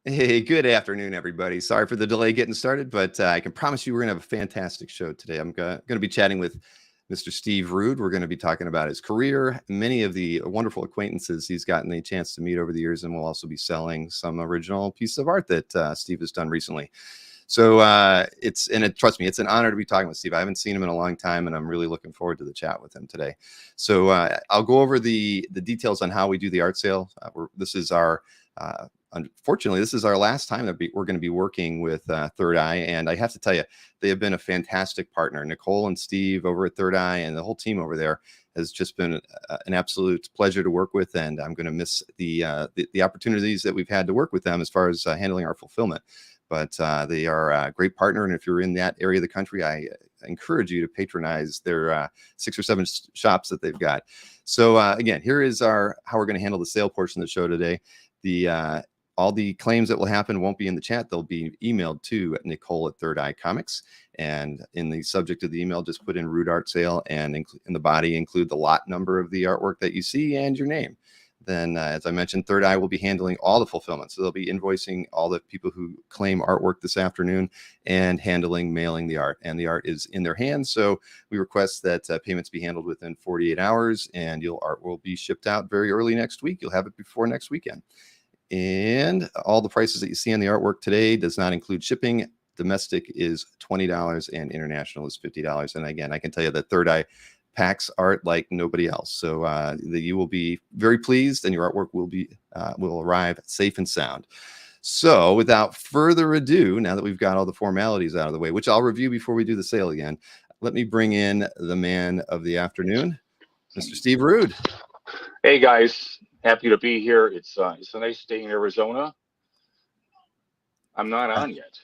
Hey, good afternoon, everybody. Sorry for the delay getting started, but I can promise you we're going to have a fantastic show today. I'm going to be chatting with Mr. Steve Rude. We're going to be talking about his career, many of the wonderful acquaintances he's gotten a chance to meet over the years, and we'll also be selling some original pieces of art that Steve has done recently. So trust me, it's an honor to be talking with Steve. I haven't seen him in a long time, and I'm really looking forward to the chat with him today. So I'll go over the details on how we do the art sale. Unfortunately, this is our last time that we're going to be working with Third Eye, and I have to tell you, they have been a fantastic partner. Nicole and Steve over at Third Eye and the whole team over there has just been an absolute pleasure to work with, and I'm going to miss the opportunities that we've had to work with them as far as handling our fulfillment. But they are a great partner, and if you're in that area of the country, I encourage you to patronize their 6 or 7 shops that they've got. So again, here is how we're going to handle the sale portion of the show today. All the claims that will happen won't be in the chat. They'll be emailed to Nicole at Third Eye Comics. And in the subject of the email, just put in Rude Art Sale, and in the body include the lot number of the artwork that you see and your name. Then, as I mentioned, Third Eye will be handling all the fulfillment. So they'll be invoicing all the people who claim artwork this afternoon and mailing the art. And the art is in their hands. So we request that payments be handled within 48 hours, and your art will be shipped out very early next week. You'll have it before next weekend. And all the prices that you see on the artwork today does not include shipping. Domestic is $20 and international is $50. And again, I can tell you that Third Eye packs art like nobody else. So you will be very pleased, and your artwork will arrive safe and sound. So without further ado, now that we've got all the formalities out of the way, which I'll review before we do the sale again, let me bring in the man of the afternoon, Mr. Steve Rude. Hey guys. Happy to be here. It's a nice day in Arizona. I'm not on yet.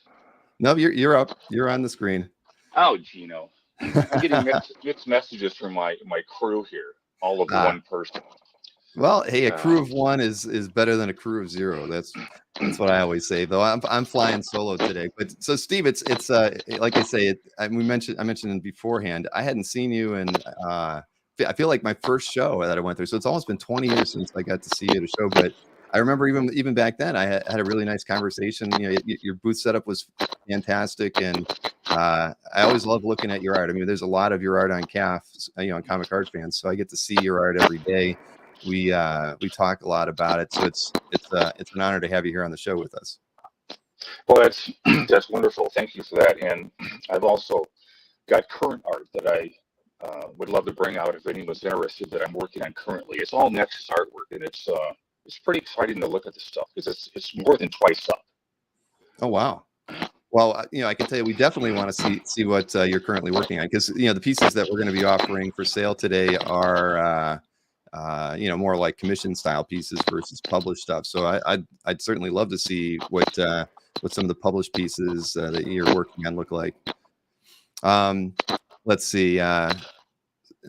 No, you're up. You're on the screen. Oh, Gino. I'm getting mixed messages from my crew here, all of one person. Well, hey, a crew of one is better than a crew of 0. That's what I always say. Though I'm flying solo today. But so Steve, it's like I say, I mentioned beforehand. I hadn't seen you in. I feel like my first show that I went through. So it's almost been 20 years since I got to see you at a show. But I remember even back then, I had a really nice conversation. You know, your booth setup was fantastic, and I always love looking at your art. I mean, there's a lot of your art on CAF, on Comic Art Fans, so I get to see your art every day. We talk a lot about it, so it's an honor to have you here on the show with us. Well, that's wonderful. Thank you for that. And I've also got current art that I would love to bring out if anyone's interested that I'm working on currently. It's all Nexus artwork, and it's pretty exciting to look at this stuff because it's more than twice up. Oh wow! Well, I can tell you, we definitely want to see what you're currently working on, because the pieces that we're going to be offering for sale today are more like commission style pieces versus published stuff. So I'd certainly love to see what some of the published pieces that you're working on look like. Let's see.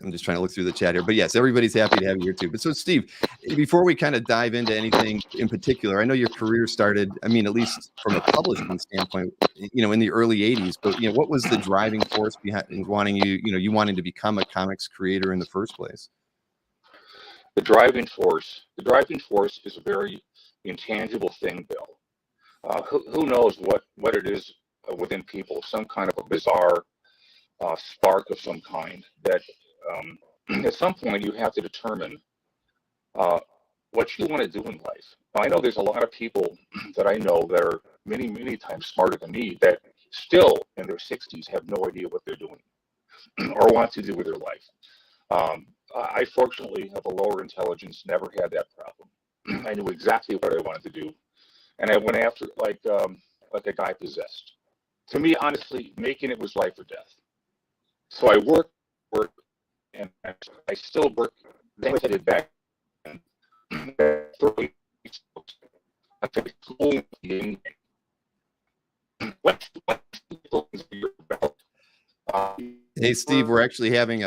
I'm just trying to look through the chat here, but yes, everybody's happy to have you here too. But so Steve, before we kind of dive into anything in particular, I know your career started, I mean, at least from a publishing standpoint, in the early 80s, but what was the driving force behind wanting wanting to become a comics creator in the first place? The driving force is a very intangible thing, Bill. Who knows what it is within people, some kind of a bizarre spark of some kind that at some point you have to determine what you want to do in life. Now, I know there's a lot of people that I know that are many, many times smarter than me that still in their 60s have no idea what they're doing or want to do with their life. I fortunately have a lower intelligence, never had that problem. I knew exactly what I wanted to do, and I went after it like a guy possessed. To me, honestly, making it was life or death. So I worked, and I still work. Then I headed back. Hey Steve, we're actually having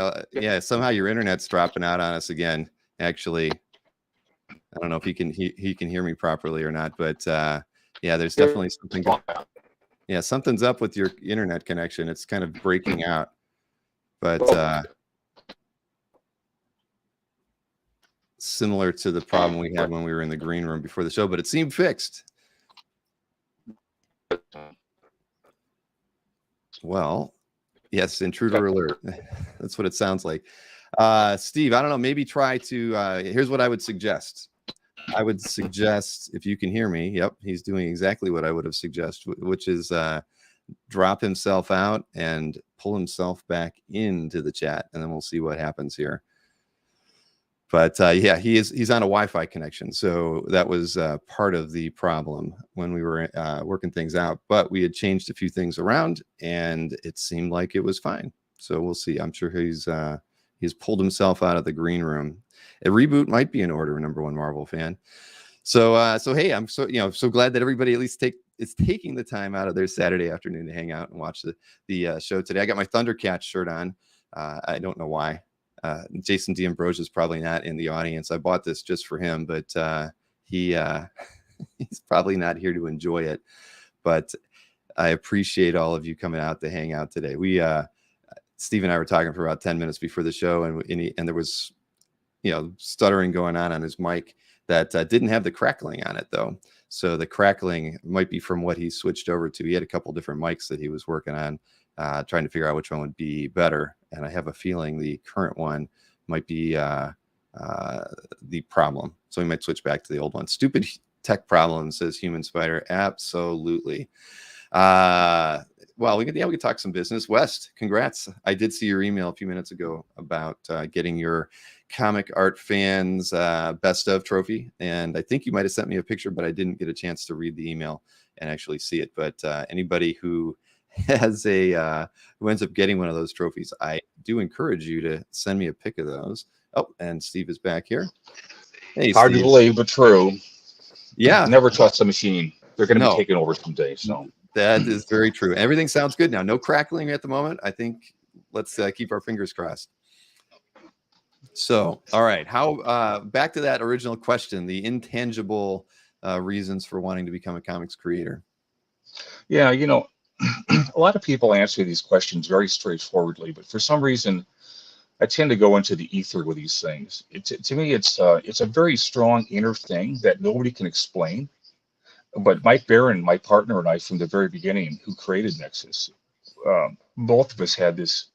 somehow your internet's dropping out on us again. Actually, I don't know if he can hear me properly or not, but there's definitely something. Yeah, something's up with your internet connection. It's kind of breaking out, but similar to the problem we had when we were in the green room before the show, but it seemed fixed. Well, yes, intruder alert. That's what it sounds like. Steve, I don't know, maybe try to, here's what I would suggest. I would suggest, if you can hear me, yep, he's doing exactly what I would have suggested, which is drop himself out and pull himself back into the chat, and then we'll see what happens here. But yeah, he's on a Wi-Fi connection, so that was part of the problem when we were working things out. But we had changed a few things around, and it seemed like it was fine. So we'll see. I'm sure he's pulled himself out of the green room. A reboot might be in order, number one Marvel fan. So hey, I'm so glad that everybody at least is taking the time out of their Saturday afternoon to hang out and watch the show today. I got my Thundercats shirt on. I don't know why. Jason D'Ambrosio is probably not in the audience. I bought this just for him, but he's probably not here to enjoy it. But I appreciate all of you coming out to hang out today. Steve and I were talking for about 10 minutes before the show, and there was stuttering going on his mic that didn't have the crackling on it though. So the crackling might be from what he switched over to. He had a couple different mics that he was working on, trying to figure out which one would be better. And I have a feeling the current one might be the problem. So we might switch back to the old one. Stupid tech problem, says Human Spider. Absolutely. Well, we could talk some business. West, congrats. I did see your email a few minutes ago about getting your comic art fans best of trophy. And I think you might have sent me a picture, but I didn't get a chance to read the email and actually see it. But anybody who has who ends up getting one of those trophies, I do encourage you to send me a pic of those. Oh, and Steve is back here. Hey, Hard Steve. to believe, but true. Yeah. Never trust a machine. They're going to be taken over someday. So that is very true. Everything sounds good now. No crackling at the moment. I think let's keep our fingers crossed. So, all right. How back to that original question, the intangible reasons for wanting to become a comics creator. Yeah, a lot of people answer these questions very straightforwardly, but for some reason, I tend to go into the ether with these things. To me, it's a very strong inner thing that nobody can explain. But Mike Barron, my partner, and I, from the very beginning, who created Nexus, both of us had this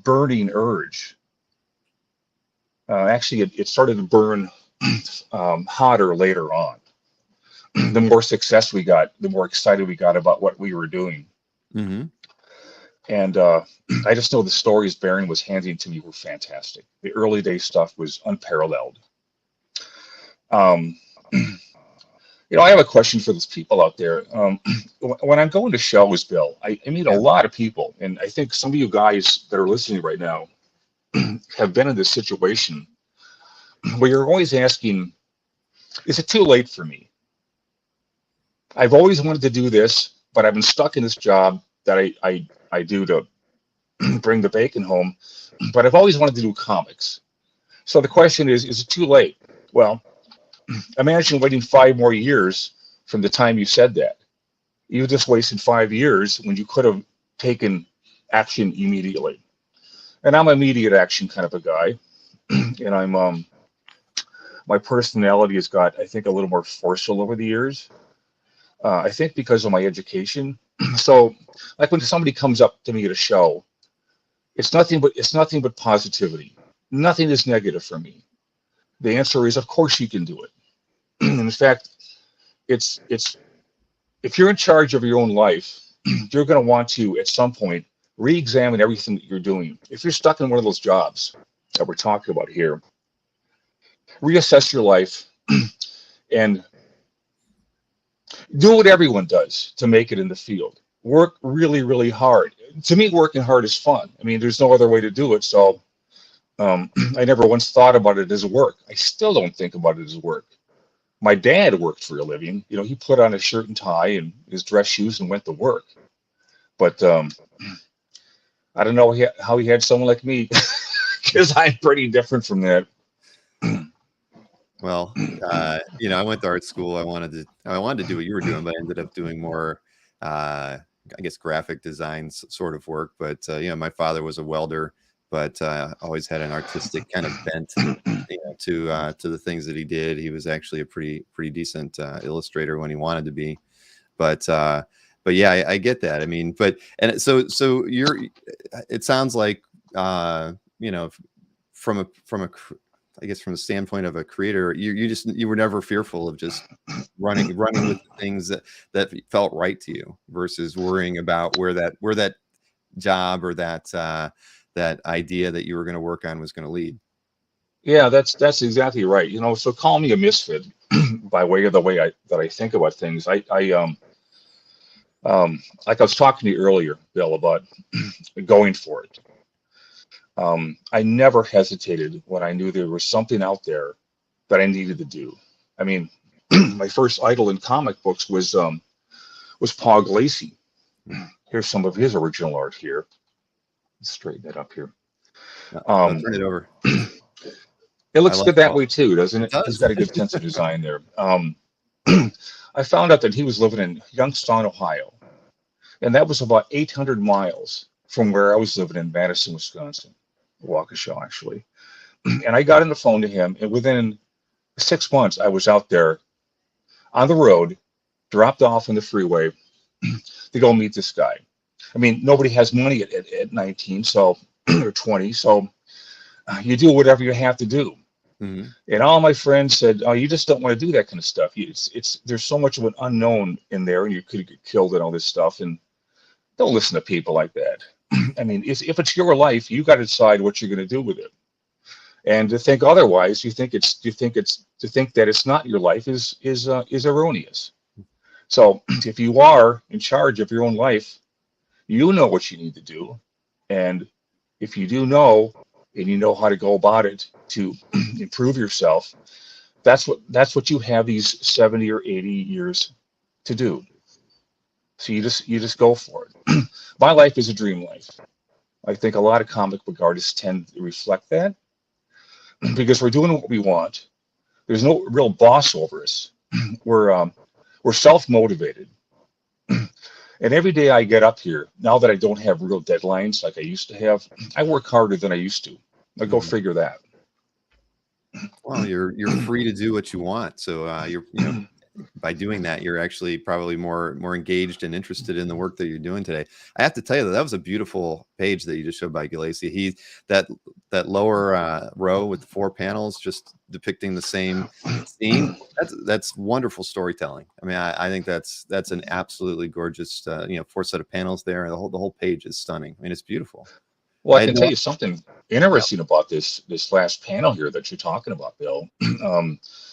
burning urge. Actually, it started to burn hotter later on. The more success we got, the more excited we got about what we were doing. Mm-hmm. And I just know the stories Barron was handing to me were fantastic. The early day stuff was unparalleled. I have a question for those people out there. When I'm going to shows, Bill, I meet a lot of people, and I think some of you guys that are listening right now have been in this situation where you're always asking, is it too late for me? I've always wanted to do this, but I've been stuck in this job that I do to bring the bacon home, but I've always wanted to do comics. So the question is it too late? Well, imagine waiting 5 more years from the time you said that. You just wasted 5 years when you could have taken action immediately. And I'm an immediate action kind of a guy. And I'm my personality has got, I think, a little more forceful over the years. I think because of my education. So like when somebody comes up to me at a show, it's nothing but positivity. Nothing is negative for me. The answer is, of course you can do it. And in fact, it's if you're in charge of your own life, you're going to want to at some point re-examine everything that you're doing. If you're stuck in one of those jobs that we're talking about here, reassess your life and do what everyone does to make it in the field. Work really, really hard. To me, working hard is fun. I mean, there's no other way to do it. So I never once thought about it as work. I still don't think about it as work. My dad worked for a living. He put on a shirt and tie and his dress shoes and went to work. But I don't know how he had someone like me, because I'm pretty different from that. Well, I went to art school. I wanted to do what you were doing, but I ended up doing more, I guess, graphic design sort of work. But my father was a welder, but always had an artistic kind of bent, to the things that he did. He was actually a pretty decent illustrator when he wanted to be. But yeah, I get that. I mean, and so it sounds like, you know, from a I guess from the standpoint of a creator, you were never fearful of just running with the things that felt right to you versus worrying about where that job or that idea that you were going to work on was going to lead. Yeah, that's exactly right. You know, so call me a misfit by way of the way that I think about things. Like I was talking to you earlier, Bill, about going for it. I never hesitated when I knew there was something out there that I needed to do. I mean, my first idol in comic books was Paul Glacy. Here's some of his original art here. Let's straighten that up here. I'll turn it over. It looks good that way too, doesn't it? It does. He's got a good sense of design there. I found out that he was living in Youngstown, Ohio, and that was about 800 miles from where I was living in Madison, Wisconsin, Waukesha, actually. And I got on the phone to him, and within 6 months, I was out there on the road, dropped off on the freeway to go meet this guy. I mean, nobody has money at 19, so or 20, so you do whatever you have to do. Mm-hmm. And all my friends said, "Oh, you just don't want to do that kind of stuff. It's there's so much of an unknown in there, and you could get killed and all this stuff. And don't listen to people like that. I mean, if it's your life, you got to decide what you're going to do with it. And to think otherwise, to think that it's not your life is erroneous. So if you are in charge of your own life, you know what you need to do, and if you do know, and you know how to go about it to improve yourself, that's what you have these 70 or 80 years to do. So you just go for it. My life is a dream life. I think a lot of comic book artists tend to reflect that because we're doing what we want. There's no real boss over us. We're self-motivated. And every day I get up here, now that I don't have real deadlines like I used to have, I work harder than I used to. Now go figure that. Well, you're free to do what you want. So by doing that, you're actually probably more engaged and interested in the work that you're doing today. I have to tell you that was a beautiful page that you just showed by Glacy. That lower row with the 4 panels just depicting the same scene. That's wonderful storytelling. I mean, I think that's an absolutely gorgeous 4 set of panels there, and the whole page is stunning. I mean, it's beautiful. Well, I can tell you something interesting about this last panel here that you're talking about, Bill.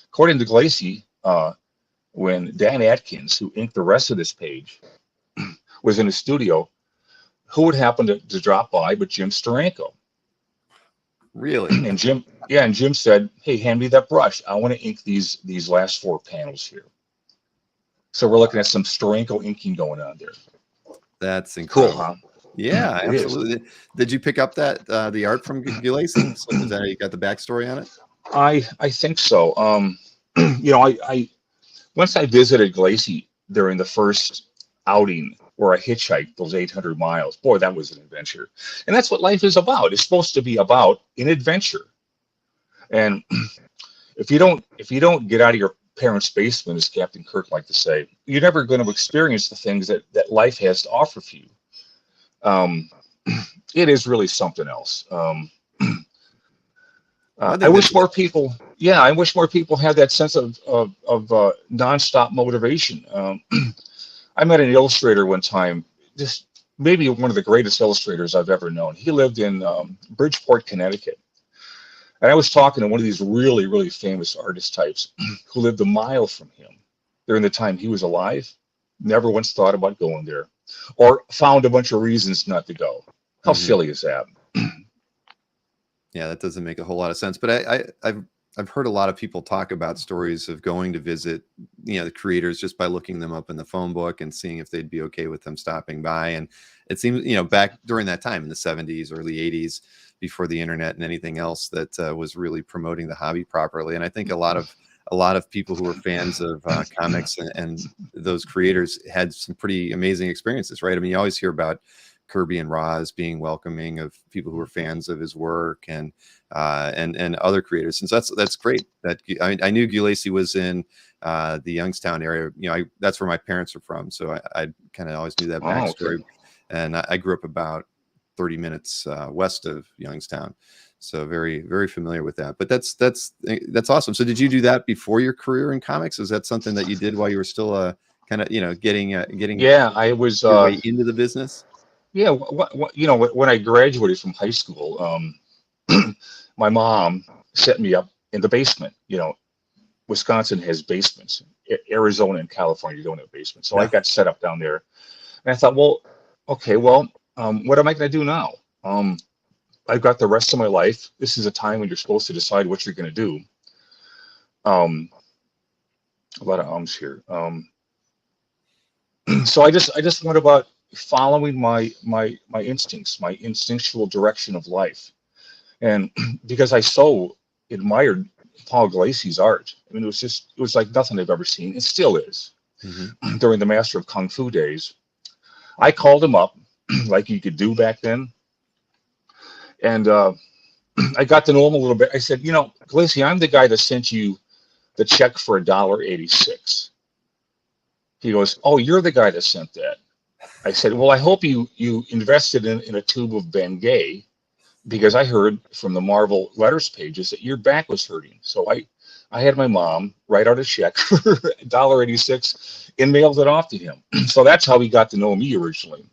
According to Glacy, when Dan Atkins, who inked the rest of this page, was in the studio, who would happen to drop by but Jim Steranko? Really? And Jim said, "Hey, hand me that brush. I want to ink these last 4 panels here." So we're looking at some Steranko inking going on there. That's incredible. Cool, huh? Yeah, absolutely. Did you pick up that the art from Glacy? So you got the backstory on it? I think so. I once I visited Glacy during the first outing where I hitchhiked those 800 miles. Boy, that was an adventure. And that's what life is about. It's supposed to be about an adventure. And if you don't get out of your parents' basement, as Captain Kirk liked to say, you're never going to experience the things that life has to offer for you. It is really something else. I wish more people had that sense of nonstop motivation. I met an illustrator one time, just maybe one of the greatest illustrators I've ever known. He lived in Bridgeport, Connecticut. And I was talking to one of these really, really famous artist types who lived a mile from him during the time he was alive. Never once thought about going there, or found a bunch of reasons not to go. How silly is that? Yeah, that doesn't make a whole lot of sense. But I've heard a lot of people talk about stories of going to visit, the creators just by looking them up in the phone book and seeing if they'd be okay with them stopping by. And it seems, back during that time in the 70s, early 80s, before the internet and anything else that was really promoting the hobby properly. And I think a lot of people who were fans of comics and those creators had some pretty amazing experiences, right? I mean, you always hear about Kirby and Roz being welcoming of people who are fans of his work, and other creators. And so that's great. That I knew Gulacy was in the Youngstown area. That's where my parents are from, so I kind of always knew that backstory. Okay. And I grew up about 30 minutes west of Youngstown, so very, very familiar with that. But that's awesome. So did you do that before your career in comics? Is that something that you did while you were still kind of getting Yeah, I was. your way into the business? Yeah, when I graduated from high school, my mom set me up in the basement. Wisconsin has basements. Arizona and California don't have basements, so I Yeah. got set up down there. And I thought, well, okay, well, what am I going to do now? I've got the rest of my life. This is a time when you're supposed to decide what you're going to do. A lot of ums here. So I just went about following my instincts, my instinctual direction of life, and because I so admired Paul Gulacy's art. I mean, it was like nothing I've ever seen. It still is. Mm-hmm. During the Master of Kung Fu days, I called him up, like you could do back then, and I got to know him a little bit. I said, Gulacy, I'm the guy that sent you the check for $1.86. He goes, oh, you're the guy that sent that. I said, well, I hope you invested in a tube of Bengay, because I heard from the Marvel letters pages that your back was hurting. So I had my mom write out a check for $1.86 and mailed it off to him. So that's how he got to know me originally.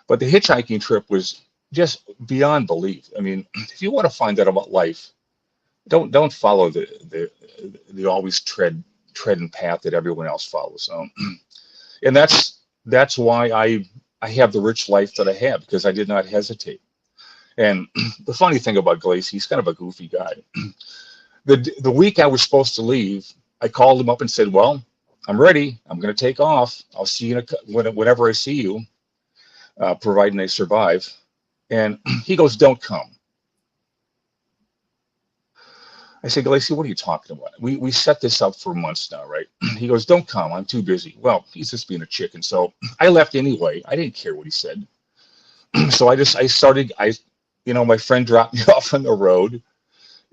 But the hitchhiking trip was just beyond belief. I mean, if you want to find out about life, don't follow the always treading path that everyone else follows. And that's why I have the rich life that I have, because I did not hesitate. And the funny thing about Gulacy, he's kind of a goofy guy. The week I was supposed to leave, I called him up and said, well, I'm ready. I'm going to take off. I'll see you whenever I see you, providing I survive. And he goes, don't come. I said, Gulacy, what are you talking about? We set this up for months now, right? He goes, don't come. I'm too busy. Well, he's just being a chicken. So I left anyway. I didn't care what he said. So my friend dropped me off on the road,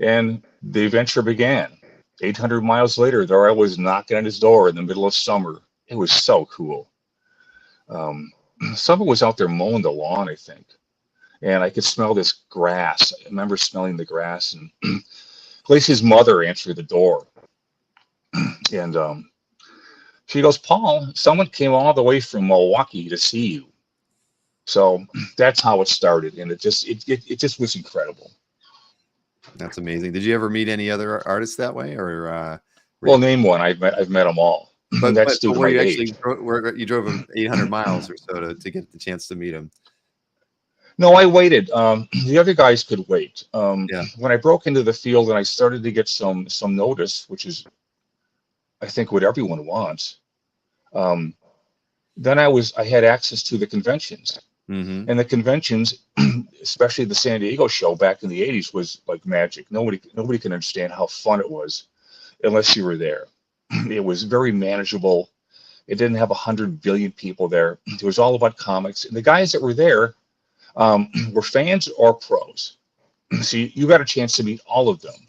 and the adventure began. 800 miles later, there I was knocking on his door in the middle of summer. It was so cool. Someone was out there mowing the lawn, I think, and I could smell this grass. I remember smelling the grass, and Gulacy's mother answered the door, and she goes, Paul, someone came all the way from Milwaukee to see you. So that's how it started, and it just was incredible. That's amazing. Did you ever meet any other artists that way, or? Well, name one. I've met them all. But that's due to my age. You drove him 800 miles or so to get the chance to meet him. No, I waited. The other guys could wait. Yeah. When I broke into the field and I started to get some notice, which is, I think, what everyone wants. Then I had access to the conventions. Mm-hmm. And the conventions, especially the San Diego show back in the 80s, was like magic. Nobody can understand how fun it was unless you were there. It was very manageable. It didn't have 100 billion people there. It was all about comics. And the guys that were there were fans or pros. So you got a chance to meet all of them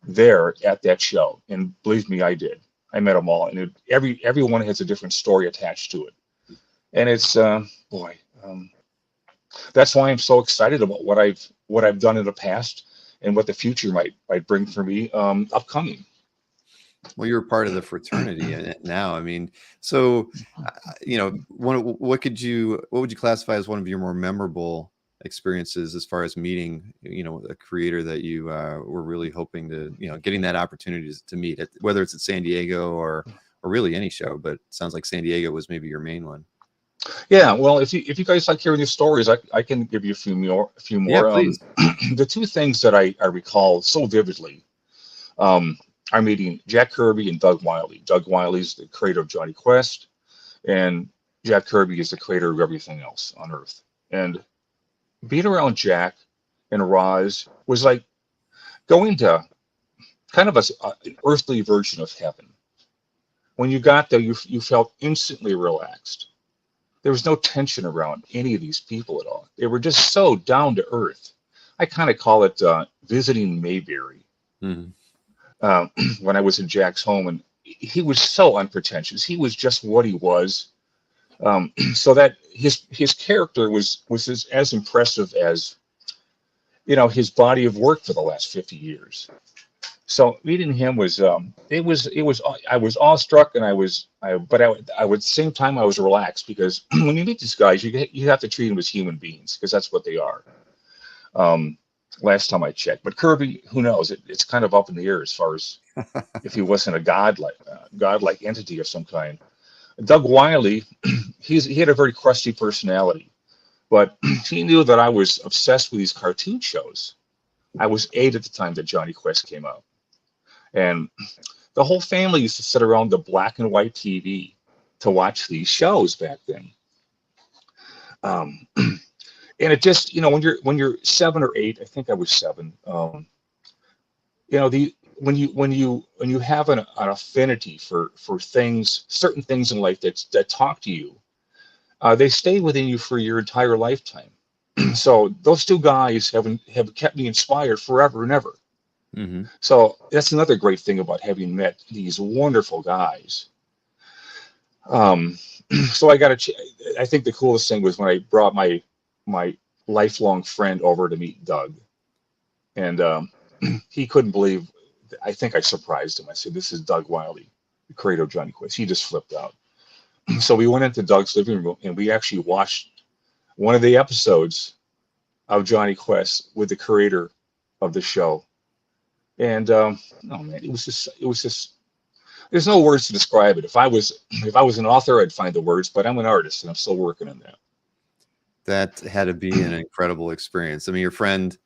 there at that show. And believe me, I did. I met them all. And everyone has a different story attached to it. And it's, that's why I'm so excited about what I've done in the past and what the future might bring for me upcoming. Well, you're part of the fraternity now. I mean, so what would you classify as one of your more memorable experiences as far as meeting, a creator that you were really hoping to, getting that opportunity to meet, whether it's at San Diego or really any show, but it sounds like San Diego was maybe your main one. Yeah, well, if you guys like hearing these stories, I can give you a few more. Yeah, please. The two things that I recall so vividly are meeting Jack Kirby and Doug Wily. Doug Wily is the creator of Johnny Quest, and Jack Kirby is the creator of everything else on Earth. And being around Jack and Roz was like going to kind of an earthly version of heaven. When you got there, you felt instantly relaxed. There was no tension around any of these people at all. They were just so down to earth. I kind of call it visiting Mayberry. Mhm. um, when I was in Jack's home, and he was so unpretentious. He was just what he was. So that his character was as impressive as his body of work for the last 50 years. So meeting him was it was I was awestruck, and I would same time I was relaxed, because when you meet these guys, you have to treat them as human beings, because that's what they are. Um, Last time I checked, but Kirby, who knows? It's kind of up in the air as far as if he wasn't a godlike entity of some kind. Doug Wiley, he had a very crusty personality, but he knew that I was obsessed with these cartoon shows. I was 8 at the time that Johnny Quest came out, and the whole family used to sit around the black and white TV to watch these shows back then. Um, and it just, when you're 7 or 8, I think I was 7. The when you have an affinity for things, certain things in life that talk to you, they stay within you for your entire lifetime. So those two guys have kept me inspired forever and ever. Mhm. So that's another great thing about having met these wonderful guys. Um, so I think the coolest thing was when I brought my lifelong friend over to meet Doug, and he couldn't believe. I think I surprised him. I said, "This is Doug Wiley, the creator of Johnny Quest." He just flipped out. So we went into Doug's living room, and we actually watched one of the episodes of Johnny Quest with the creator of the show. And oh man, it was just. There's no words to describe it. If I was an author, I'd find the words, but I'm an artist, and I'm still working on that. That had to be an incredible experience. I mean, your friend,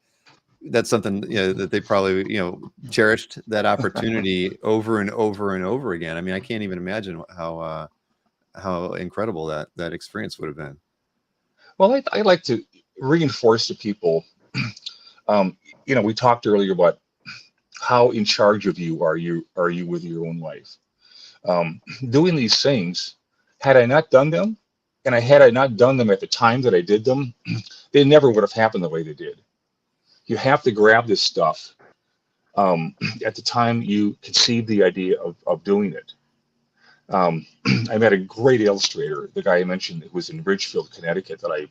that's something, that they probably, cherished that opportunity over and over and over again. I mean, I can't even imagine how incredible that experience would have been. Well, I like to reinforce to people. Um, we talked earlier about how in charge of you are you with your own life. Doing these things, had I not done them, and had I not done them at the time that I did them, they never would have happened the way they did. You have to grab this stuff at the time you conceived the idea of doing it. Um, I met a great illustrator, the guy I mentioned, who was in Ridgefield, Connecticut, that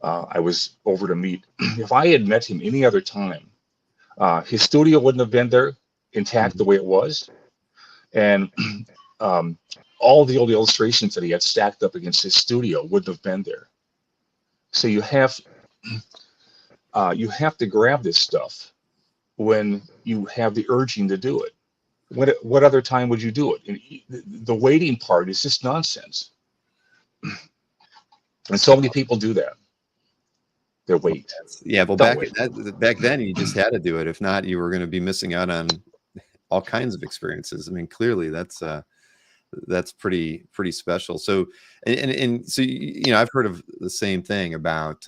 I was over to meet. If I had met him any other time, his studio wouldn't have been there intact the Mhm. way it was, and um, all the old illustrations that he had stacked up against his studio wouldn't have been there. So you have to grab this stuff when you have the urging to do it. What other time would you do it? And the waiting part is just nonsense, and so many people do that. They wait. Yeah, well, Don't wait. back then, you just had to do it. If not, you were going to be missing out on all kinds of experiences. I mean, clearly that's pretty special. So, and so, I've heard of the same thing about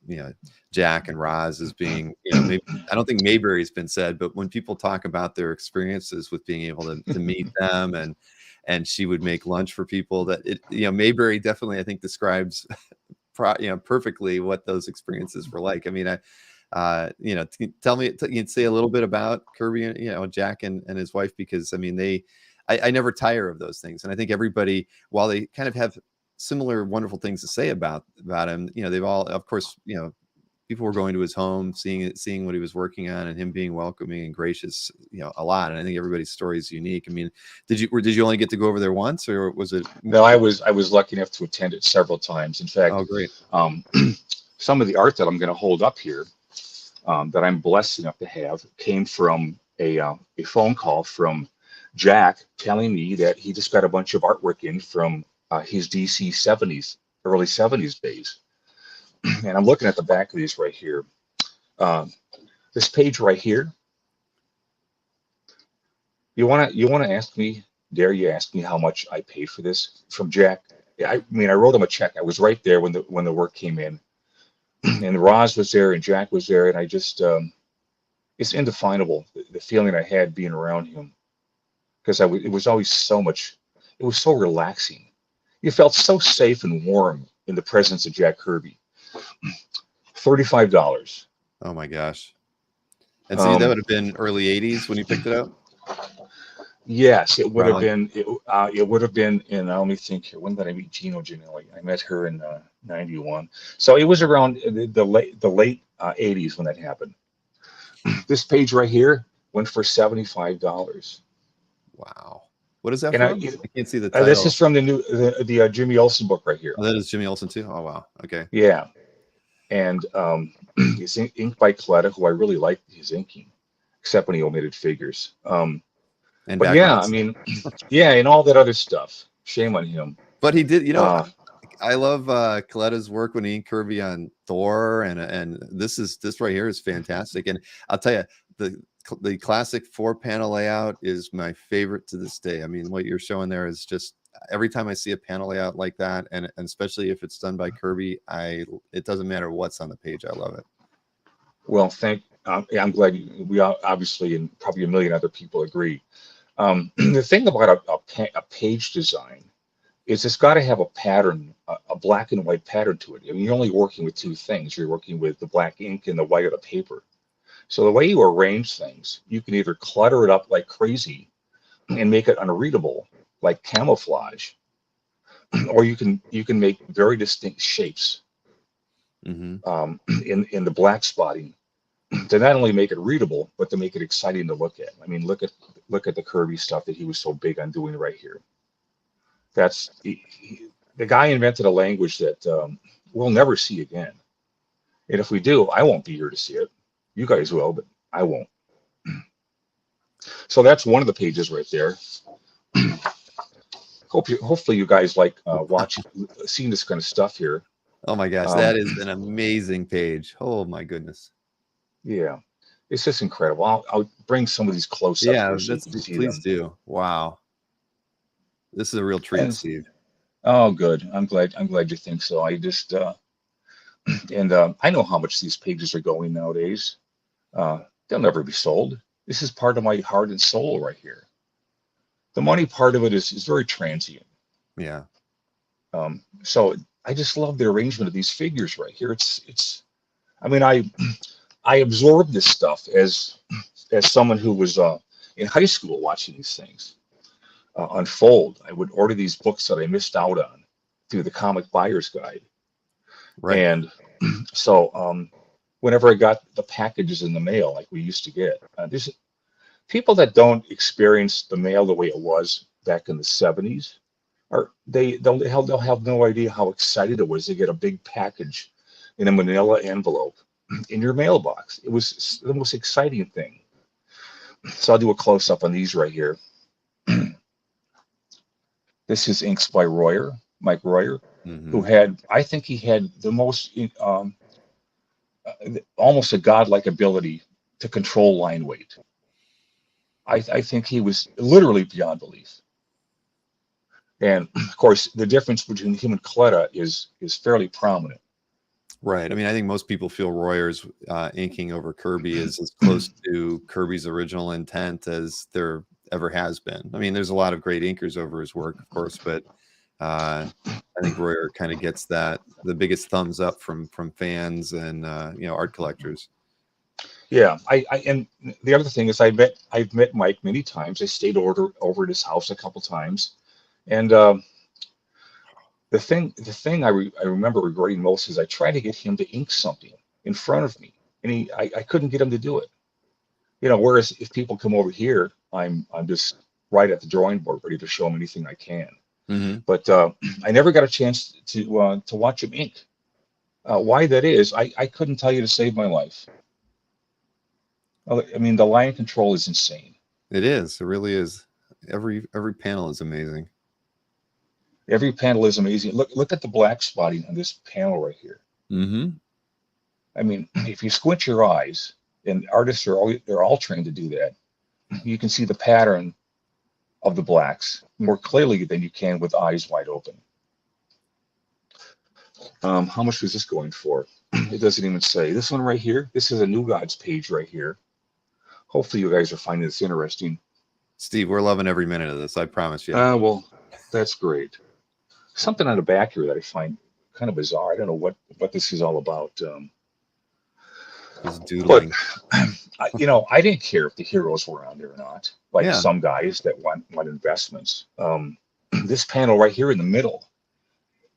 you know Jack and Roz as being, maybe, I don't think Mayberry's been said, but when people talk about their experiences with being able to meet them, and she would make lunch for people, that Mayberry definitely, I think, describes perfectly what those experiences were like. I mean, tell me, you'd say a little bit about Kirby and, Jack and his wife, because I mean, I never tire of those things. And I think everybody, while they kind of have similar wonderful things to say about him, they've all, of course, people were going to his home, seeing what he was working on, and him being welcoming and gracious, a lot. And I think everybody's story is unique. I mean, did you only get to go over there once, or was it? No, I was lucky enough to attend it several times. In fact, Oh, great. some of the art that I'm going to hold up here, that I'm blessed enough to have, came from a phone call from Jack telling me that he just got a bunch of artwork in from his DC 70s, early 70s days. And I'm looking at the back of these right here. Um, this page right here. You wanna ask me? Dare you ask me how much I paid for this from Jack? Yeah, I mean, I wrote him a check. I was right there when the work came in, and Roz was there and Jack was there, and I just it's indefinable, the feeling I had being around him, because it was always so much. It was so relaxing. You felt so safe and warm in the presence of Jack Kirby. $35. Oh my gosh. And see, that Um, would have been early 80s when you picked it up? yes, it would have Probably. been. It would have been in. Let me think here. When did I meet Gino Giannelli? I met her in '91. So it was around the late 80s when that happened. This page right here went for $75. Wow. What is that And from? I can't see the this title. is from the Jimmy Olsen book right here. Oh, that is Jimmy Olsen too? Oh, wow. Okay. Yeah, and it's inked by Coletta, who I really like his inking, except when he omitted figures. And But yeah, I backgrounds. mean, yeah, and all that other stuff. Shame on him. But he did, Uh, I love Coletta's work when he inked Kirby on Thor, and this right here is fantastic. And I'll tell you, the classic 4-panel layout is my favorite to this day. I mean, what you're showing there is just every time I see a panel layout like that, and especially if it's done by Kirby, it doesn't matter what's on the page. I love it. well, yeah, I'm glad we obviously, and probably a million other people agree. The thing about a page design is it's got to have a pattern, a black and white pattern to it. I mean, you're only working with two things. You're working with the black ink and the white of the paper. So the way you arrange things, you can either clutter it up like crazy and make it unreadable, like camouflage, or you can make very distinct shapes in the black spotting to not only make it readable, but to make it exciting to look at. I mean, look at the Kirby stuff that he was so big on doing right here. That's the guy invented a language that we'll never see again. And if we do, I won't be here to see it. You guys will, but I won't. So that's one of the pages right there. Hopefully you guys like seeing this kind of stuff here. Oh my gosh, that is an amazing page. Oh my goodness. Yeah, it's just incredible. I'll bring some of these close-ups here so you can see please them. do. Wow. This is a real treat, Steve. Oh, good. I'm glad you think so. I just and I know how much these pages are going nowadays. They'll never be sold. This is part of my heart and soul right here. The money part of it is very transient. Yeah. So I just love the arrangement of these figures right here. I mean, I absorbed this stuff as someone who was in high school watching these things unfold. I would order these books that I missed out on through the Comic Buyer's Guide. Right. And so whenever I got the packages in the mail, like we used to get, there's people that don't experience the mail the way it was back in the 70s, or they'll have no idea how excited it was to get a big package in a manila envelope in your mailbox. It was the most exciting thing. So I'll do a close-up on these right here. This is inks by Mike Royer, who I think he had the most, almost a godlike ability to control line weight. I think he was literally beyond belief. And of course, the difference between him and Coletta is fairly prominent. Right. I mean, I think most people feel Royer's inking over Kirby is as close to Kirby's original intent as there ever has been. I mean, there's a lot of great inkers over his work, of course, but I think Royer kind of gets the biggest thumbs up from fans and art collectors. Yeah, and the other thing is I've met Mike many times. I stayed over at his house a couple times, and the thing I remember regretting most is I tried to get him to ink something in front of me, and I couldn't get him to do it. Whereas if people come over here, I'm just right at the drawing board, ready to show them anything I can. But I never got a chance to watch him ink. Why that is, I couldn't tell you to save my life. I mean, the line control is insane. It is. It really is. Every panel is amazing. Every panel is amazing. Look at the black spotting on this panel right here. I mean, if you squint your eyes, and artists they're all trained to do that, you can see the pattern of the blacks more clearly than you can with eyes wide open. How much was this going for? It doesn't even say. This one right here, this is a New Gods page right here. Hopefully you guys are finding this interesting. Steve, we're loving every minute of this, I promise you. Well, that's great. something on the back here that I find kind of bizarre. I don't know what this is all about. Just But doodling. I didn't care if the heroes were on there or not. Like Yeah. some guys that want investments. This panel right here in the middle,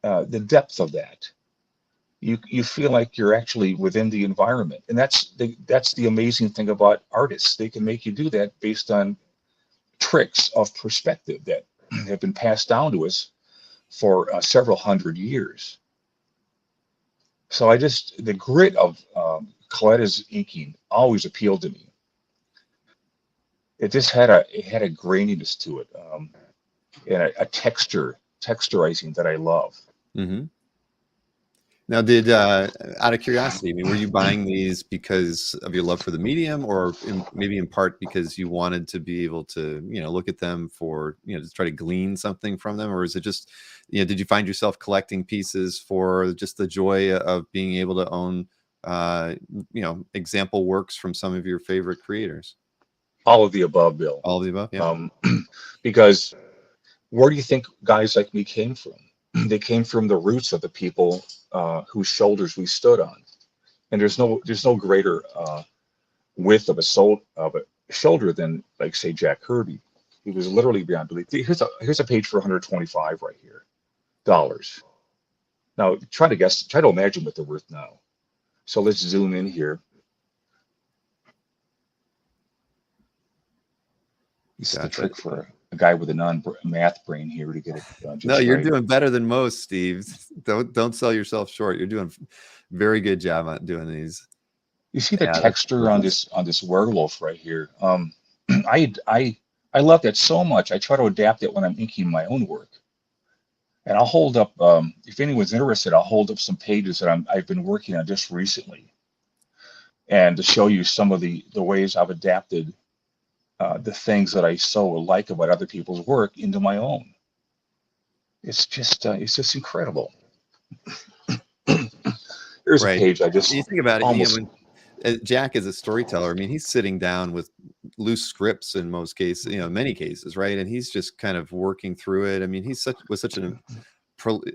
the depth of that, you feel like you're actually within the environment, and that's the amazing thing about artists. They can make you do that based on tricks of perspective that have been passed down to us for several hundred years. So the grit of Coletta's inking always appealed to me. It just had a graininess to it, and a texturizing that I love. Mm-hmm. Now, out of curiosity, I mean, were you buying these because of your love for the medium, or maybe in part because you wanted to be able to, look at them for, to try to glean something from them, or is it just, did you find yourself collecting pieces for just the joy of being able to own, example works from some of your favorite creators? All of the above, Bill. All of the above, yeah. Because where do you think guys like me came from? They came from the roots of the people whose shoulders we stood on, and there's no greater width of a shoulder than, like, say, Jack Kirby. He was literally beyond belief. Here's a page for 125 right here, dollars. Now try to imagine what they're worth now. So let's zoom in here. This is the trick for a guy with a non-math brain here to get it just No, you're right. doing better than most, Steve. Don't sell yourself short. You're doing very good job on doing these. You see the texture on this werewolf right here. I love that so much. I try to adapt it when I'm inking my own work. And I'll hold up, if anyone's interested, I'll hold up some pages that I've been working on just recently, and to show you some of the ways I've adapted the things that I so like about other people's work into my own. It's just incredible. Here's a page I just you think about almost. it. When Jack is a storyteller, I mean, he's sitting down with loose scripts in most cases, many cases, right? And he's just kind of working through it. I mean,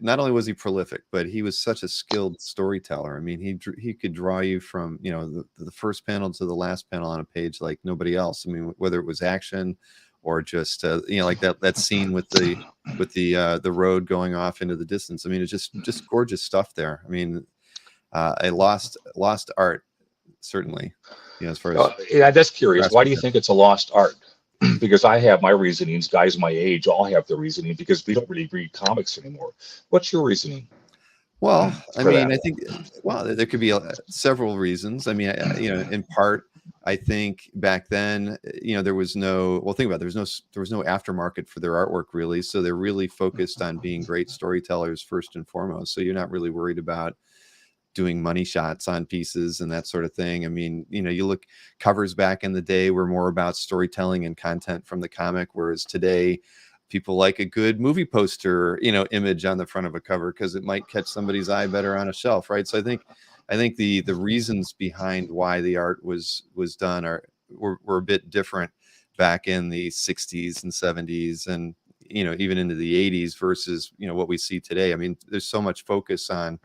not only was he prolific, but he was such a skilled storyteller. I mean, he could draw you from the first panel to the last panel on a page like nobody else. I mean, whether it was action or just like that scene with the road going off into the distance. I mean, it's just gorgeous stuff there. I mean, a lost art, certainly. As far as yeah, that's curious. Why do you think it's a lost art? Because I have my reasonings. Guys my age all have their reasoning, because we don't really read comics anymore. What's your reasoning? Well, I mean, I think, there could be several reasons. I mean, in part, I think back then, there was think about it, there was no aftermarket for their artwork, really. So they're really focused on being great storytellers first and foremost. So you're not really worried about doing money shots on pieces and that sort of thing. I mean, you look, covers back in the day were more about storytelling and content from the comic, whereas today people like a good movie poster, image on the front of a cover, because it might catch somebody's eye better on a shelf, right? So I think the reasons behind why the art was done were a bit different back in the 60s and 70s, and even into the 80s versus what we see today. I mean, there's so much focus on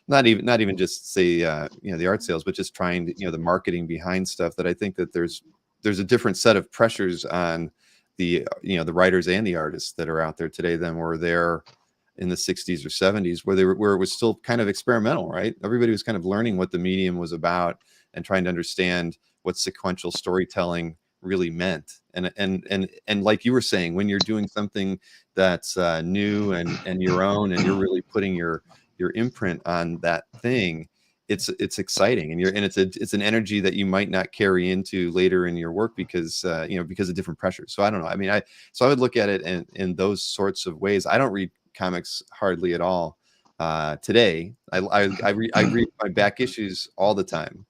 not even just say the art sales, but just trying to the marketing behind stuff, that I think that there's a different set of pressures on the the writers and the artists that are out there today than were there in the 60s or 70s, where it was still kind of experimental, right? Everybody was kind of learning what the medium was about and trying to understand what sequential storytelling really meant. And like you were saying, when you're doing something that's new and your own, and you're really putting your imprint on that thing, it's exciting, and it's an energy that you might not carry into later in your work because of different pressures. So I don't know. I mean, I would look at it in those sorts of ways. I don't read comics hardly at all today. I read my back issues all the time,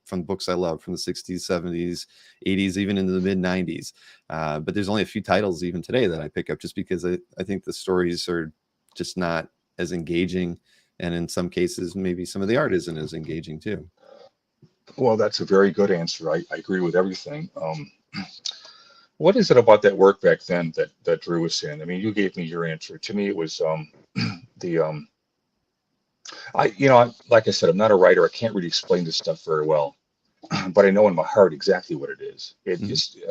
from books I love from the 60s, 70s, 80s, even into the mid 90s. But there's only a few titles even today that I pick up, just because I think the stories are just not as engaging, and in some cases maybe some of the art isn't as engaging too. Well, that's a very good answer. I agree with everything. What is it about that work back then that drew us in? I mean, you gave me your answer. To me, it was the like I said, I'm not a writer. I can't really explain this stuff very well, but I know in my heart exactly what it is. It Mhm. just you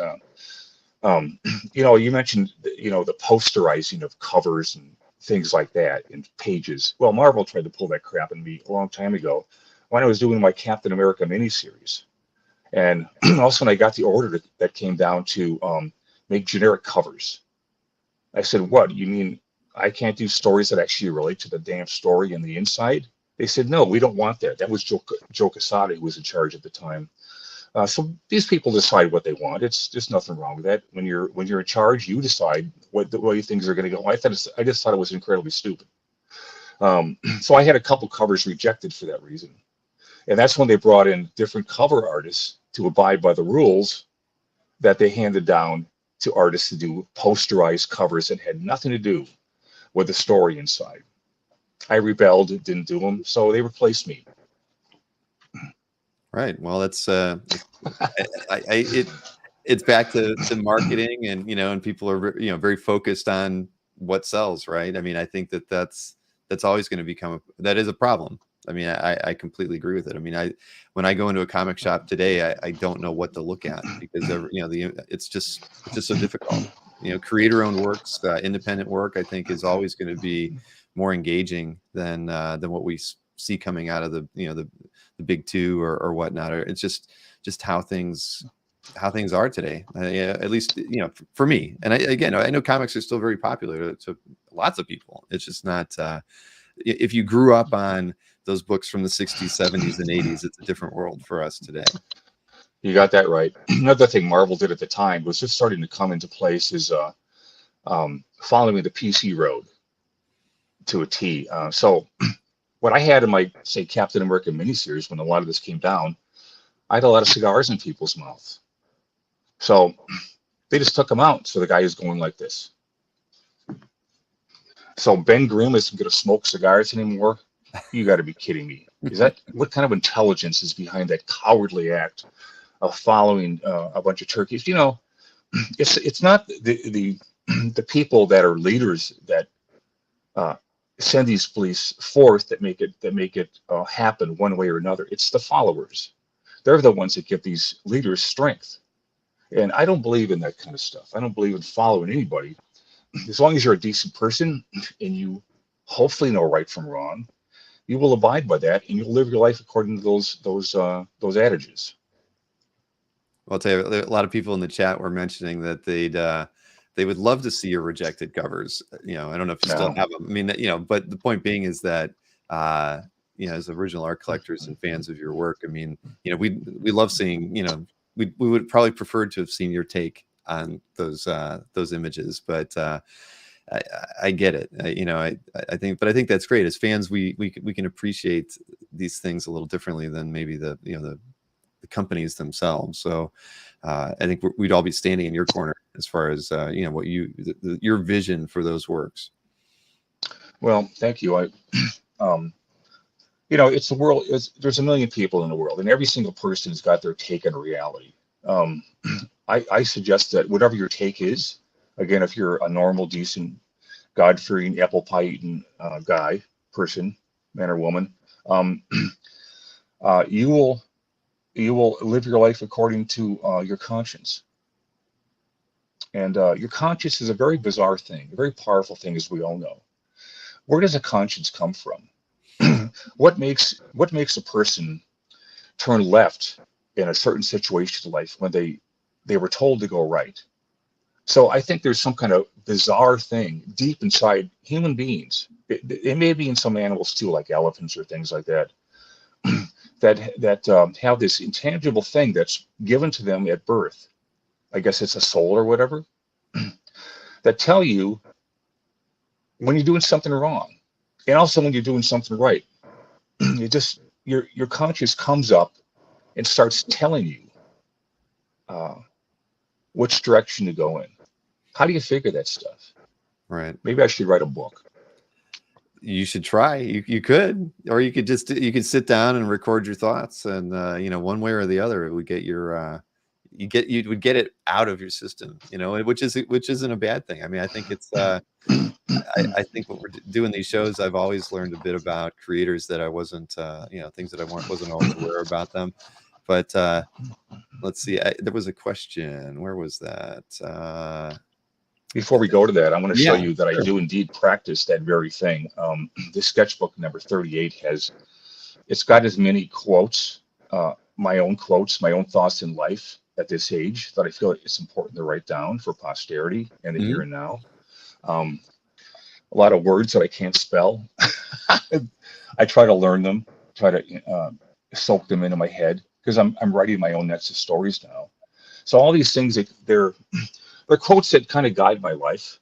mentioned the posterizing of covers and things like that in pages. Well, Marvel tried to pull that crap on me a long time ago when I was doing my Captain America miniseries. And also when I got the order that came down to make generic covers. I said, what, you mean I can't do stories that actually relate to the damn story and the inside? They said, no, we don't want that. That was Joe Quesada who was in charge at the time. So these people decide what they want. It's just nothing wrong with that. When you're in charge, you decide what the way things are going to go. I just thought it was incredibly stupid. So I had a couple covers rejected for that reason, and that's when they brought in different cover artists to abide by the rules that they handed down to artists to do posterized covers that had nothing to do with the story inside. I rebelled, didn't do them, so they replaced me. Right. Well, that's it's back to marketing, and and people are very focused on what sells, right? I mean, I think that's always going to that is a problem. I mean, I completely agree with it. I mean, when I go into a comic shop today, I don't know what to look at because it's just so difficult. Creator owned works, independent work, I think is always going to be more engaging than what we see coming out of the big two or whatnot. Or it's just how things are today. Yeah, at least for me. And I know comics are still very popular to lots of people. It's just not. If you grew up on those books from the 60s, 70s, and 80s, it's a different world for us today. You got that right. Another thing Marvel did at the time was just starting to come into place is following the PC road to a T. So what I had in my, say, Captain America miniseries, when a lot of this came down, I had a lot of cigars in people's mouths. So they just took them out. So the guy is going like this. So Ben Grimm isn't going to smoke cigars anymore. You got to be kidding me. Is that what kind of intelligence is behind that cowardly act of following a bunch of turkeys? It's not the people that are leaders that uh, send these police forth that make it happen one way or another. It's the followers. They're the ones that give these leaders strength. And I don't believe in that kind of stuff. I don't believe in following anybody. As long as you're a decent person and you hopefully know right from wrong, you will abide by that and you'll live your life according to those adages. Well, I'll tell you, a lot of people in the chat were mentioning that they would love to see your rejected covers. I don't know if you still Now, have them. I mean, but the point being is that as original art collectors and fans of your work, I mean, we love seeing. We would probably prefer to have seen your take on those images, but I get it. I think that's great. As fans, we can appreciate these things a little differently than maybe the companies themselves. So I think we'd all be standing in your corner as far as what your vision for those works. well, thank you. It's the world. There's a million people in the world, and every single person's got their take on reality. Um, I suggest that whatever your take is, again, if you're a normal, decent, God-fearing, apple pie eating guy, person, man or woman, um, you will live your life according to your conscience. And your conscience is a very bizarre thing, a very powerful thing, as we all know. Where does a conscience come from? What makes a person turn left in a certain situation in life when they were told to go right? So I think there's some kind of bizarre thing deep inside human beings. It may be in some animals too, like elephants or things like that, that have this intangible thing that's given to them at birth. I guess it's a soul or whatever, that tell you when you're doing something wrong, and also when you're doing something right. Your conscience comes up and starts telling you uh, which direction to go in. How do you figure that stuff? Right. Maybe I should write a book. You should try. You could, or you could sit down and record your thoughts, and one way or the other, it would get you would get it out of your system, which isn't a bad thing. I mean, I think it's I think what we're doing these shows, I've always learned a bit about creators that I wasn't, things that I wasn't always aware about them. But let's see, there was a question. Where was that? Before we go to that, I want to show you that sure. I do indeed practice that very thing. This sketchbook number 38 it's got as many quotes, my own thoughts in life at this age, that I feel it's important to write down for posterity and the here and now. A lot of words that I can't spell. I try to learn them, try to soak them into my head, because I'm writing my own Nexus stories now. So all these things, they're quotes that kind of guide my life,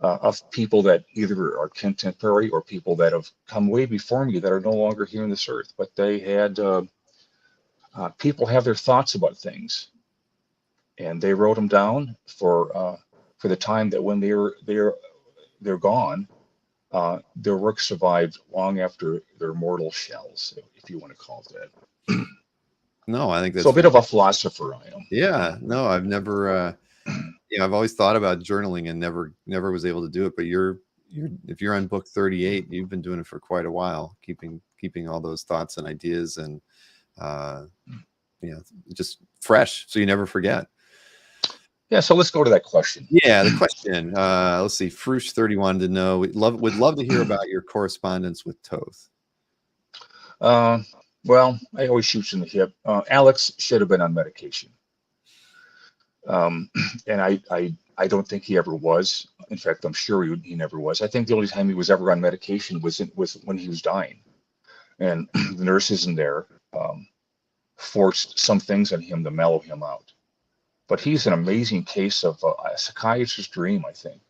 of people that either are contemporary or people that have come way before me that are no longer here on this earth, but they had people have their thoughts about things, and they wrote them down for the time that when they're gone, their work survived long after their mortal shells, if you want to call it that. No, I think that's so a bit of a philosopher I am. Yeah, no, I've never I've always thought about journaling and never was able to do it. But if you're on book 38, you've been doing it for quite a while, keeping all those thoughts and ideas and just fresh, so you never forget. Yeah, so let's go to that question. Yeah, the question. Let's see. Frush 30 wanted to know. Would love to hear about your correspondence with Toth. Well, I always shoot in the hip. Alex should have been on medication. And I don't think he ever was. In fact, I'm sure he never was. I think the only time he was ever on medication was when he was dying. And the nurses in there forced some things on him to mellow him out. But he's an amazing case of a psychiatrist's dream, I think.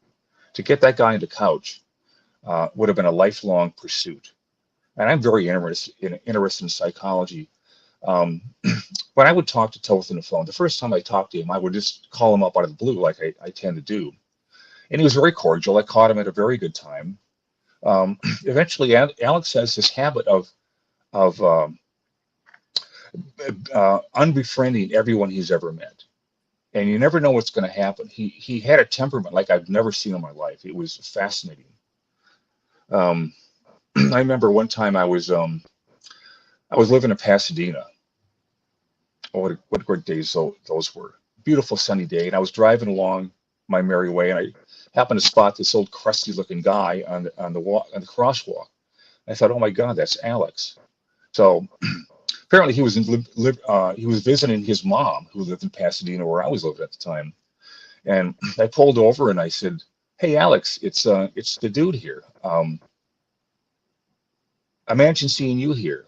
To get that guy on the couch would have been a lifelong pursuit. And I'm very interested in psychology. When I would talk to Toth on the phone, the first time I talked to him, I would just call him up out of the blue, like I tend to do. And he was very cordial. I caught him at a very good time. Eventually, Alex has this habit of unbefriending everyone he's ever met. And you never know what's going to happen. He had a temperament like I've never seen in my life. It was fascinating. I remember one time I was living in Pasadena. Oh, what great days those were. Beautiful sunny day, and I was driving along my merry way, and I happened to spot this old crusty looking guy on the crosswalk. I thought, oh my God, that's Alex. So apparently he was visiting his mom, who lived in Pasadena, where I was living at the time. And I pulled over and I said, "Hey, Alex, it's the dude here. Imagine seeing you here."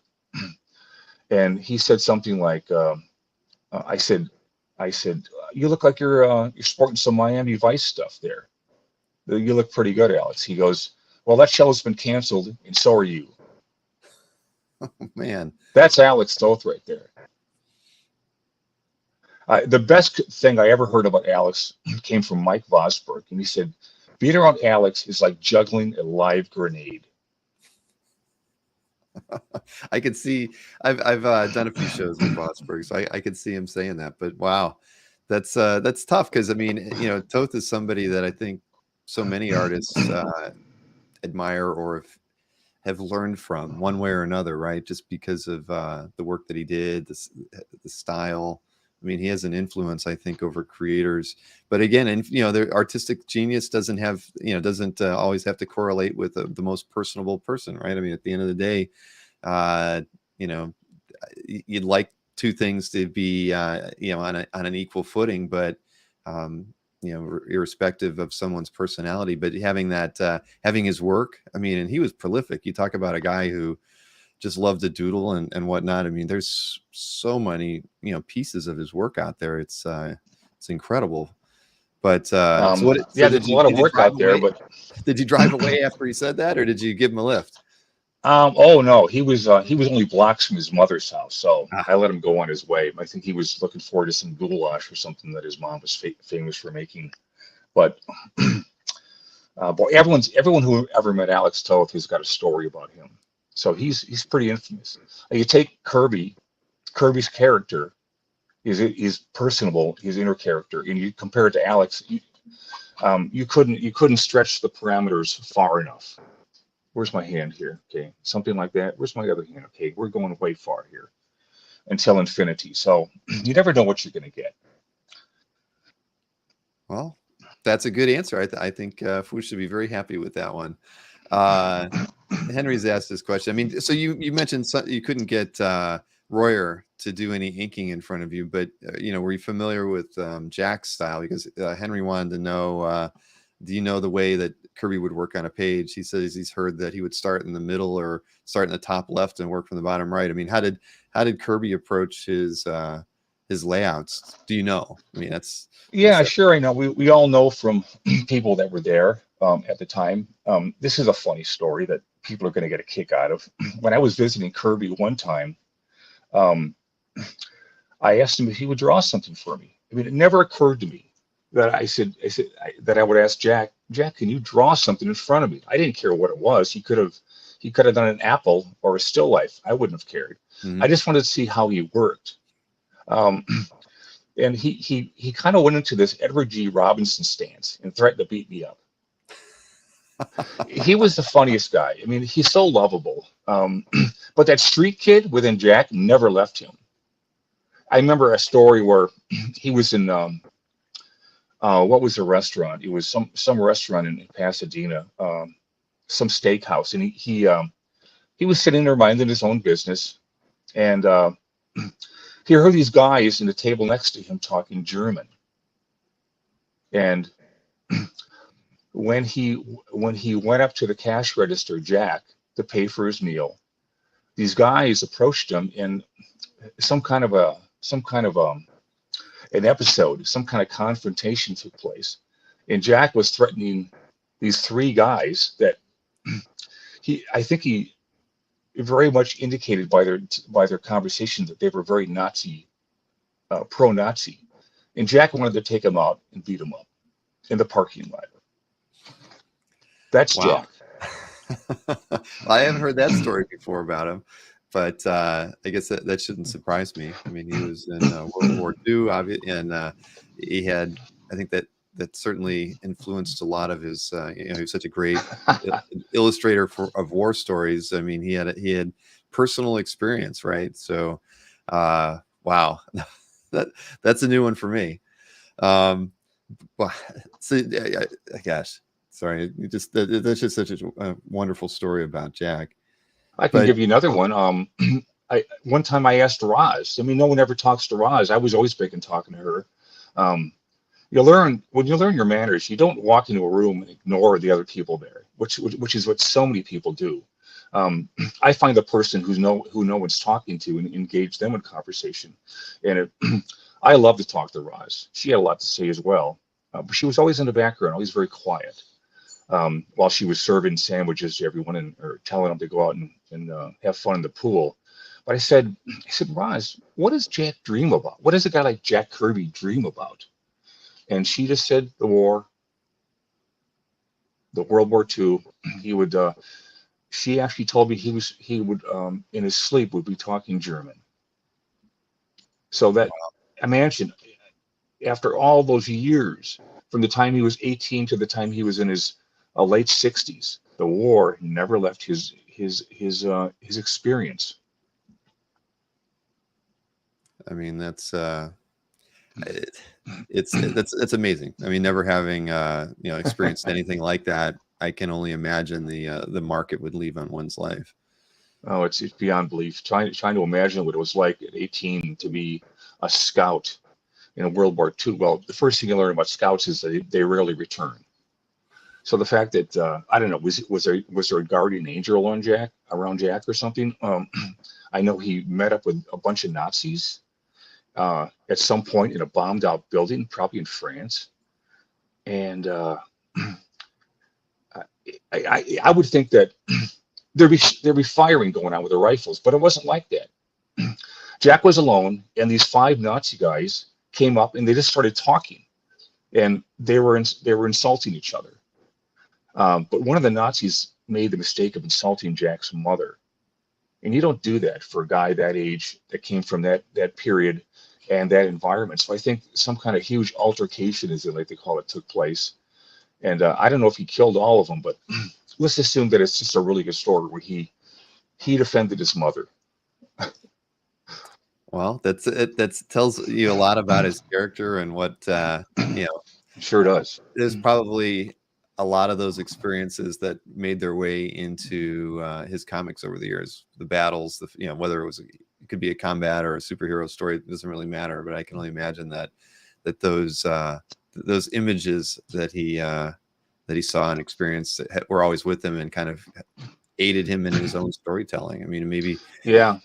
And he said something like, I said, "You look like you're sporting some Miami Vice stuff there. You look pretty good, Alex." He goes, "Well, that show's been canceled, and so are you." Oh, man, that's Alex Toth right there. The best thing I ever heard about Alex came from Mike Vosberg, and he said, "Being around Alex is like juggling a live grenade." I could see. I've done a few shows with Vosberg, so I could see him saying that. But wow, that's tough, because I mean, Toth is somebody that I think so many artists admire or have learned from one way or another, right? Just because of the work that he did, the style. I mean, he has an influence, I think, over creators. But again, and their artistic genius doesn't always have to correlate with the most personable person, right? I mean, at the end of the day, you'd like two things to be on an equal footing, but irrespective of someone's personality. But having his work, I mean, and he was prolific. You talk about a guy who just loved to doodle and whatnot. I mean, there's so many pieces of his work out there. It's incredible. But there's a lot of work out there. But did you drive away after he said that, or did you give him a lift? Oh no, he was only blocks from his mother's house, so I let him go on his way. I think he was looking forward to some goulash or something that his mom was famous for making. But boy, everyone who ever met Alex Toth has got a story about him. So he's pretty infamous. You take Kirby's character He's personable, his inner character, and you compare it to Alex, you couldn't stretch the parameters far enough. Where's my hand here? Okay, something like that. Where's my other hand? Okay, we're going way far here until infinity. So you never know what you're going to get. Well, that's a good answer. I think Fu should be very happy with that one. Henry's asked this question. I mean, so you mentioned you couldn't get Royer to do any inking in front of you, but were you familiar with Jack's style? Because Henry wanted to know, do you know the way that Kirby would work on a page? He says he's heard that he would start in the middle or start in the top left and work from the bottom right. I mean, how did Kirby approach his layouts? Do you know? I mean, yeah, sure. I know. We all know from people that were there at the time. This is a funny story that people are going to get a kick out of. When I was visiting Kirby one time, I asked him if he would draw something for me. I mean, it never occurred to me that that I would ask Jack, can you draw something in front of me? I didn't care what it was. He could have done an apple or a still life. I wouldn't have cared. Mm-hmm. I just wanted to see how he worked. And he kind of went into this Edward G. Robinson stance and threatened to beat me up. He was the funniest guy. I mean, he's so lovable. But that street kid within Jack never left him. I remember a story where he was in what was the restaurant? It was some restaurant in Pasadena, some steakhouse, and he was sitting there minding his own business, and he heard these guys in the table next to him talking German, and when he went up to the cash register, Jack, to pay for his meal, these guys approached him in some kind of an episode, some kind of confrontation took place, and Jack was threatening these three guys that I think he very much indicated by their conversation that they were very Nazi, pro-Nazi, and Jack wanted to take him out and beat him up in the parking lot. That's wow. Jack. I haven't heard that story before about him, but I guess that shouldn't surprise me. I mean, he was in World War II, and he had, I think that certainly influenced a lot of his. He was such a great illustrator of war stories. I mean, he had personal experience, right? So, wow, that's a new one for me. Well, so gosh, sorry, that's just such a wonderful story about Jack. I can give you another one. One time I asked Roz. I mean, no one ever talks to Roz. I was always big in talking to her. When you learn your manners, you don't walk into a room and ignore the other people there, which is what so many people do. I find the person who no one's talking to and engage them in conversation. And I love to talk to Roz. She had a lot to say as well, but she was always in the background, always very quiet. While she was serving sandwiches to everyone or telling them to go out and have fun in the pool. But I said, Roz, what does Jack dream about? What does a guy like Jack Kirby dream about? And she just said the war, the World War II. He would. She actually told me he would in his sleep would be talking German. So that imagine after all those years, from the time he was 18 to the time he was in his late 60s, the war never left his experience. I mean, that's it's amazing. I mean, never having experienced anything like that, I can only imagine the mark it would leave on one's life. Oh, it's beyond belief. Trying to imagine what it was like at 18 to be a scout in World War II. Well, the first thing you learn about scouts is that they rarely return. So the fact that I don't know, was there a guardian angel on Jack around Jack or something? I know he met up with a bunch of Nazis at some point in a bombed out building, probably in France. And I would think that there'd be firing going on with the rifles, but it wasn't like that. Jack was alone, and these 5 Nazi guys came up and they just started talking, and they were insulting each other. But one of the Nazis made the mistake of insulting Jack's mother, and you don't do that for a guy that age that came from that period and that environment. So I think some kind of huge altercation, as like they call it, took place. And I don't know if he killed all of them, but let's assume that it's just a really good story where he defended his mother. Well, that's it. That tells you a lot about his character and what you know. Sure does. There's probably a lot of those experiences that made their way into his comics over the years. The battles, whether it could be a combat or a superhero story, it doesn't really matter. But I can only imagine that those images that he saw and experienced were always with him and kind of aided him in his own storytelling. I mean, maybe a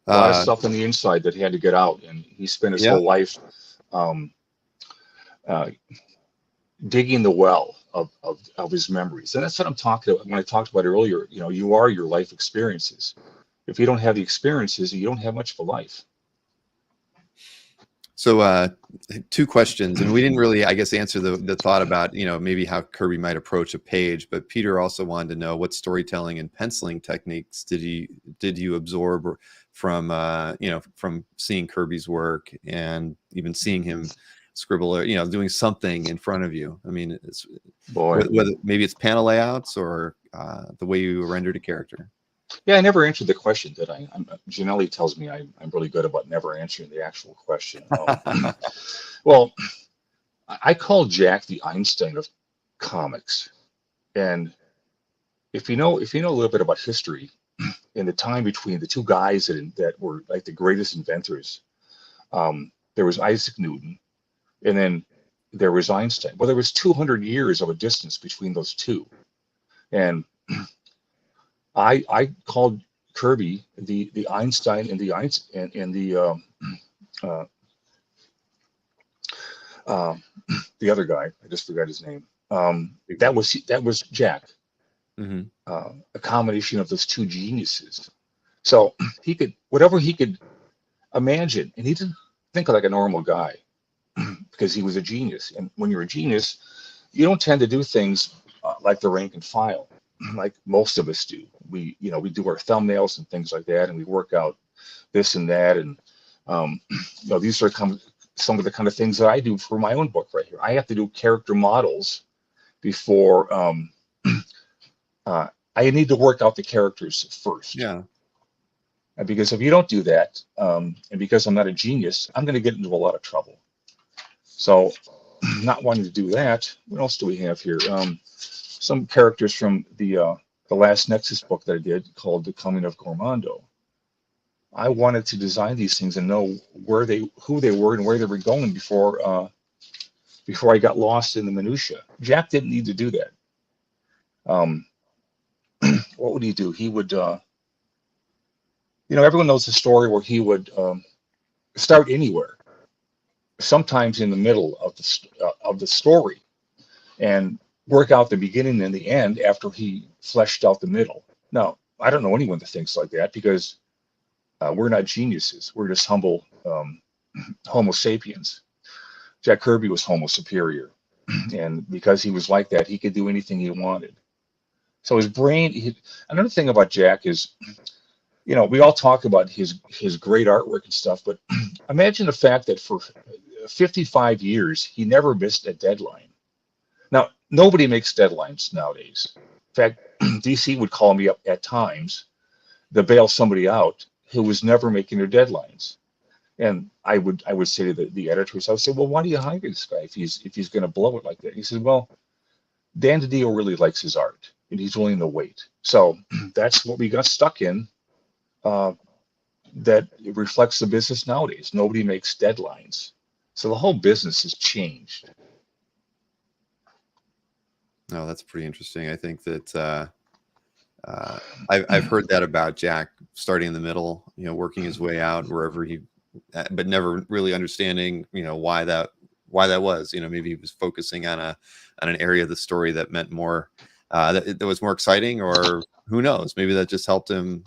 lot of stuff on the inside that he had to get out, and he spent his whole life digging the well of his memories. And that's what I'm talking about when I talked about earlier. You are your life experiences. If you don't have the experiences, you don't have much of a life. So 2 questions, and we didn't really, I guess, answer the thought about, maybe how Kirby might approach a page, but Peter also wanted to know what storytelling and penciling techniques did you absorb from, from seeing Kirby's work and even seeing him scribble, or, doing something in front of you. I mean, whether maybe it's panel layouts or the way you rendered a character. Yeah, I never answered the question, did I? Janelli tells me I'm really good about never answering the actual question. Well, I call Jack the Einstein of comics. And if you know a little bit about history, in the time between the two guys that were like the greatest inventors, there was Isaac Newton, and then there was Einstein. Well, there was 200 years of a distance between those two. And I called Kirby the Einstein and the other guy. I just forgot his name. That was Jack. Mm-hmm. A combination of those two geniuses. So he could whatever he could imagine, and he didn't think like a normal guy because he was a genius. And when you're a genius, you don't tend to do things like the rank and file, like most of us do. We do our thumbnails and things like that, and we work out this and that, and these are some of the kind of things that I do for my own book right here. I have to do character models before I need to work out the characters first. Yeah. Because if you don't do that, and because I'm not a genius, I'm going to get into a lot of trouble. So, not wanting to do that, what else do we have here? Some characters from the last Nexus book that I did called The Coming of Gormondo. I wanted to design these things and know who they were and where they were going before I got lost in the minutia. Jack didn't need to do that. What would he do? He would, everyone knows the story where he would start anywhere, sometimes in the middle of the story, and work out the beginning and the end after he fleshed out the middle. Now, I don't know anyone that thinks like that because we're not geniuses. We're just humble Homo sapiens. Jack Kirby was Homo superior, and because he was like that, he could do anything he wanted. So his brain. Another thing about Jack is, we all talk about his great artwork and stuff, but imagine the fact that for 55 years he never missed a deadline. Now, nobody makes deadlines nowadays. In fact, DC would call me up at times to bail somebody out who was never making their deadlines. And I would say to the editors, I would say, well, why do you hire this guy if he's going to blow it like that? He said, well, Dan DiDio really likes his art, and he's willing to wait. So that's what we got stuck in. That it reflects the business nowadays. Nobody makes deadlines. So the whole business has changed. No, that's pretty interesting. I think that I've heard that about Jack starting in the middle, working his way out wherever but never really understanding, why that was. Maybe he was focusing on an area of the story that meant more, that was more exciting, or who knows? Maybe that just helped him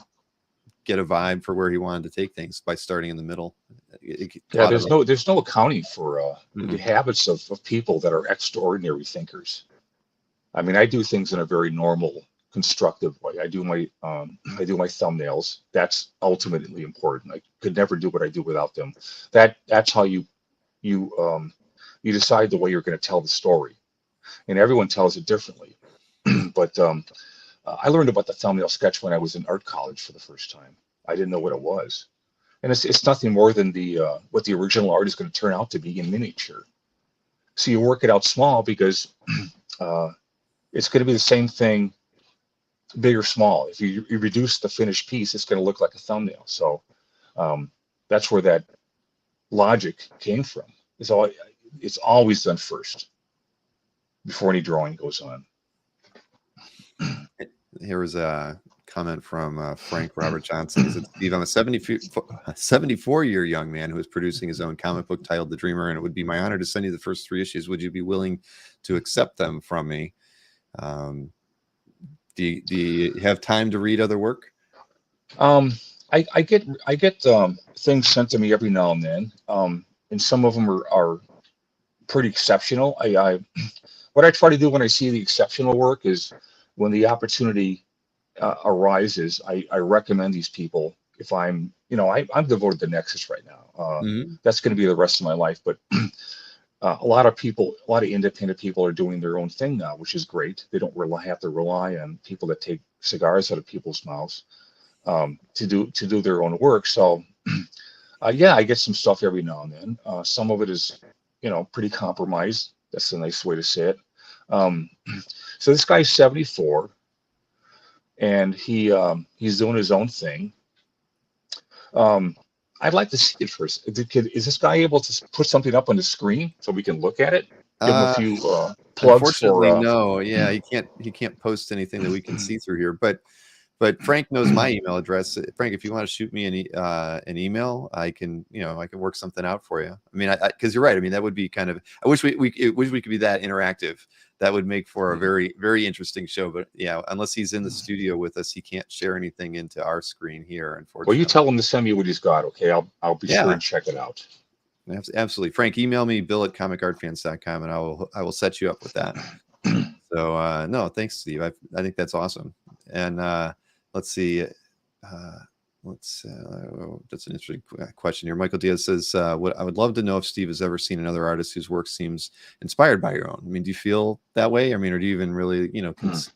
get a vibe for where he wanted to take things by starting in the middle. There's no accounting for the habits of people that are extraordinary thinkers. I mean, I do things in a very normal constructive way. I do my thumbnails. That's ultimately important. I could never do what I do without them. That's how you decide the way you're going to tell the story, and everyone tells it differently. But I learned about the thumbnail sketch when I was in art college for the first time. I didn't know what it was, and it's nothing more than what the original art is going to turn out to be in miniature. So you work it out small because it's going to be the same thing, big or small. If you reduce the finished piece, it's going to look like a thumbnail. So that's where that logic came from. It's always done first before any drawing goes on. Here was a comment from Frank Robert Johnson. He said, Steve, I'm a 74-year young man who is producing his own comic book titled The Dreamer, and it would be my honor to send you the first 3 issues. Would you be willing to accept them from me? Do you have time to read other work? I get things sent to me every now and then, and some of them are pretty exceptional. What I try to do when I see the exceptional work is, when the opportunity arises, I recommend these people. If I'm devoted to Nexus right now. That's going to be the rest of my life. But a lot of independent people are doing their own thing now, which is great. They don't have to rely on people that take cigars out of people's mouths to do their own work. So yeah, I get some stuff every now and then. Some of it is pretty compromised. That's a nice way to say it. So this guy's 74, and he's doing his own thing. I'd like to see it first. Is this guy able to put something up on the screen so we can look at it? Give him a few plugs. Unfortunately, no. Yeah, he can't post anything that we can see through here. But Frank knows my email address. Frank, if you want to shoot me an email, I can work something out for you. I mean, because you're right. I mean, that would be kind of. I wish we could be that interactive. That would make for a very, very interesting show. But yeah, unless he's in the studio with us, he can't share anything into our screen here. Unfortunately. Well, you tell him to send me what he's got. Okay, I'll be sure and check it out. Absolutely, Frank. Email me, bill@comicartfans.com, and I will set you up with that. So no, thanks, Steve. I think that's awesome. And let's see. That's an interesting question here. Michael Diaz says, I would love to know if Steve has ever seen another artist whose work seems inspired by your own. I mean, do you feel that way? I mean, or do you even really, kind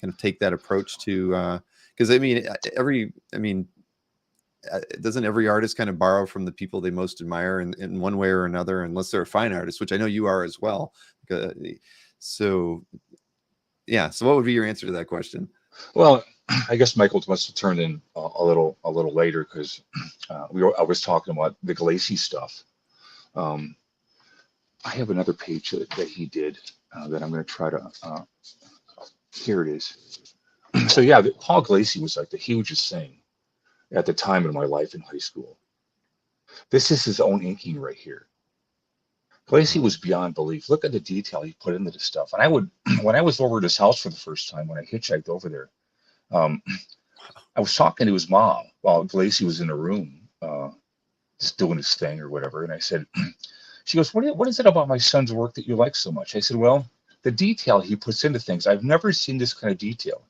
of take that approach to, because doesn't every artist kind of borrow from the people they most admire in one way or another, unless they're a fine artist, which I know you are as well. So yeah. So what would be your answer to that question? Well, I guess Michael must have turned in a little later, because I was talking about the Glacy stuff. I have another page that he did that I'm going to try to. Here it is. So yeah, Paul Glacy was like the hugest thing at the time in my life in high school. This is his own inking right here. Glacy was beyond belief. Look at the detail he put into this stuff. And when I was over at his house for the first time, when I hitchhiked over there, I was talking to his mom while Glacy was in a room, just doing his thing or whatever. And I said, she goes, what is it about my son's work that you like so much? I said, well, the detail he puts into things. I've never seen this kind of detail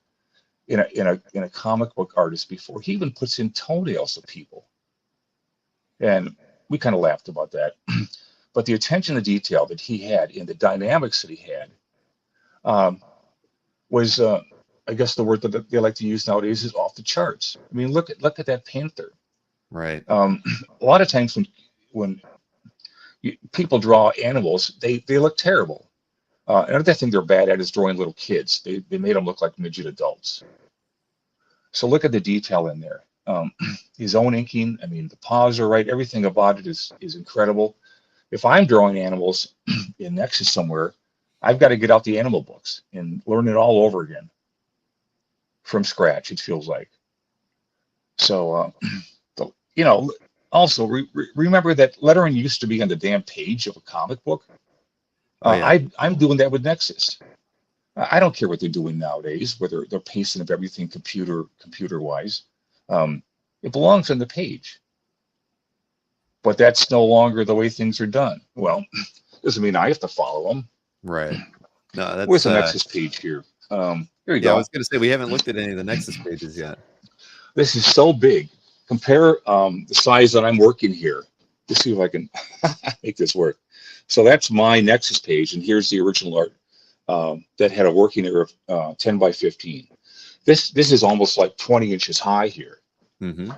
in a comic book artist before. He even puts in toenails of people. And we kind of laughed about that. But the attention to detail that he had in the dynamics that he had was, I guess the word that they like to use nowadays is off the charts. I mean, look at that panther. Right. A lot of times when people draw animals, they look terrible. Another thing they're bad at is drawing little kids. They made them look like midget adults. So look at the detail in there. His own inking. I mean, the paws are right. Everything about it is incredible. If I'm drawing animals in Nexus somewhere, I've got to get out the animal books and learn it all over again from scratch, it feels like. So, also remember that lettering used to be on the damn page of a comic book. I'm doing that with Nexus. I don't care what they're doing nowadays, whether they're pasting up everything computer-wise. It belongs on the page. But that's no longer the way things are done. Well, doesn't mean I have to follow them. Right. No, that's where's the Nexus page here? Here you Yeah, I go. was going to say we haven't looked at any of the Nexus pages yet. This is so big. Compare the size that I'm working here. Let's see if I can make this work. So that's my Nexus page, and here's the original art that had a working area of 10 by 15. This is almost like 20 inches high here. Mm-hmm.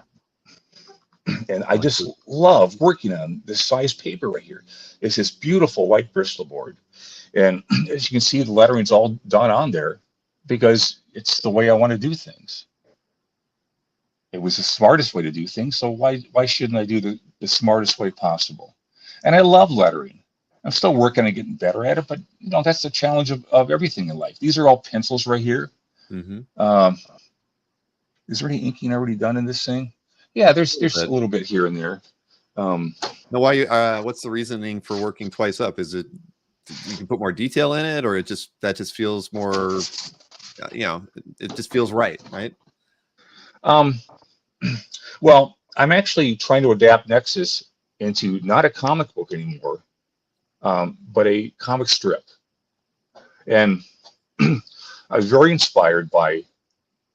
And I just love working on this size paper right here. It's this beautiful white Bristol board. And as you can see, the lettering's all done on there because it's the way I want to do things. It was the smartest way to do things, so why shouldn't I do the smartest way possible? And I love lettering. I'm still working on getting better at it, but that's the challenge of everything in life. These are all pencils right here. Mm-hmm. Is there any inking already done in this thing? Yeah, there's a little bit here and there. Now, why? What's the reasoning for working twice up? Is it you can put more detail in it, or that just feels more? It just feels right? Well, I'm actually trying to adapt Nexus into not a comic book anymore, but a comic strip. And I was very inspired by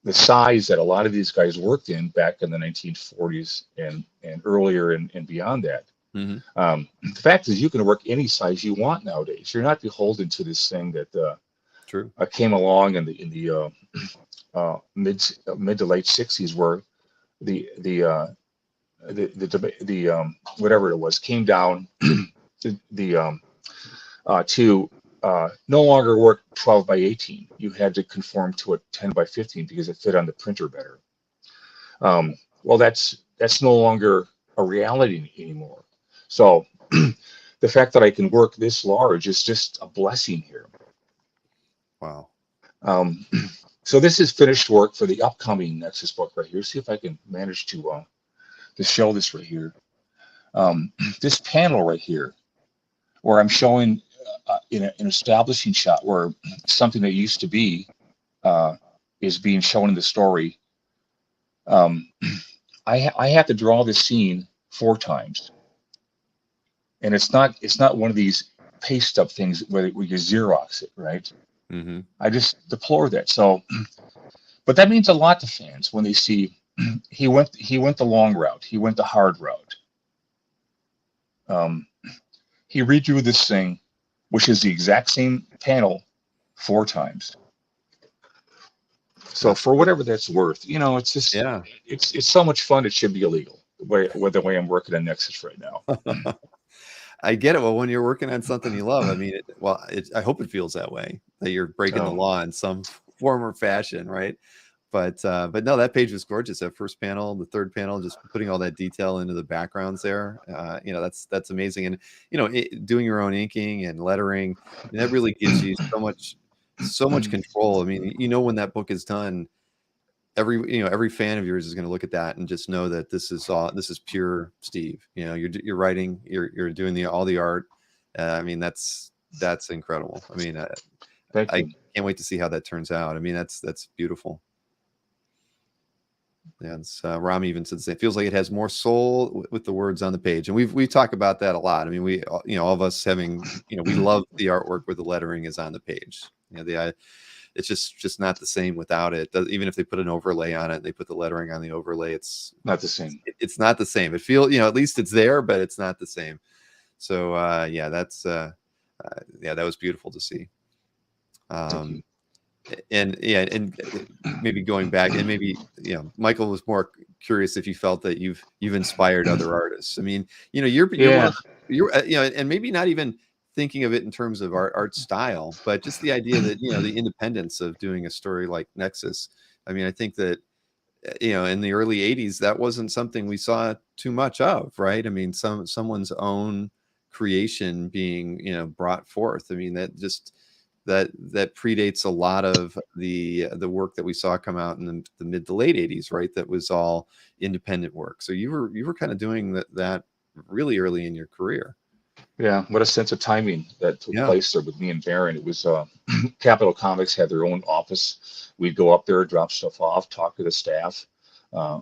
the size that a lot of these guys worked in back in the 1940s and earlier and beyond that. Mm-hmm. The fact is, you can work any size you want nowadays. You're not beholden to this thing that True. came along in the mid to late 60s, where the whatever it was came down to no longer work 12 by 18. You had to conform to a 10 by 15 because it fit on the printer better. Well, that's no longer a reality anymore. So the fact that I can work this large is just a blessing here. Wow. So this is finished work for the upcoming Nexus book right here. See if I can manage to show this right here. This panel right here, where I'm showing in an establishing shot where something that used to be is being shown in the story. I have to draw this scene 4 times, and it's not one of these paste up things where you Xerox it, right? Mm-hmm. I just deplore that. So, but that means a lot to fans when they see he went the long route, he went the hard route. He redrew this thing, which is the exact same panel 4 times. So for whatever that's worth, it's just it's so much fun. It should be illegal the way I'm working on Nexus right now. I get it. Well, when you're working on something you love, I mean, I hope it feels that way, that you're breaking the law in some form or fashion, right? But no, that page was gorgeous. That first panel, the third panel, just putting all that detail into the backgrounds there. That's amazing. And doing your own inking and lettering, and that really gives you so much control. I mean, when that book is done, every fan of yours is going to look at that and just know that this is pure Steve. You're writing, you're doing all the art. I mean, that's incredible. I mean, I can't wait to see how that turns out. I mean, that's beautiful. Yeah, Ram even said it feels like it has more soul with the words on the page, and we talk about that a lot. I mean, we all of us having we love the artwork where the lettering is on the page. It's just not the same without it. Even if they put an overlay on it, they put the lettering on the overlay. It's not the same. It's not the same. It feels at least it's there, but it's not the same. So that was beautiful to see. And maybe going back, and maybe Michael was more curious if you felt that you've inspired other artists. I mean, you're and maybe not even thinking of it in terms of art style, but just the idea that the independence of doing a story like Nexus. I mean, I think that in the early 80s that wasn't something we saw too much of, right? I mean, someone's own creation being brought forth. I mean, that predates a lot of the work that we saw come out in the mid to late 80s, right? That was all independent work. So you were kind of doing that really early in your career. Yeah, what a sense of timing that took place there with me and Baron. It was Capitol Comics had their own office. We'd go up there, drop stuff off, talk to the staff,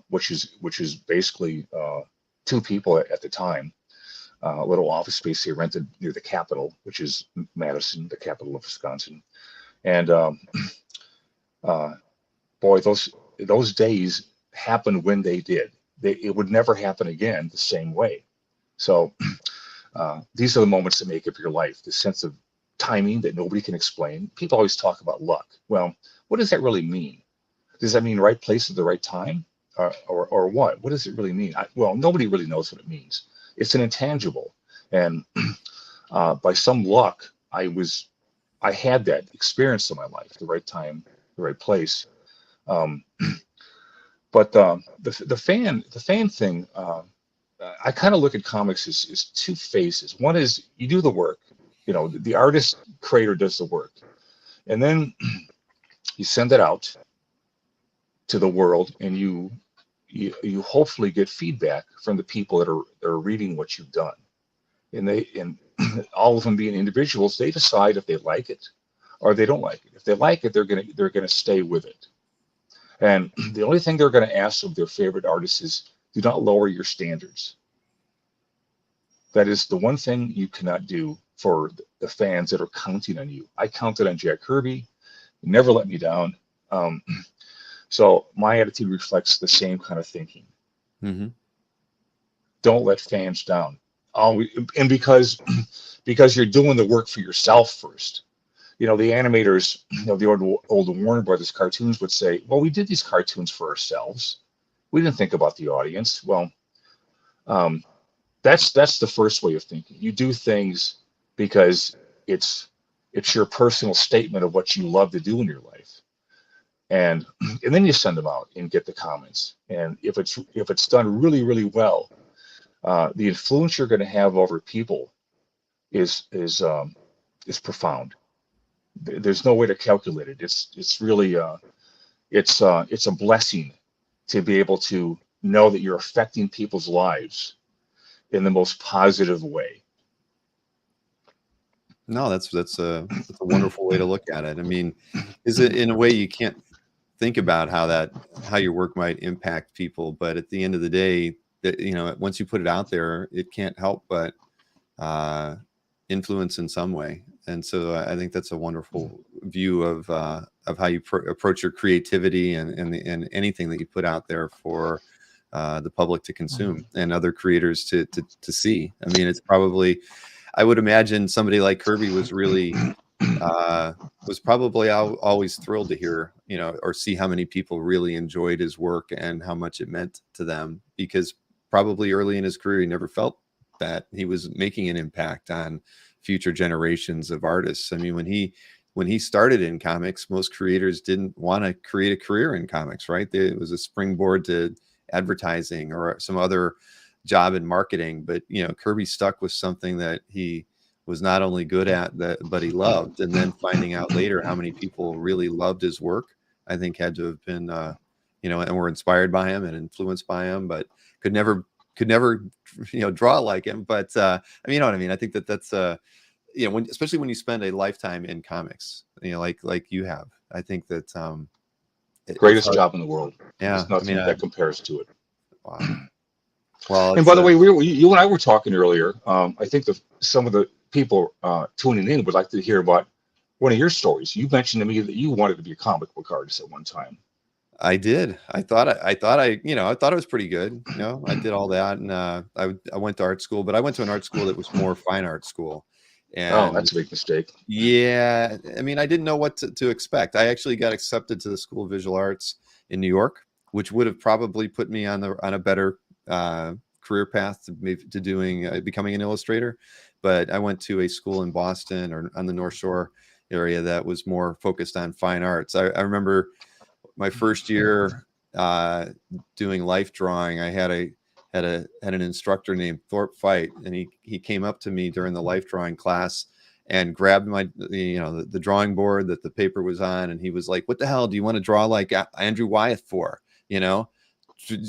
which is basically 2 people at the time. A little office space they rented near the Capitol, which is Madison, the capital of Wisconsin. And Uh, Boy, those days happened when they did. It would never happen again the same way. So these are the moments that make up your life. The sense of timing that nobody can explain. People always talk about luck. Well, what does that really mean? Does that mean right place at the right time, or what? What does it really mean? Well, nobody really knows what it means. It's an intangible, and by some luck, I had that experience in my life, the right time, the right place. Um, but the fan thing, I kind of look at comics as two phases. One is you do the work, the artist creator does the work, and then you send it out to the world, and you hopefully get feedback from the people that are reading what you've done, and all of them being individuals, they decide if they like it or they don't like it. If they like it, they're gonna stay with it. And the only thing they're going to ask of their favorite artists is do not lower your standards. That is the one thing you cannot do for the fans that are counting on you. I counted on Jack Kirby, never let me down. So my attitude reflects the same kind of thinking. Mm-hmm. Don't let fans down. Always, and because you're doing the work for yourself first. The animators, the old Warner Brothers cartoons would say, well, we did these cartoons for ourselves. We didn't think about the audience. Well, that's the first way of thinking. You do things because it's your personal statement of what you love to do in your life. And then you send them out and get the comments. And if it's done really, really well, the influence you're going to have over people is profound. There's no way to calculate it. It's really it's a blessing to be able to know that you're affecting people's lives in the most positive way. No, that's a wonderful way to look at it. I mean, is it in a way you can't think about how your work might impact people, but at the end of the day, that once you put it out there, it can't help but influence in some way. And so I think that's a wonderful view of how you approach your creativity and anything that you put out there for the public to consume and other creators to see. I mean, it's probably, I would imagine somebody like Kirby was really was probably always thrilled to hear, or see how many people really enjoyed his work and how much it meant to them, because probably early in his career, he never felt that he was making an impact on future generations of artists. I mean, when he started in comics, most creators didn't want to create a career in comics, right? It was a springboard to advertising or some other job in marketing. But, Kirby stuck with something that he was not only good at, but he loved. And then finding out later how many people really loved his work, I think had to have been, and were inspired by him and influenced by him, but could never draw like him. But I mean, you know what I mean? I think that's especially when you spend a lifetime in comics, like you have, I think that Greatest job in the world. Yeah, There's nothing that compares to it. Wow. Well, and by the way, you and I were talking earlier. I think some of the people tuning in would like to hear about one of your stories. You mentioned to me that you wanted to be a comic book artist at one time. I did. I thought it was pretty good. I did all that, and I went to art school, but I went to an art school that was more fine art school. And that's a big mistake. Yeah, I mean, I didn't know what to expect. I actually got accepted to the School of Visual Arts in New York, which would have probably put me on a better career path to doing becoming an illustrator. But I went to a school in Boston or on the North Shore area that was more focused on fine arts. I remember my first year doing life drawing. I had an instructor named Thorpe Fight, and he came up to me during the life drawing class and grabbed the drawing board that the paper was on, and he was like, "What the hell do you want to draw like Andrew Wyeth for?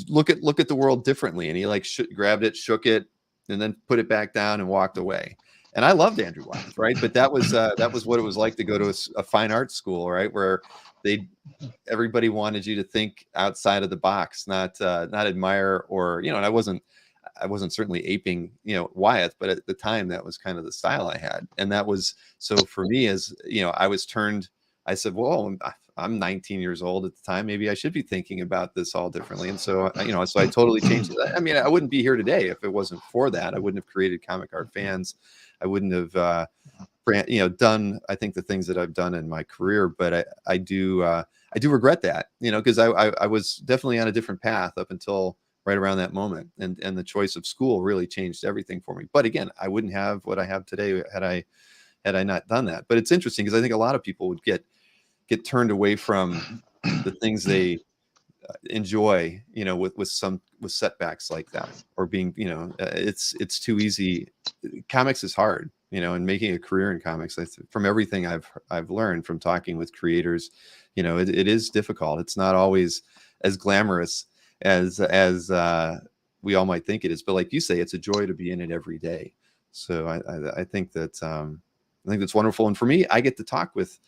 Look at the world differently." And he grabbed it, shook it, and then put it back down and walked away. And I loved Andrew Wyeth, right? But that was what it was like to go to a fine arts school, right, where everybody wanted you to think outside of the box, not admire or, and I wasn't certainly aping, Wyeth, but at the time that was kind of the style I had. And that was, so for me, as I was turned I said, well, I'm 19 years old at the time. Maybe I should be thinking about this all differently. And so, so I totally changed it. I mean, I wouldn't be here today if it wasn't for that. I wouldn't have created Comic Art Fans. I wouldn't have, done, I think, the things that I've done in my career. But I do regret that, because I was definitely on a different path up until right around that moment. And the choice of school really changed everything for me. But again, I wouldn't have what I have today had I not done that. But it's interesting because I think a lot of people would get turned away from the things they enjoy, with setbacks like that, or being, it's too easy. Comics is hard, and making a career in comics, from everything I've learned from talking with creators, it is difficult. It's not always as glamorous as we all might think it is. But like you say, it's a joy to be in it every day. So I think that's wonderful. And for me, I get to talk with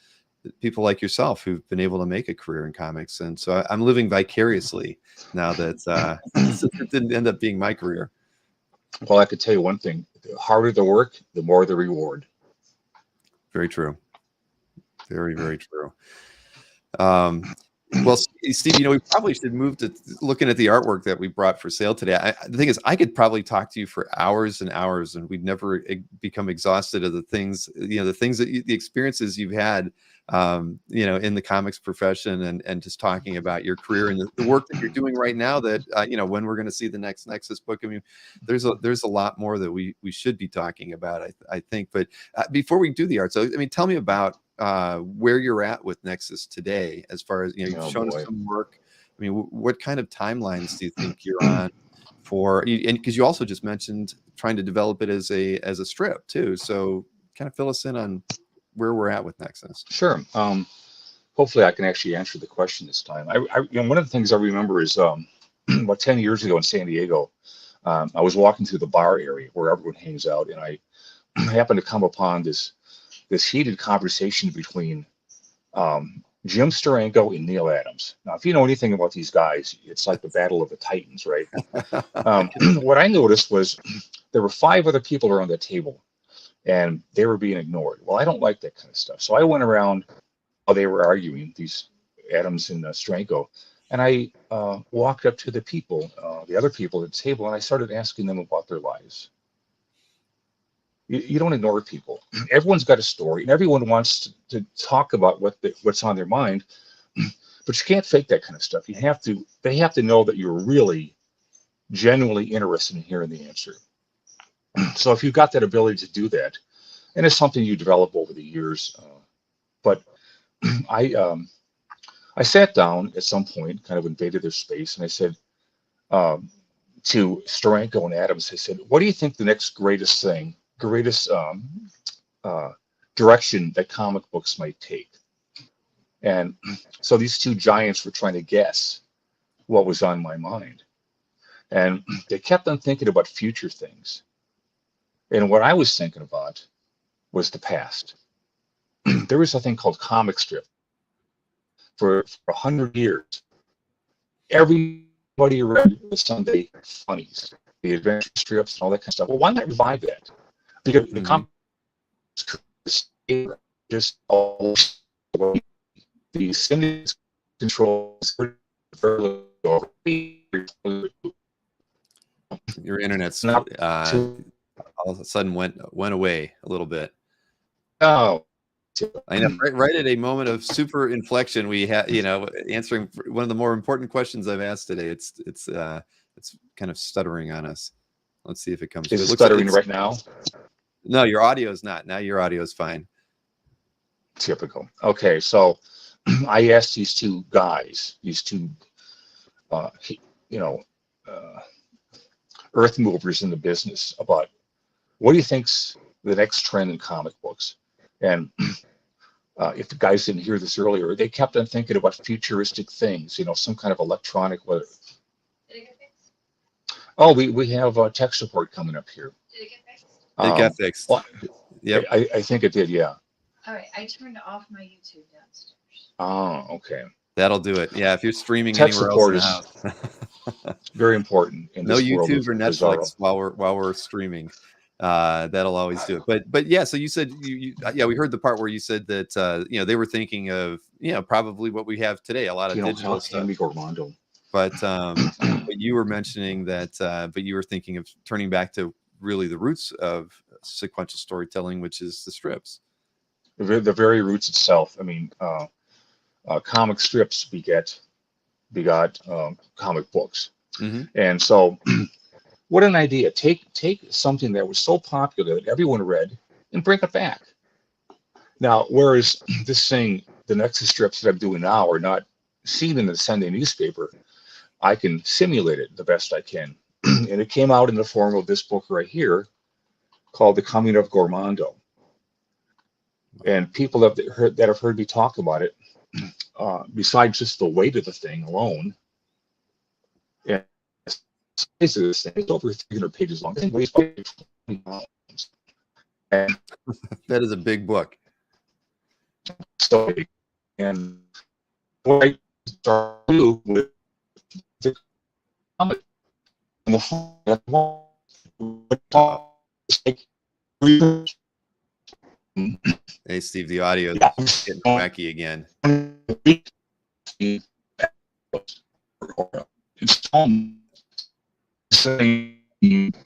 people like yourself who've been able to make a career in comics. And so I'm living vicariously now that it didn't end up being my career. Well, I could tell you one thing: the harder the work, the more the reward. Very true. Very, very true. Well, Steve, we probably should move to looking at the artwork that we brought for sale today. The thing is, I could probably talk to you for hours and hours, and we'd never become exhausted of the things, the experiences you've had, in the comics profession, and just talking about your career and the work that you're doing right now. That when we're going to see the next Nexus book. I mean, there's a lot more that we should be talking about, I think. But before we do the art, so I mean, tell me about where you're at with Nexus today, as far as you've shown us some work. I mean, what kind of timelines do you think you're on for? And because you also just mentioned trying to develop it as a strip too, so kind of fill us in on where we're at with Nexus. Sure. Hopefully, I can actually answer the question this time. One of the things I remember is about 10 years ago in San Diego, I was walking through the bar area where everyone hangs out, and I happened to come upon this heated conversation between Jim Steranko and Neil Adams. Now, if you know anything about these guys, it's like the Battle of the Titans, right? What I noticed was there were 5 other people around the table, and they were being ignored. Well, I don't like that kind of stuff. So I went around while they were arguing, these Adams and Steranko, and I walked up to the people, the other people at the table, and I started asking them about their lives. You don't ignore people. Everyone's got a story, and everyone wants to talk about what's on their mind, but you can't fake that kind of stuff. They have to know that you're really genuinely interested in hearing the answer. So if you've got that ability to do that, and it's something you develop over the years, but I sat down at some point, kind of invaded their space, and I said to Steranko and Adams, I said, what do you think the next greatest direction that comic books might take? And so these 2 giants were trying to guess what was on my mind, and they kept on thinking about future things, and what I was thinking about was the past. There was a thing called comic strip. For 100 years, everybody read the Sunday funnies, the adventure strips, and all that kind of stuff. Well, why not revive that? Because the comics just all the syndicate controls. Your internet's all of a sudden went away a little bit. Oh, I know. Right at a moment of super inflection, we had, answering one of the more important questions I've asked today. It's kind of stuttering on us. Let's see if it comes. Is it stuttering right now? No, your audio is not. Now your audio is fine. Typical. Okay, so I asked these 2 guys, these 2, earth movers in the business, about what do you think's the next trend in comic books? And if the guys didn't hear this earlier, they kept on thinking about futuristic things, some kind of electronic. Did it get fixed? Oh, we have a tech support coming up here. Did it get fixed? It got fixed. Well, yep. I think it did, yeah. All right, I turned off my YouTube downstairs. Oh, okay. That'll do it. Yeah, if you're streaming Tech anywhere else in the support house. Very important in No this world YouTube or of Bizarro. Netflix while we're streaming. That'll always do it. But yeah, so you said yeah, we heard the part where you said that they were thinking of probably what we have today, a lot of digital stuff. But you were mentioning that but you were thinking of turning back to really the roots of sequential storytelling, which is the strips. The very roots itself. I mean, comic strips begot comic books. Mm-hmm. And so what an idea. Take something that was so popular that everyone read and bring it back. Now, whereas this thing, the Nexus strips that I'm doing now are not seen in the Sunday newspaper, I can simulate it the best I can. And it came out in the form of this book right here called The Coming of Gormando. And people that have heard me talk about it, besides just the weight of the thing alone, and the size of this thing, it's over 300 pages long. It weighs 20 pounds. And that is a big book. So, and what I start to do with the comic and the Hey, Steve, the audio is getting wacky again.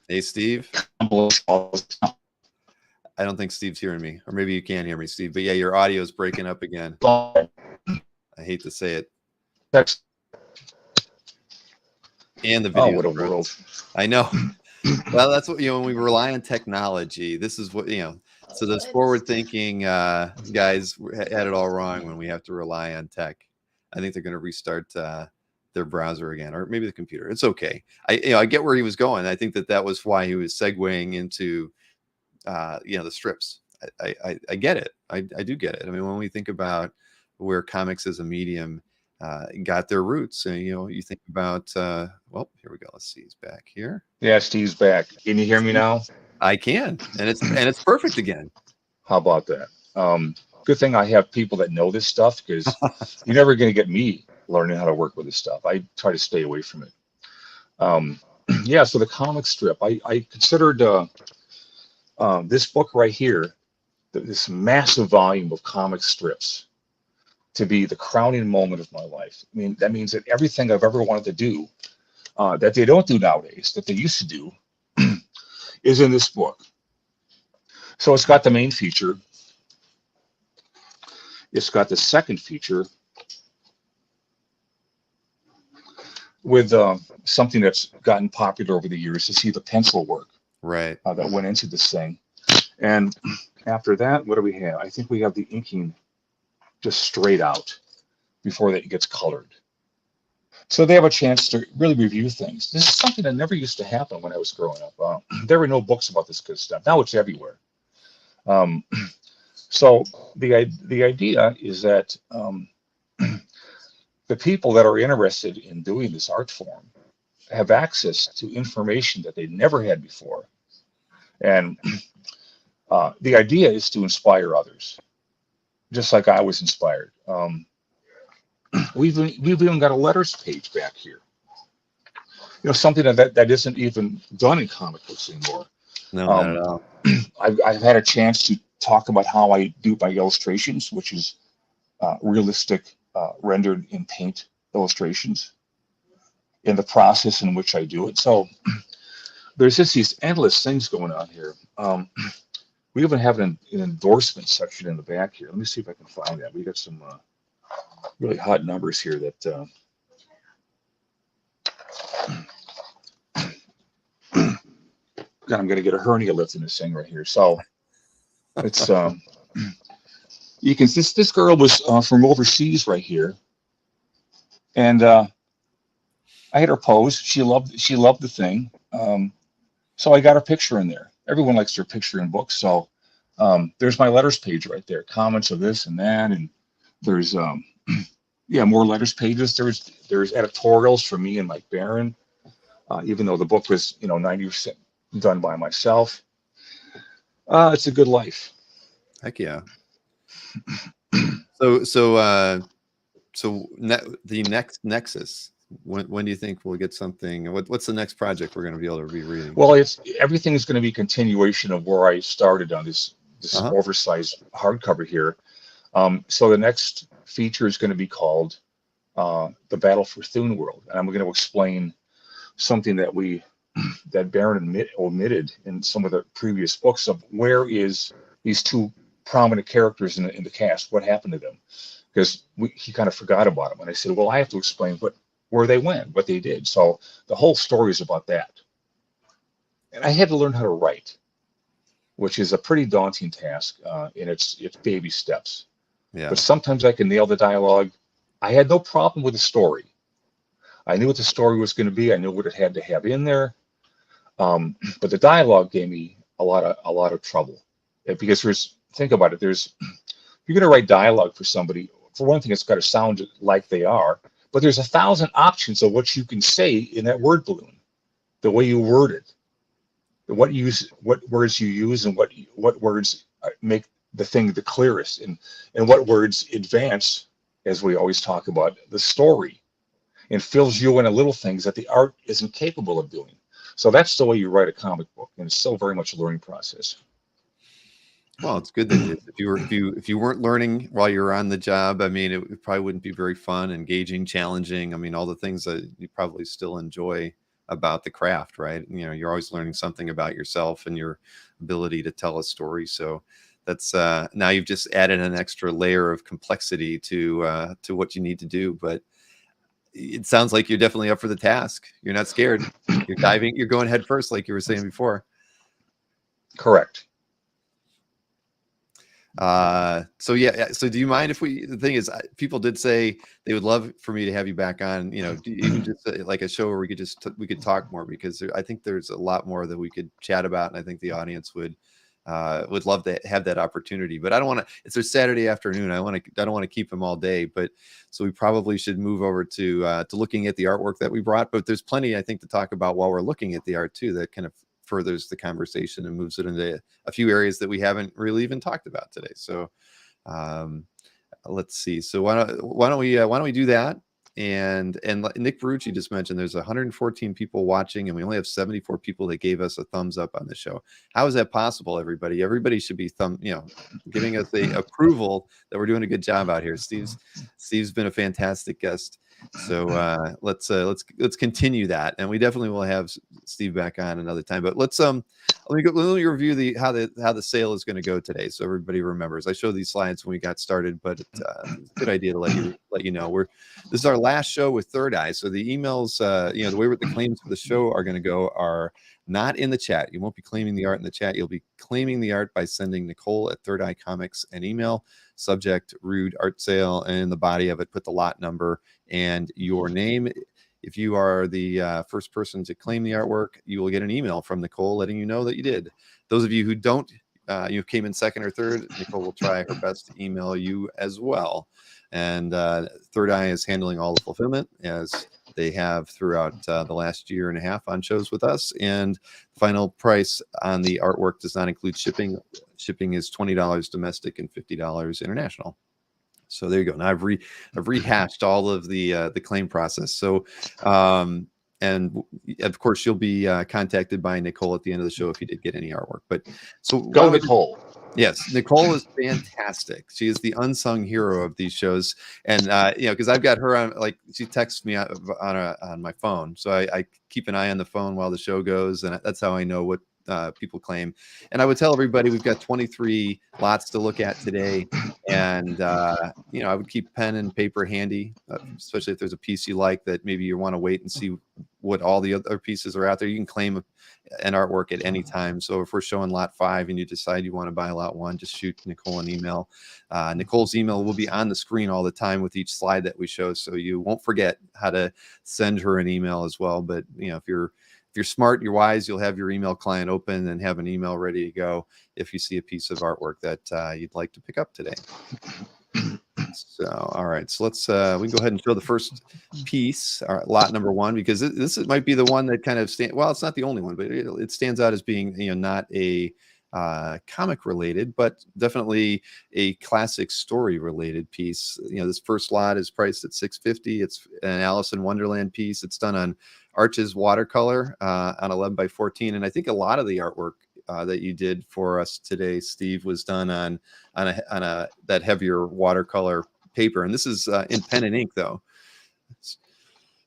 Hey, Steve. I don't think Steve's hearing me, or maybe you can't hear me, Steve. But yeah, your audio is breaking up again. I hate to say it. And the video. Oh, what a world! I know. Well, that's what when we rely on technology. This is what So those forward-thinking guys had it all wrong when we have to rely on tech. I think they're going to restart their browser again, or maybe the computer. It's okay. I get where he was going. I think that was why he was segueing into the strips. I get it. I do get it. I mean, when we think about where comics as a medium got their roots, and you think about well, here we go. Let's see, he's back here. Yeah, Steve's back. Can you hear me now? I can, and it's perfect again. How about that? Good thing I have people that know this stuff, because you're never going to get me learning how to work with this stuff. I try to stay away from it. Yeah, so the comic strip, I considered this book right here, this massive volume of comic strips, to be the crowning moment of my life. I mean, that means that everything I've ever wanted to do that they don't do nowadays, that they used to do, is in this book. So it's got the main feature. It's got the second feature with something that's gotten popular over the years, to see the pencil work right that went into this thing. And after that, what do we have? I think we have the inking just straight out before that gets colored. So they have a chance to really review things. This is something that never used to happen when I was growing up. There were no books about this good stuff. Now it's everywhere. So the idea is that the people that are interested in doing this art form have access to information that they never had before. And the idea is to inspire others, just like I was inspired. We've even got a letters page back here. Something that isn't even done in comic books anymore. No, not at all. I've had a chance to talk about how I do my illustrations, which is realistic, rendered in paint illustrations, in the process in which I do it. So there's just these endless things going on here. We even have an endorsement section in the back here. Let me see if I can find that. We got some really hot numbers here that God, I'm going to get a hernia lift in this thing right here. So it's you can see this girl was from overseas right here, and I had her pose. She loved the thing. So I got her picture in there. Everyone likes their picture in books. So there's my letters page right there. Comments of this and that, and there's more letters pages. There's editorials from me and Mike Barron, even though the book was 90% done by myself. It's a good life. Heck yeah. The next Nexus, When do you think we'll get something? What's the next project we're going to be able to be reading? Well, everything is going to be continuation of where I started on this oversized hardcover here. So the next feature is going to be called The Battle for Thune World, and I'm going to explain something that Baron omitted in some of the previous books of where is these two prominent characters in the cast, what happened to them, because he kind of forgot about them. And I said, well, I have to explain where they went, what they did. So the whole story is about that. And I had to learn how to write, which is a pretty daunting task, and it's baby steps. Yeah. But sometimes I can nail the dialogue. I had no problem with the story. I knew what the story was going to be. I knew what it had to have in there. But the dialogue gave me a lot of trouble, because think about it. If you're going to write dialogue for somebody, for one thing, it's got to sound like they are. But there's 1,000 options of what you can say in that word balloon, the way you word it, what words you use, and what words make the thing the clearest, and what words advance, as we always talk about, the story, and fills you in on little things that the art isn't capable of doing. So that's the way you write a comic book, and it's still very much a learning process. Well, it's good that if you weren't learning while you were on the job, I mean, it probably wouldn't be very fun, engaging, challenging. I mean, all the things that you probably still enjoy about the craft, right? You know, you're always learning something about yourself and your ability to tell a story. So that's now you've just added an extra layer of complexity to what you need to do. But it sounds like you're definitely up for the task. You're not scared. You're going head first, like you were saying before. Correct. So do you mind if the thing is, people did say they would love for me to have you back on, you know, even just like a show where we could talk more, because I think there's a lot more that we could chat about. And I think the audience would love to have that opportunity, but I don't want to, it's a Saturday afternoon. I don't want to keep them all day, but so we probably should move over to looking at the artwork that we brought, but there's plenty, I think, to talk about while we're looking at the art too, that kind of furthers the conversation and moves it into a few areas that we haven't really even talked about today. So let's see. So why don't we do that? And Nick Barucci just mentioned there's 114 people watching, and we only have 74 people that gave us a thumbs up on the show. How is that possible, everybody? Everybody should be giving us the approval that we're doing a good job out here. Steve's been a fantastic guest. So let's continue that, and we definitely will have Steve back on another time. But let me review how the sale is going to go today, so everybody remembers. I showed these slides when we got started, but it's a good idea to let you know this is our last show with Third Eye. So the emails, the way the claims for the show are going to go are not in the chat. You won't be claiming the art in the chat. You'll be claiming the art by sending Nicole at Third Eye Comics an email. Subject: Rude Art Sale, and in the body of it, put the lot number and your name. If you are the first person to claim the artwork, you will get an email from Nicole letting you know that you did. Those of you who don't, you came in second or third, Nicole will try her best to email you as well. And Third Eye is handling all the fulfillment, as they have throughout the last year and a half on shows with us. And the final price on the artwork does not include shipping. Shipping is $20 domestic and $50 international. So there you go. Now I've rehashed all of the claim process. So and of course you'll be contacted by Nicole at the end of the show if you did get any artworort. But so go Nicole. Yes, Nicole is fantastic. She is the unsung hero of these shows, and because I've got her on, like, she texts me on my phone, so I keep an eye on the phone while the show goes, and that's how I know what people claim. And I would tell everybody we've got 23 lots to look at today, and I would keep pen and paper handy, especially if there's a piece you like that maybe you want to wait and see what all the other pieces are out there. You can claim an artwork at any time. So if we're showing lot 5 and you decide you want to buy lot 1, just shoot Nicole an email. Nicole's email will be on the screen all the time with each slide that we show, so you won't forget how to send her an email as well. But if you're smart, you're wise, you'll have your email client open and have an email ready to go if you see a piece of artwork that you'd like to pick up today. So, all right, so let's we can go ahead and show the first piece, lot number 1, because this might be the one that kind of well, it's not the only one, but it stands out as being not a comic related, but definitely a classic story related piece. This first lot is priced at $650. It's an Alice in Wonderland piece. It's done on Arches watercolor on 11 by 14, and I think a lot of the artwork that you did for us today, Steve, was done on that heavier watercolor paper, and this is in pen and ink though.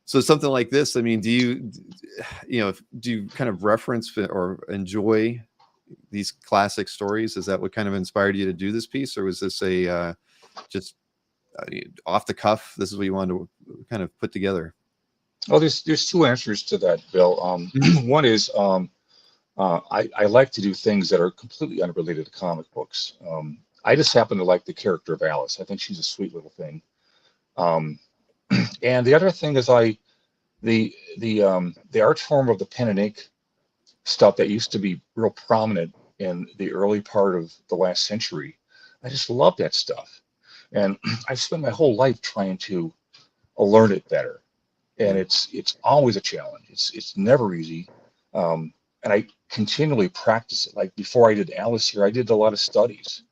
So something like this, I mean, do you kind of reference or enjoy these classic stories? Is that what kind of inspired you to do this piece, or was this a just off the cuff? This is what you wanted to kind of put together? Oh, there's two answers to that, Bill. One is I like to do things that are completely unrelated to comic books. I just happen to like the character of Alice. I think she's a sweet little thing. And the other thing is the art form of the pen and ink stuff that used to be real prominent in the early part of the last century. I just love that stuff. And I've spent my whole life trying to learn it better. And it's always a challenge. It's never easy. And I continually practice it. Like before I did Alice here, I did a lot of studies.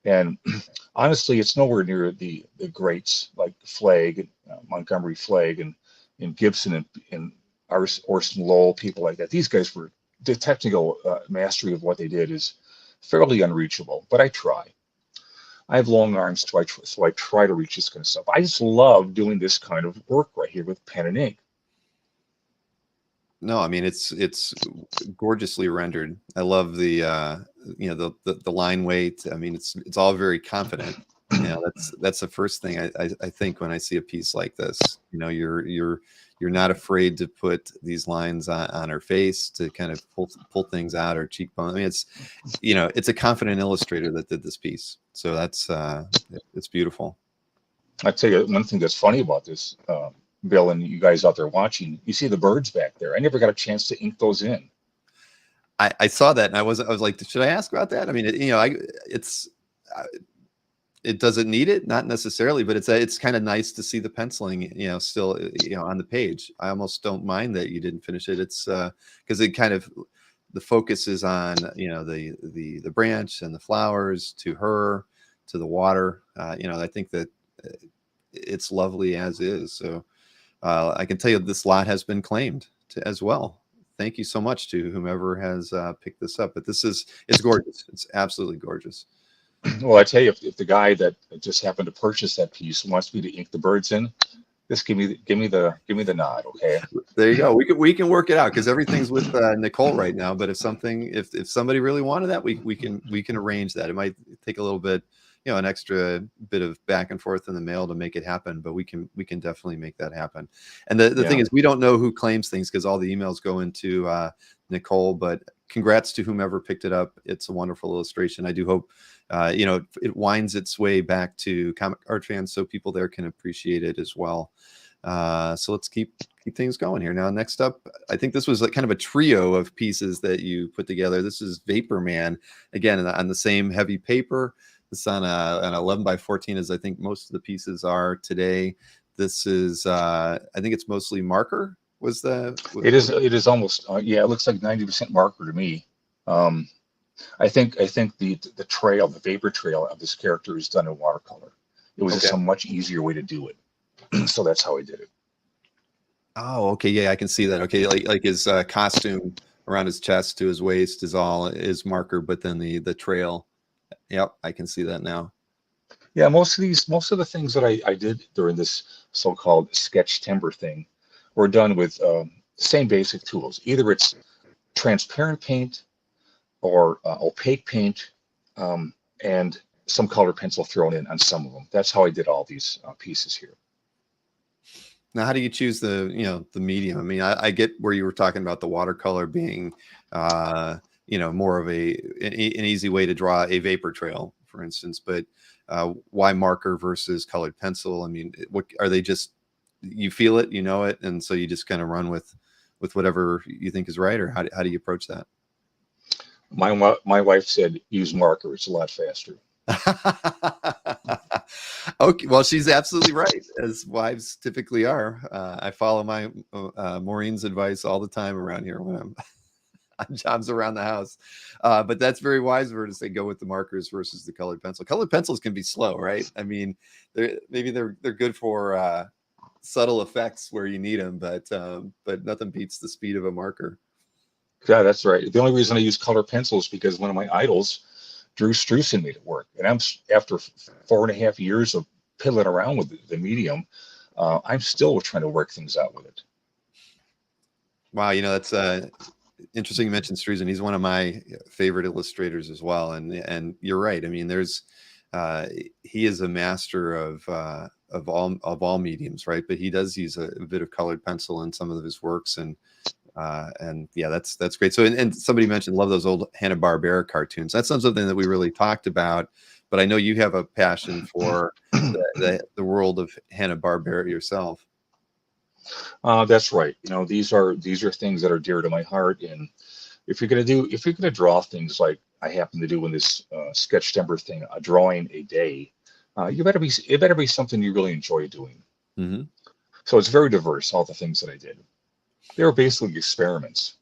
And honestly, it's nowhere near the greats like Flagg, Montgomery Flagg, and Gibson and Orson Lowell, people like that. These guys were, the technical mastery of what they did is fairly unreachable, but I try. I have long arms, so I try to reach this kind of stuff. I just love doing this kind of work right here with pen and ink. No, I mean, it's gorgeously rendered. I love the the line weight. I mean, it's all very confident. That's the first thing I think when I see a piece like this. You're not afraid to put these lines on her face to kind of pull things out, or cheekbone. I mean, it's a confident illustrator that did this piece. So that's it's beautiful. I tell you one thing that's funny about this, Bill, and you guys out there watching, you see the birds back there. I never got a chance to ink those in. I saw that, and I was like, should I ask about that? I mean, it doesn't need it, not necessarily, but it's kind of nice to see the penciling, still, on the page. I almost don't mind that you didn't finish it. It's because it kind of, the focus is on, the branch and the flowers to her, to the water. I think that it's lovely as is. So I can tell you this lot has been claimed as well. Thank you so much to whomever has picked this up. But it's gorgeous. It's absolutely gorgeous. Well, I tell you, if the guy that just happened to purchase that piece wants me to ink the birds in, just give me the nod, okay? There you go. We can work it out, because everything's with Nicole right now. But if somebody really wanted that, we can arrange that. It might take a little bit, an extra bit of back and forth in the mail to make it happen, but we can definitely make that happen. And the thing is, we don't know who claims things, because all the emails go into Nicole. But congrats to whomever picked it up. It's a wonderful illustration. I do hope it winds its way back to comic art fans, so people there can appreciate it as well. So let's keep things going here. Now, next up, I think this was like kind of a trio of pieces that you put together. This is Vapor Man, again on the same heavy paper. This on an 11 by 14, as I think most of the pieces are today. This is I think it's mostly marker. It is almost it looks like 90% marker to me. I think the trail, the vapor trail of this character is done in watercolor. It was just a much easier way to do it. So that's how I did it. Oh, okay. Yeah, I can see that. Okay. Like his costume around his chest to his waist is marker, but then the trail. Yep. I can see that now. Yeah. Most of the things that I did during this so-called sketch timber thing were done with same basic tools. Either it's transparent paint or opaque paint, and some color pencil thrown in on some of them. That's how I did all these pieces here. Now, how do you choose the medium? I mean, I get where you were talking about the watercolor being, more of an easy way to draw a vapor trail, for instance. But why marker versus colored pencil? I mean, what are they? Just you feel it, it, and so you just kind of run with whatever you think is right, or how do you approach that? My wife said use marker. It's a lot faster. Okay, well, she's absolutely right, as wives typically are. I follow my Maureen's advice all the time around here when jobs around the house. But that's very wise of her to say go with the markers versus the colored pencil. Colored pencils can be slow, right? I mean, they're good for subtle effects where you need them, but nothing beats the speed of a marker. Yeah, that's right. The only reason I use color pencils is because one of my idols, Drew Struzan, made it work. And after 4.5 years of piddling around with the medium, I'm still trying to work things out with it. Wow, that's interesting you mentioned Struzan. He's one of my favorite illustrators as well. And you're right. I mean, he is a master of all mediums, right? But he does use a bit of colored pencil in some of his works, and yeah, that's great. So and somebody mentioned love those old Hanna-Barbera cartoons. That's not something that we really talked about, but I know you have a passion for the world of Hanna-Barbera yourself. That's right. These are things that are dear to my heart. And if you're gonna draw things like I happen to do in this Sketchtember thing, a drawing a day, it better be something you really enjoy doing. Mm-hmm. So it's very diverse. All the things that I did, they were basically experiments.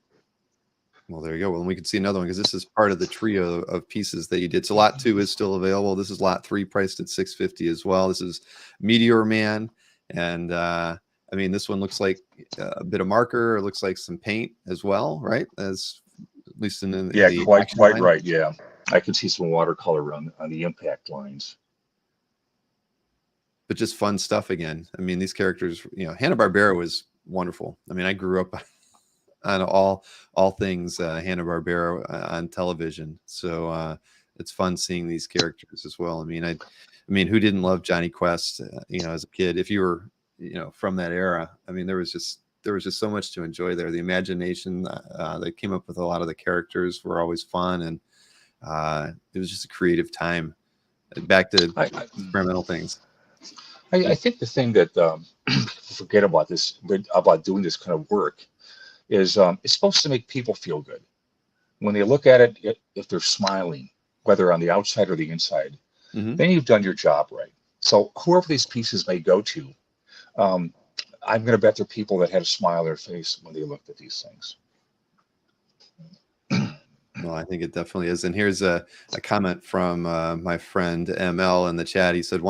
Well, there you go. Well, and we can see another one because this is part of the trio of pieces that you did. So lot 2 is still available. This is lot 3, priced at $650 as well. This is Meteor Man, and I mean, this one looks like a bit of marker. It looks like some paint as well, right? As at least in the quite line. Right. Yeah, I can see some watercolor on the impact lines. But just fun stuff again. I mean, these characters, Hanna-Barbera was wonderful. I mean, I grew up on all things Hanna-Barbera on television, so it's fun seeing these characters as well. I mean, who didn't love Johnny Quest? As a kid, if you were from that era, I mean, there was just so much to enjoy there. The imagination that came up with a lot of the characters were always fun, and it was just a creative time. Back to experimental things. I think the thing that forget about doing this kind of work is it's supposed to make people feel good. When they look at it, if they're smiling, whether on the outside or the inside, mm-hmm. then you've done your job right. So whoever these pieces may go to, I'm going to bet they're people that had a smile on their face when they looked at these things. Well, I think it definitely is. And here's a comment from my friend ML in the chat. He said,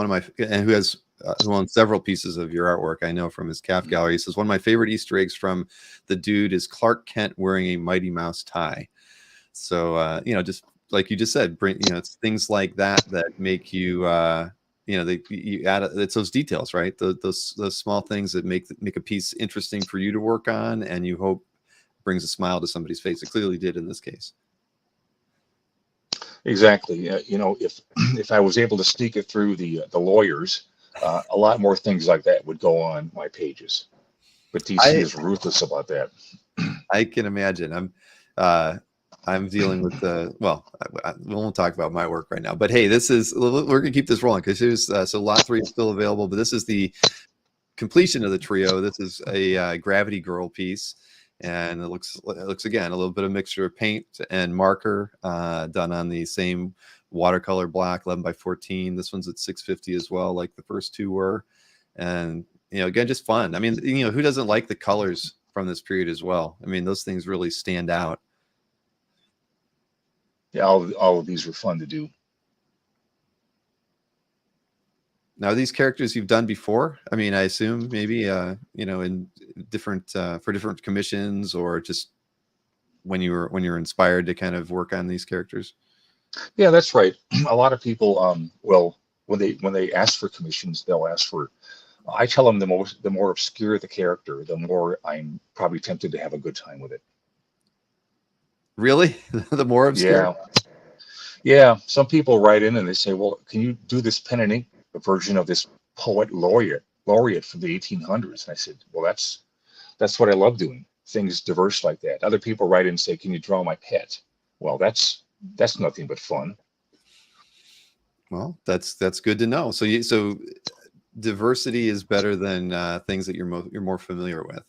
who owns several pieces of your artwork, I know from his calf gallery. He says, one of my favorite Easter eggs from the dude is Clark Kent wearing a Mighty Mouse tie. So, just like you just said, it's things like that make you, you add, it's those details, right? Those small things that make a piece interesting for you to work on, and you hope brings a smile to somebody's face. It clearly did in this case. Exactly. If I was able to sneak it through the lawyers, a lot more things like that would go on my pages. But DC is ruthless about that. I can imagine. I'm dealing with we won't talk about my work right now. But hey, we're gonna keep this rolling because here's so lot 3 is still available, but this is the completion of the trio. This is a Gravity Girl piece. And it looks again a little bit of mixture of paint and marker done on the same watercolor block, 11x14. This one's at $650 as well, like the first two were. And again, just fun. I mean, who doesn't like the colors from this period as well? I mean, those things really stand out. Yeah, all of these were fun to do. Now, are these characters you've done before? I mean, I assume maybe in different for different commissions, or just when you're inspired to kind of work on these characters. Yeah, that's right. A lot of people, when they ask for commissions, they'll ask for. I tell them the more obscure the character, the more I'm probably tempted to have a good time with it. Really, the more obscure. Yeah. Some people write in and they say, "Well, can you do this pen and ink version of this poet laureate from the 1800s?" And I said, "Well, that's what I love doing. Things diverse like that." Other people write in and say, "Can you draw my pet?" Well, that's nothing but fun. Well, that's good to know. So diversity is better than things that you're more familiar with.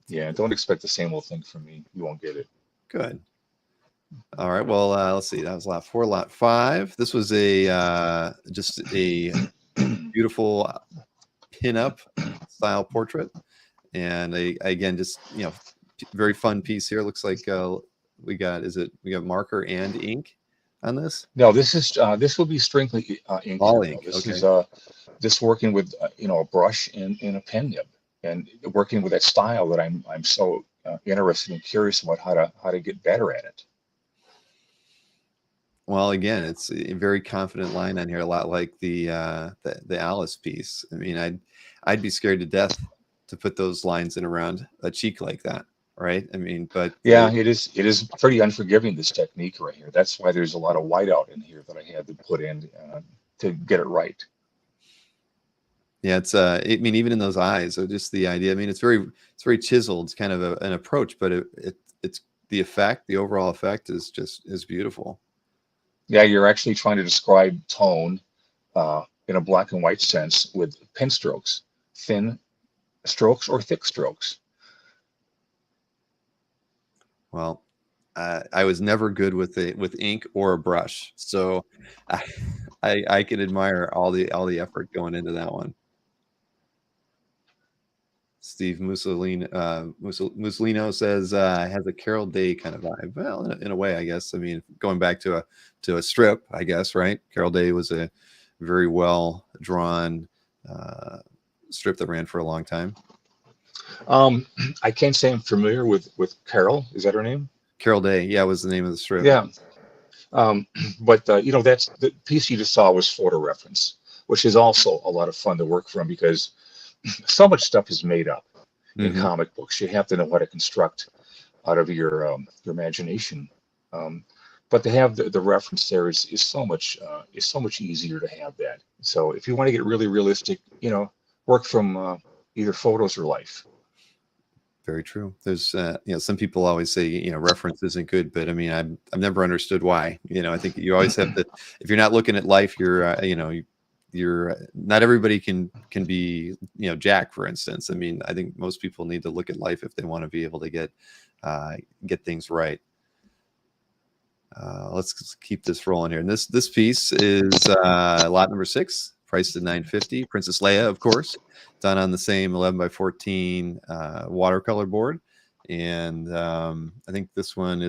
Yeah, don't expect the same old thing from me. You won't get it. Good. All right. Well, let's see. That was lot 4. Lot 5. This was just a beautiful pin-up style portrait, and again, just very fun piece here. Looks like we got marker and ink on this? No, this will be strictly ink All here, Bill. ink. This Okay. is this working with a brush and a pen nib, and working with that style that I'm so interested and curious about how to get better at it. Well, again, it's a very confident line on here, a lot like the Alice piece. I mean, I'd be scared to death to put those lines in around a cheek like that, right? I mean, but Yeah, it is pretty unforgiving, this technique right here. That's why there's a lot of whiteout in here that I had to put in to get it right. yeah, it's I mean, even in those eyes, so just the idea. I mean, it's very chiseled. It's kind of an approach, but it's the effect, the overall effect is beautiful. Yeah, you're actually trying to describe tone in a black and white sense with pen strokes, thin strokes or thick strokes. Well, I was never good with ink or a brush, so I can admire all the effort going into that one. Steve Mussolino says has a Carol Day kind of vibe. Well, in a way, I guess. I mean, going back to a strip, I guess, right? Carol Day was a very well drawn strip that ran for a long time. I can't say I'm familiar with Carol. Is that her name? Carol Day, yeah, was the name of the strip. Yeah. But that's the piece you just saw was photo reference, which is also a lot of fun to work from because so much stuff is made up in comic books. You have to know how to construct out of your imagination. But to have the reference there is so much easier to have that. So if you want to get really realistic, work from either photos or life. Very true. There's some people always say reference isn't good, but I mean I've never understood why. I think you always have to, if you're not looking at life, you're not everybody can be Jack, for instance. I mean, I think most people need to look at life if they want to be able to get things right. Let's keep this rolling here. And this piece is lot number 6, priced at $9.50. Princess Leia, of course, done on the same 11x14 watercolor board. And I think this one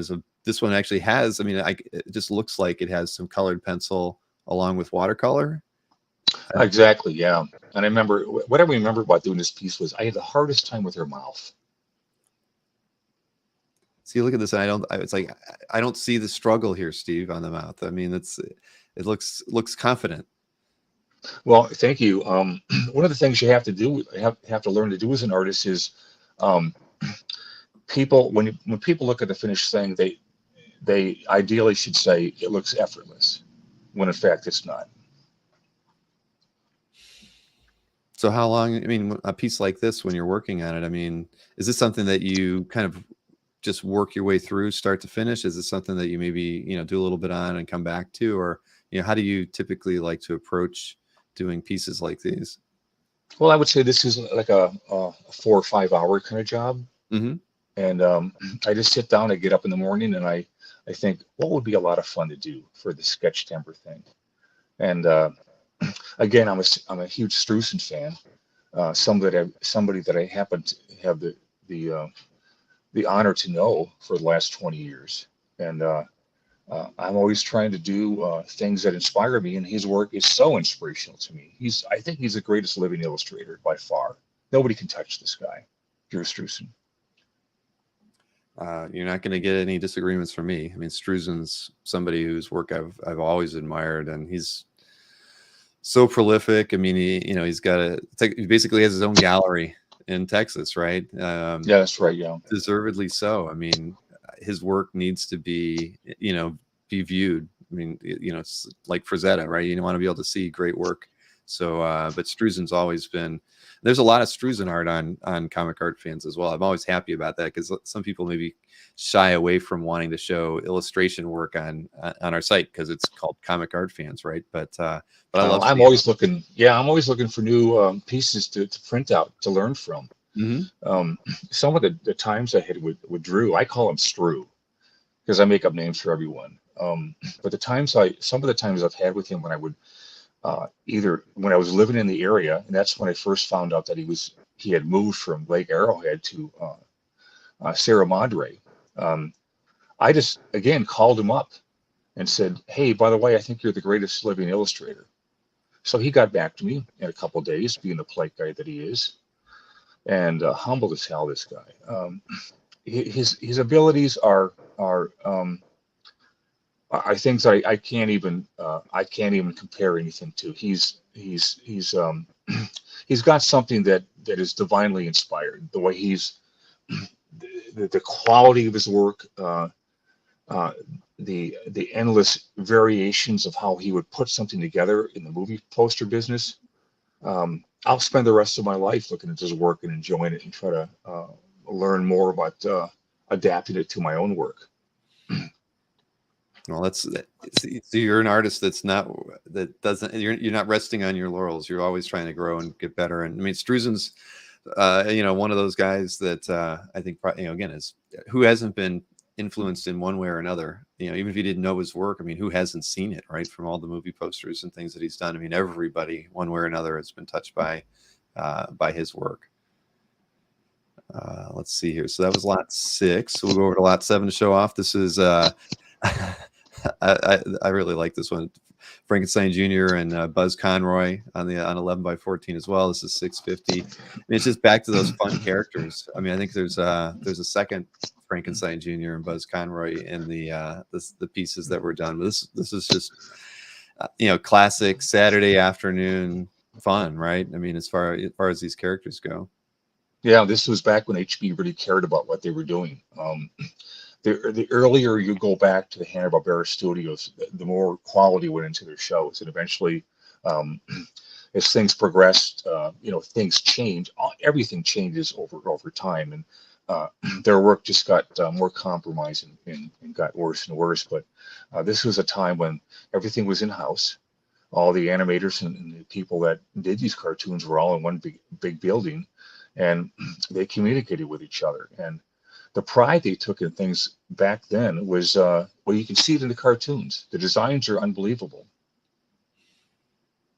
actually has. I mean, it just looks like it has some colored pencil along with watercolor. Exactly, yeah. And I remember what I remember about doing this piece was I had the hardest time with her mouth. See, look at this. And I don't see the struggle here, Steve, on the mouth. I mean, it looks confident. Well, thank you. One of the things you have to learn to do as an artist is people when people look at the finished thing, they ideally should say it looks effortless, when in fact it's not. So how long, I mean, a piece like this, when you're working on it, I mean, is this something that you kind of just work your way through start to finish? Is it something that you maybe, do a little bit on and come back to, or, how do you typically like to approach doing pieces like these? Well, I would say this is like a 4 or 5 hour kind of job. Mm-hmm. And I just sit down, I get up in the morning and I think what would be a lot of fun to do for the sketch timber thing. And again, I'm a huge Struzan fan. Somebody that I happen to have the honor to know for the last 20 years. And I'm always trying to do things that inspire me, and his work is so inspirational to me. I think he's the greatest living illustrator by far. Nobody can touch this guy, Drew Struzan. You're not going to get any disagreements from me. I mean, Struzan's somebody whose work I've always admired, and he's so prolific. I mean, he basically has his own gallery in Texas, right? Yeah, that's right. Yeah, deservedly so. I mean, his work needs to be, be viewed. I mean, it's like Frazetta, right? You want to be able to see great work. So, but Struzan's always been. There's a lot of Struzan art on Comic Art Fans as well. I'm always happy about that because some people maybe shy away from wanting to show illustration work on our site because it's called Comic Art Fans, right? But I love. I'm always looking. Yeah, I'm always looking for new pieces to print out to learn from. Mm-hmm. Some of the times I had with Drew, I call him Stru because I make up names for everyone. But some of the times I've had with him when I would either when I was living in the area, and that's when I first found out that he had moved from Lake Arrowhead to Sierra Madre. I just, again, called him up and said, hey, by the way, I think you're the greatest living illustrator. So he got back to me in a couple of days, being the polite guy that he is, and humble as hell, this guy. His abilities are things that I can't even compare anything to. He's got something that is divinely inspired. The way the quality of his work, the endless variations of how he would put something together in the movie poster business. I'll spend the rest of my life looking at his work and enjoying it and try to learn more about adapting it to my own work. Well, so you're an artist you're not resting on your laurels. You're always trying to grow and get better. And I mean, Struzen's, one of those guys that I think, again, who hasn't been influenced in one way or another. Even if you didn't know his work, I mean, who hasn't seen it, right? From all the movie posters and things that he's done. I mean, everybody, one way or another, has been touched by his work. Let's see here. So that was lot 6. So we'll go over to lot 7 to show off. This is I really like this one. Frankenstein Jr. and Buzz Conroy on 11 by 14 as well. This is 650. I mean, it's just back to those fun characters. I mean, I think there's a second Frankenstein Jr. and Buzz Conroy in the pieces that were done. But this is just classic Saturday afternoon fun, right? I mean, as far as these characters go. Yeah, this was back when HB really cared about what they were doing. The earlier you go back to the Hanna-Barbera studios, the more quality went into their shows. And eventually, as things progressed, things change. Everything changes over time. And their work just got more compromised and got worse and worse. But this was a time when everything was in-house. All the animators and the people that did these cartoons were all in one big building, and they communicated with each other. And the pride they took in things back then was, you can see it in the cartoons. The designs are unbelievable.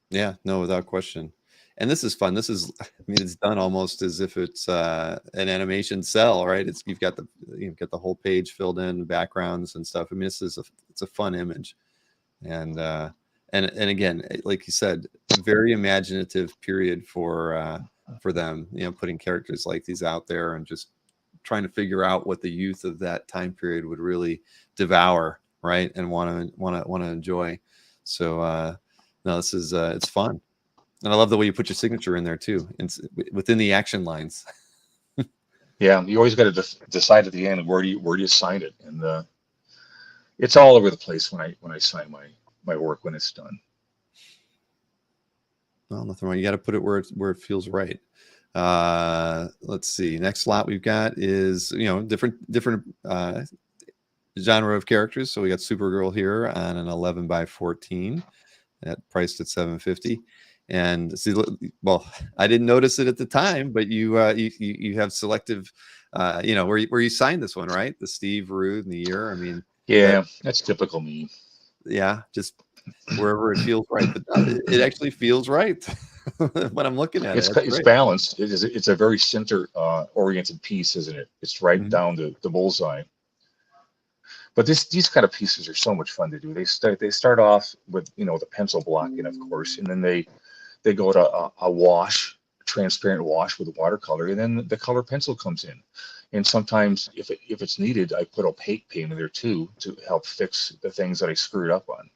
Yeah, no, without question. And this is fun. It's done almost as if it's an animation cell, right? You've got the whole page filled in, backgrounds and stuff. I mean, it's a fun image, and again, like you said, very imaginative period for them. Putting characters like these out there and just trying to figure out what the youth of that time period would really devour, right, and want to enjoy. So no, this is it's fun, and I love the way you put your signature in there too, within the action lines. Yeah, you always got to decide at the end where do you sign it, and it's all over the place when I sign my work when it's done. Well, nothing wrong. You got to put it where it feels right. Let's see. Next lot we've got is different genre of characters. So we got Supergirl here on an 11 by 14, priced at $750. And see, well, I didn't notice it at the time, but you have selective, where you signed this one, right? The Steve Rude and the year. I mean, yeah, that's typical me. Yeah, just wherever it feels right, but it actually feels right when I'm looking at it. It's balanced. It's a very center oriented piece, isn't it? It's right down to the bullseye. But these kind of pieces are so much fun to do. They start off with the pencil blocking, of course, and then they go to a transparent wash with watercolor, and then the color pencil comes in. And sometimes, if it's needed, I put opaque paint in there too to help fix the things that I screwed up on.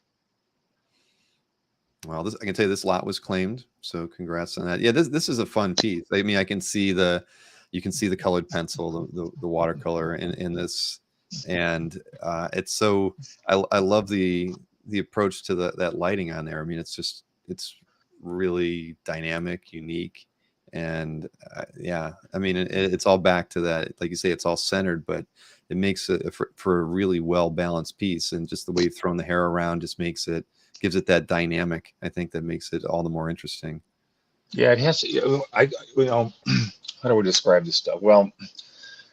Well, I can tell you this lot was claimed, so congrats on that. Yeah, this is a fun piece. I mean, you can see the colored pencil, the watercolor in this, and it's so I love the approach to that lighting on there. I mean, it's really dynamic, unique. And yeah, I mean, it's all back to that, like you say, it's all centered, but it makes it for a really well balanced piece. And just the way you've thrown the hair around just gives it that dynamic. I think that makes it all the more interesting. Yeah, it has to. How do I describe this stuff? Well,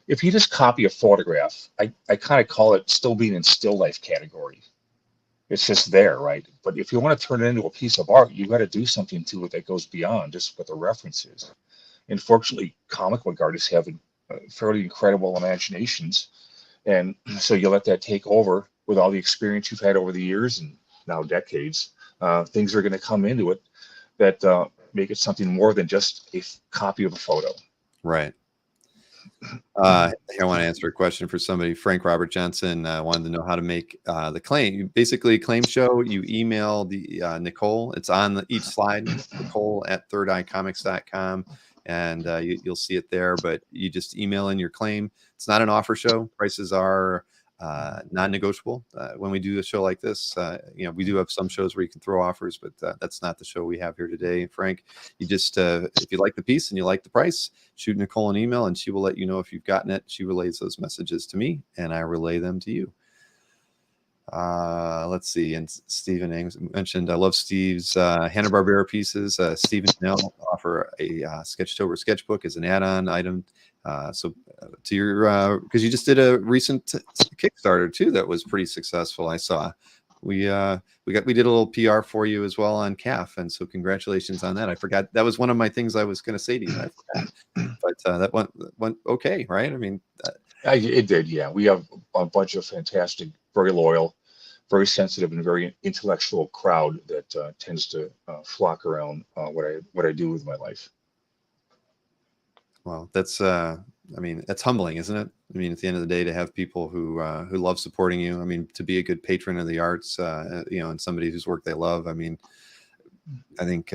if you just copy a photograph, I kind of call it still being in still life category. It's just there, right? But if you want to turn it into a piece of art, you got to do something to it that goes beyond just what the reference is. And fortunately, comic book artists have fairly incredible imaginations, And so you let that take over with all the experience you've had over the years and now decades. Things are going to come into it that make it something more than just a copy of a photo. Right. I want to answer a question for somebody. Frank Robert Johnson wanted to know how to make the claim. Basically, claim show, you email the Nicole. It's on each slide, Nicole at thirdeyecomics.com, and you'll see it there. But you just email in your claim. It's not an offer show. Prices are non-negotiable. When we do a show like this, we do have some shows where you can throw offers, but that's not the show we have here today. Frank, you just, if you like the piece and you like the price, shoot Nicole an email and she will let you know if you've gotten it. She relays those messages to me and I relay them to you. Let's see. And Stephen mentioned, I love Steve's Hanna-Barbera pieces. Stephen Snell offer a Sketchtober sketchbook as an add-on item. So to your, because you just did a recent Kickstarter too that was pretty successful. I saw we did a little PR for you as well on CAF, and so congratulations on that. I forgot that was one of my things I was going to say to you. I forgot. But that went okay, right? I mean, it did, yeah. We have a bunch of fantastic, very loyal, very sensitive, and very intellectual crowd that tends to flock around what I do with my life. Well, that's that's humbling, isn't it? I mean, at the end of the day, to have people who love supporting you. I mean, to be a good patron of the arts, and somebody whose work they love. I mean, I think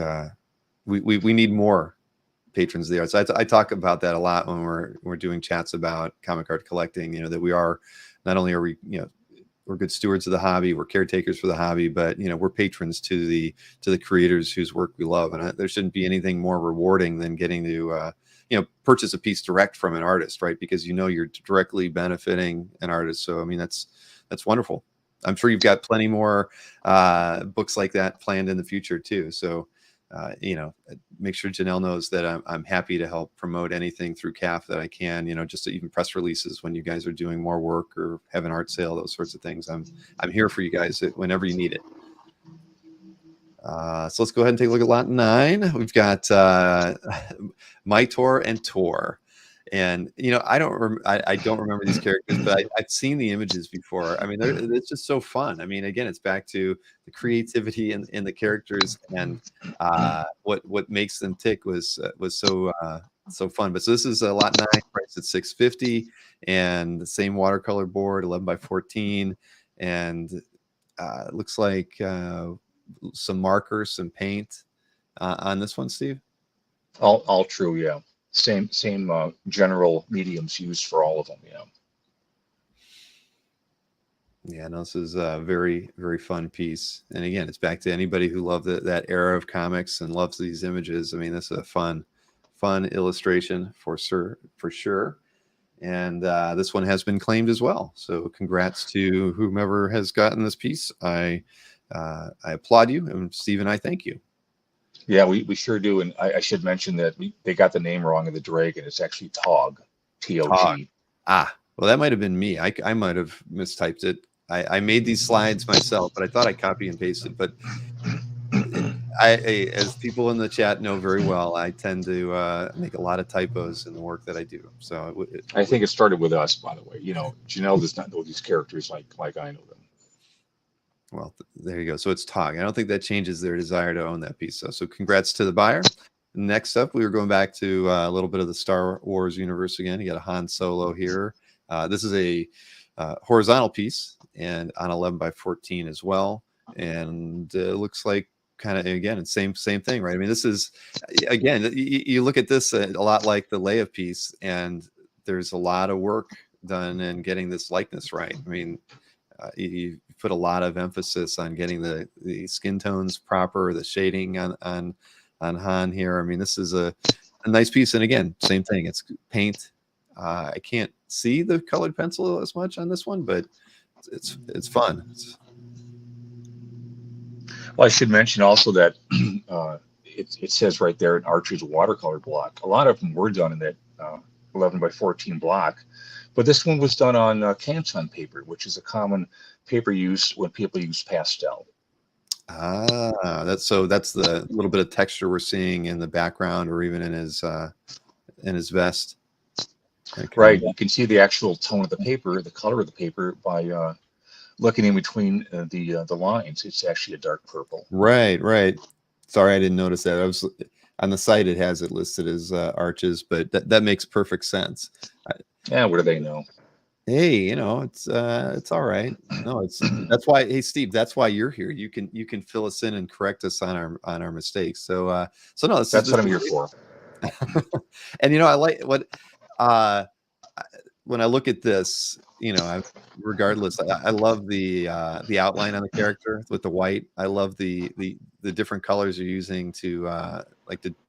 we need more patrons of the arts. I talk about that a lot when we're doing chats about comic art collecting. That we are not only are we we're good stewards of the hobby, we're caretakers for the hobby, but we're patrons to the creators whose work we love, and there shouldn't be anything more rewarding than getting to purchase a piece direct from an artist, right? Because you're directly benefiting an artist. So I mean, that's wonderful. I'm sure you've got plenty more books like that planned in the future too. So make sure Janelle knows that I'm happy to help promote anything through CAF that I can. Just even press releases when you guys are doing more work or have an art sale, those sorts of things. I'm here for you guys whenever you need it. So let's go ahead and take a look at lot 9. We've got Mytor and Tor, and I don't remember these characters, but I've seen the images before. I mean, it's just so fun. I mean, again, it's back to the creativity in the characters, and what makes them tick was so fun. But so this is a lot 9, priced at $650, and the same watercolor board, 11 by 14, and it looks like some markers, some paint on this one, Steve. All true, yeah. Same general mediums used for all of them, yeah. Yeah, no, this is a very, very fun piece. And again, it's back to anybody who loved that era of comics and loves these images. I mean, this is a fun illustration for sure. And this one has been claimed as well. So congrats to whomever has gotten this piece. I applaud you, and Steve and I thank you. Yeah, we sure do. And I should mention that they got the name wrong of the dragon. It's actually Tog, T-O-G. Ah, well, that might have been me. I might have mistyped it. I made these slides myself, but I thought I copy and pasted. But as people in the chat know very well, I tend to make a lot of typos in the work that I do. So I think it started with us, by the way. Janelle does not know these characters like I know them. Well, there you go. So it's Tog. I don't think that changes their desire to own that piece. So congrats to the buyer. Next up, we were going back to a little bit of the Star Wars universe again. You got a Han Solo here. This is a horizontal piece and on 11 by 14 as well. And it looks like kind of, again, it's same thing, right? I mean, this is, again, you look at this a lot like the Leia piece, and there's a lot of work done in getting this likeness right. I mean, you put a lot of emphasis on getting the skin tones proper, the shading on Han here. I mean, this is a nice piece, and again, same thing. It's paint. I can't see the colored pencil as much on this one, but it's fun. Well, I should mention also that it says right there in Archer's watercolor block. A lot of them were done in that 11 by 14 block. But this one was done on Canton paper, which is a common paper used when people use pastel. That's the little bit of texture we're seeing in the background, or even in his vest. Right. You can see the actual tone of the paper, the color of the paper by looking in between the lines. It's actually a dark purple. Right, right. Sorry, I didn't notice that. I was on the site. It has it listed as arches, but that makes perfect sense. Yeah, what do they know? Hey, it's all right. No, that's why. Hey, Steve, that's why you're here. You can fill us in and correct us on our mistakes. So no, That's what I'm here for. And I like what uh when I look at this, regardless, I love the outline on the character with the white. I love the different colors you're using to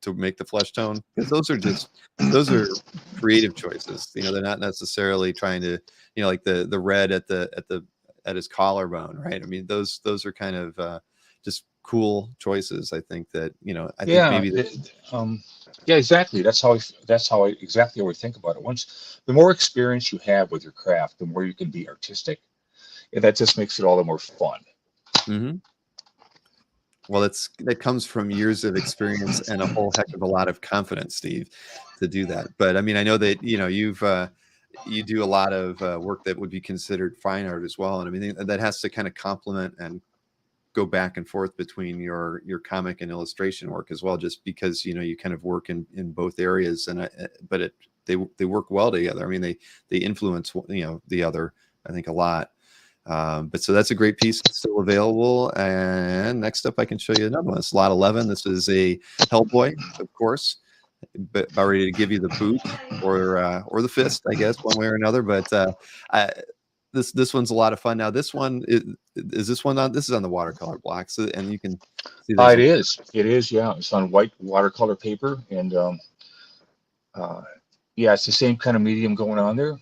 to make the flesh tone, because those are creative choices. They're not necessarily trying to, like the red at his collarbone, right? I mean, those are kind of just cool choices. I think that, I think maybe yeah, exactly. That's how exactly how we think about it. Once the more experience you have with your craft, the more you can be artistic, and that just makes it all the more fun. Mm-hmm. Well, that comes from years of experience and a whole heck of a lot of confidence, Steve, to do that. But I mean, I know that you do a lot of work that would be considered fine art as well, and I mean that has to kind of complement and go back and forth between your comic and illustration work as well, just because you kind of work in both areas, and they work well together. I mean, they influence the other, I think, a lot. But so that's a great piece. It's still available. And next up, I can show you another one. It's lot 11. This is a Hellboy, of course, but about ready to give you the boot or the fist, I guess, one way or another. But this one's a lot of fun. Now, this one is this one on? This is on the watercolor block, so and you can see It is. Yeah, it's on white watercolor paper, and yeah, it's the same kind of medium going on there.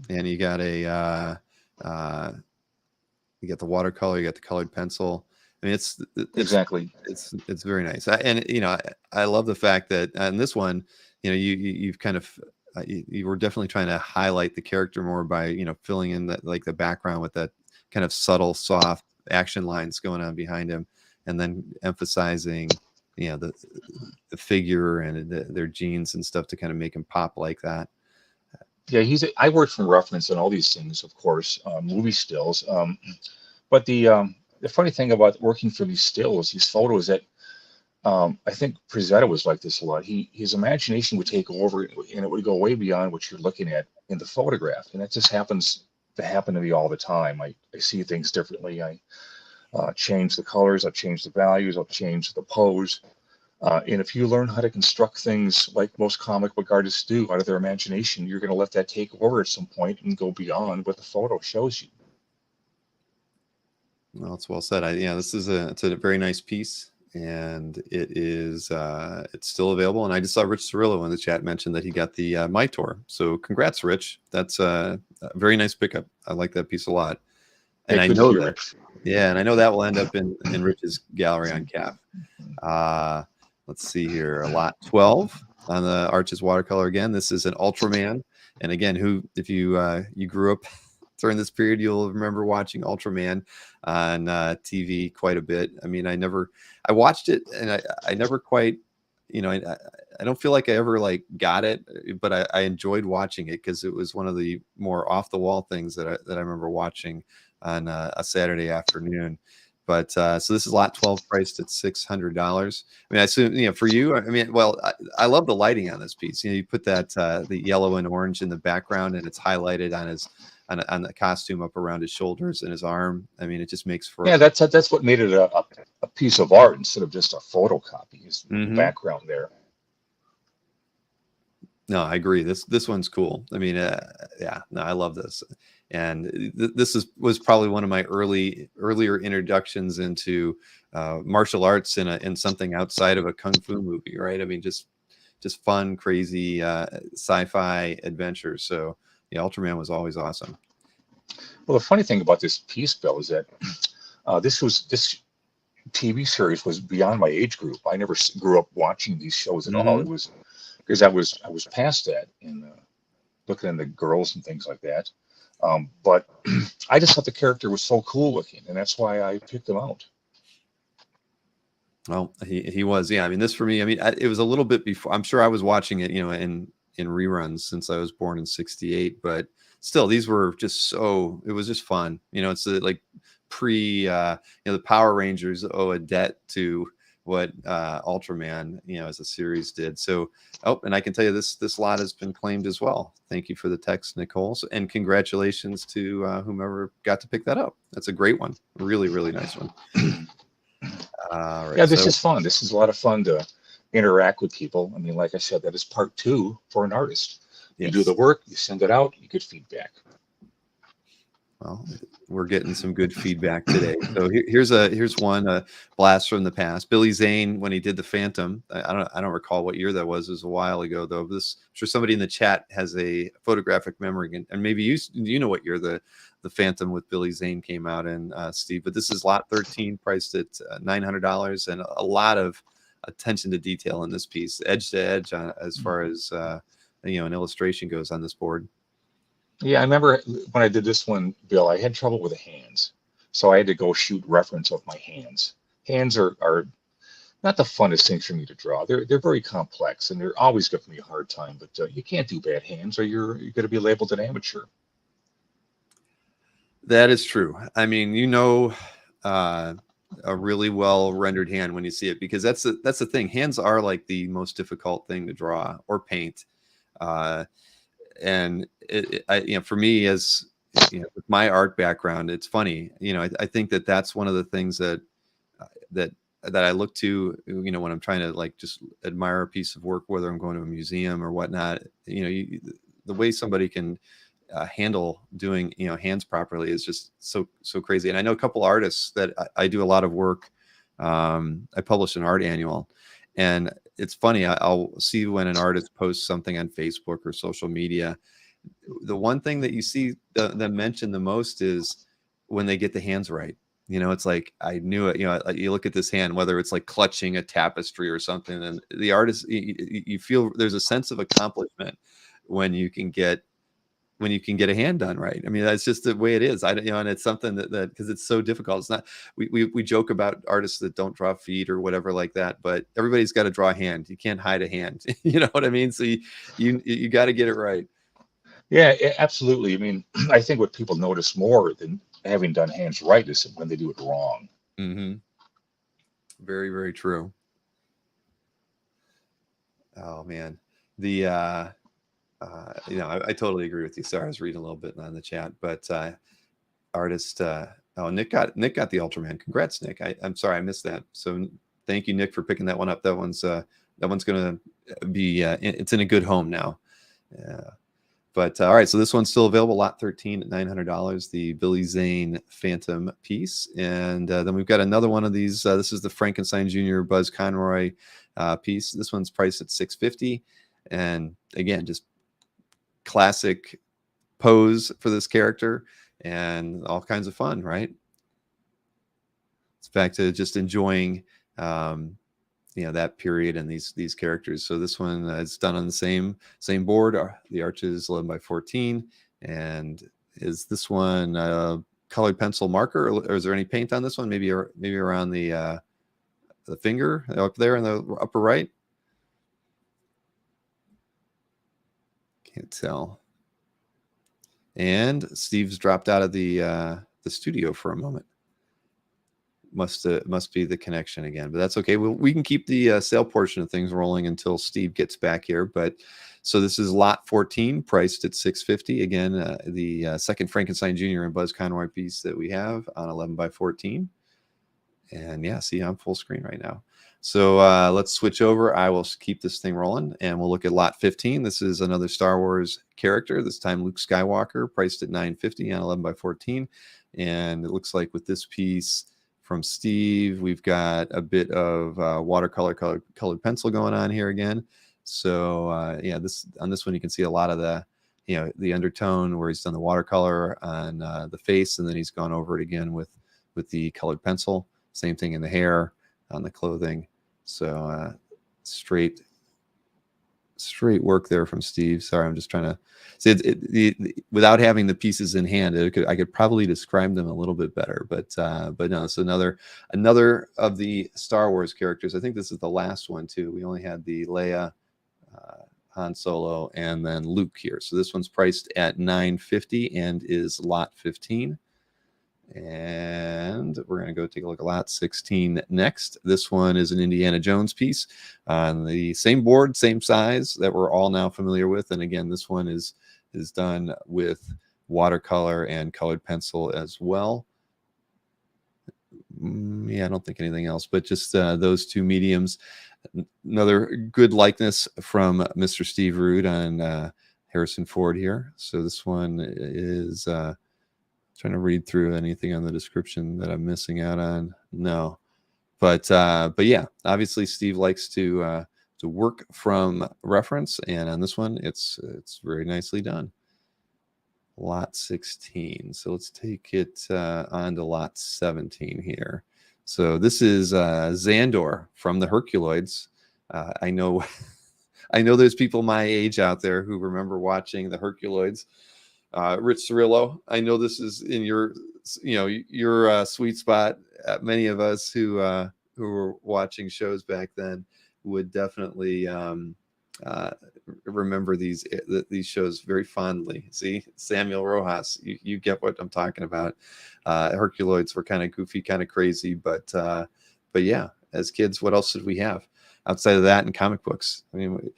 And you got you got the watercolor, you got the colored pencil. I mean, it's exactly. It's very nice. And I love the fact that on this one, you've kind of you were definitely trying to highlight the character more by filling in the background with that kind of subtle, soft action lines going on behind him, and then emphasizing the figure and their genes and stuff to kind of make him pop like that. Yeah, I worked from reference on all these things, of course, movie stills. But the funny thing about working for these stills, these photos, that I think Frazetta was like this a lot. His imagination would take over, and it would go way beyond what you're looking at in the photograph. And that just happens to happen to me all the time. I see things differently. I change the colors, I change the values, I'll change the pose. And if you learn how to construct things like most comic book artists do out of their imagination, you're going to let that take over at some point and go beyond what the photo shows you. Well, it's well said. This is it's a very nice piece, and it is it's still available. And I just saw Rich Cirillo in the chat mention that he got the My Tour. So congrats, Rich. That's a very nice pickup. I like that piece a lot. And I know that, and I know that will end up in Rich's gallery on CAF. Let's see here, lot 12 on the Arches watercolor again. This is an Ultraman, and again, if you grew up during this period, you'll remember watching Ultraman on TV quite a bit. I mean, I watched it, and I never quite, I don't feel like I ever got it, but I enjoyed watching it because it was one of the more off the wall things that I remember watching on a Saturday afternoon. But so this is lot 12, priced at $600. I mean, I assume, for you, I mean, well, I love the lighting on this piece. You put that the yellow and orange in the background, and it's highlighted on the costume up around his shoulders and his arm. I mean, it just makes for that's what made it a piece of art instead of just a photocopy. Is the background there. No, I agree. This one's cool. I mean, I love this. And this was probably one of my earlier introductions into martial arts in something outside of a kung fu movie, right? I mean, just fun, crazy sci-fi adventures. So yeah, Ultraman was always awesome. Well, the funny thing about this piece, Bill, is that this TV series was beyond my age group. I never grew up watching these shows at all. It was because I was past that and looking at the girls and things like that. But I just thought the character was so cool looking, and that's why I picked him out. Well, he was, yeah. I mean, this for me, I mean, it was a little bit before. I'm sure I was watching it, in reruns since I was born in '68, but still, these were just so. It was just fun, It's like the Power Rangers owe a debt to what Ultraman, as a series did. So, and I can tell you this lot has been claimed as well. Thank you for the text, Nicole, and congratulations to whomever got to pick that up. That's a great one, really, really nice one. All right, Yeah, this is fun. This is a lot of fun to interact with people. I mean, like I said, that is part 2 for an artist. You do the work, you send it out, you get feedback. Well, we're getting some good feedback today. So here's one, a blast from the past. Billy Zane, when he did the Phantom, I don't recall what year that was. It was a while ago though. I'm sure somebody in the chat has a photographic memory, and maybe you know what year the Phantom with Billy Zane came out in, Steve. But this is lot 13, priced at $900, and a lot of attention to detail in this piece, edge to edge, as far as an illustration goes on this board. Yeah, I remember when I did this one, Bill, I had trouble with the hands. So I had to go shoot reference of my hands. Hands are not the funnest things for me to draw. They're very complex, and they're always giving me a hard time. But you can't do bad hands, or you're going to be labeled an amateur. That is true. I mean, a really well rendered hand when you see it, because that's the thing. Hands are like the most difficult thing to draw or paint. And for me, as with my art background, it's funny. I think that's one of the things that I look to, when I'm trying to like just admire a piece of work, whether I'm going to a museum or whatnot. The way somebody can handle doing hands properly is just so crazy. And I know a couple artists that I do a lot of work. I publish an art annual, and it's funny. I'll see when an artist posts something on Facebook or social media. The one thing that you see them mention the most is when they get the hands right. It's like, I knew it. You look at this hand, whether it's like clutching a tapestry or something, and the artist, you feel there's a sense of accomplishment when you can get a hand done right. I mean, that's just the way it is. And it's something that because it's so difficult. It's not, we joke about artists that don't draw feet or whatever like that, but everybody's got to draw a hand. You can't hide a hand. You know what I mean? So you got to get it right. Yeah, absolutely. I mean, I think what people notice more than having done hands right is when they do it wrong. Mm-hmm. Very, very true. Oh man. I totally agree with you. Sorry, I was reading a little bit on the chat, but artist, Nick got the Ultraman. Congrats, Nick. I'm sorry I missed that. So thank you, Nick, for picking that one up. That one's gonna be it's in a good home now. But all right, so this one's still available, lot 13 at $900, the Billy Zane Phantom piece. And then we've got another one of these. This is the Frankenstein Jr. Buzz Conroy piece. This one's priced at $650, and again, just classic pose for this character and all kinds of fun, right? It's back to just enjoying that period and these characters. So this one is done on the same board. The arch is 11x14, and is this one colored pencil marker, or is there any paint on this one? Maybe around the finger up there in the upper right. Can't tell. And Steve's dropped out of the studio for a moment. Must be the connection again, but that's okay. We can keep the sale portion of things rolling until Steve gets back here. But so this is lot 14, priced at $650. Again, the second Frankenstein Jr. and Buzz Conroy piece that we have on 11x14. And yeah, see, I'm full screen right now. So let's switch over. I will keep this thing rolling, and we'll look at lot 15. This is another Star Wars character, this time Luke Skywalker, priced at $950 on 11x14. And it looks like with this piece from Steve, we've got a bit of watercolor colored pencil going on here again. So yeah, on this one you can see a lot of the undertone where he's done the watercolor on the face, and then he's gone over it again with the colored pencil. Same thing in the hair, on the clothing. So straight straight work there from Steve. Sorry, I'm just trying to see without having the pieces in hand. I could probably describe them a little bit better, but no, it's another of the Star Wars characters. I think this is the last one too. We only had the Leia, Han Solo, and then Luke here. So this one's priced at $950 and is lot 15. And we're going to go take a look at lot 16 next. This one is an Indiana Jones piece on the same board, same size that we're all now familiar with. And again, this one is done with watercolor and colored pencil as well. Yeah, I don't think anything else, but just those two mediums. Another good likeness from Mr. Steve Rude on Harrison Ford here. So this one is trying to read through anything on the description that I'm missing out on. No, but yeah, obviously Steve likes to work from reference, and on this one, it's very nicely done. Lot 16. So let's take it on to lot 17 here. So this is Xandor from the Herculoids. I know there's people my age out there who remember watching the Herculoids. Rich Cirillo, I know this is in your sweet spot. Many of us who were watching shows back then would definitely remember these shows very fondly. See, Samuel Rojas, you get what I'm talking about. Herculoids were kind of goofy, kind of crazy, but yeah, as kids, what else did we have outside of that and comic books? I mean,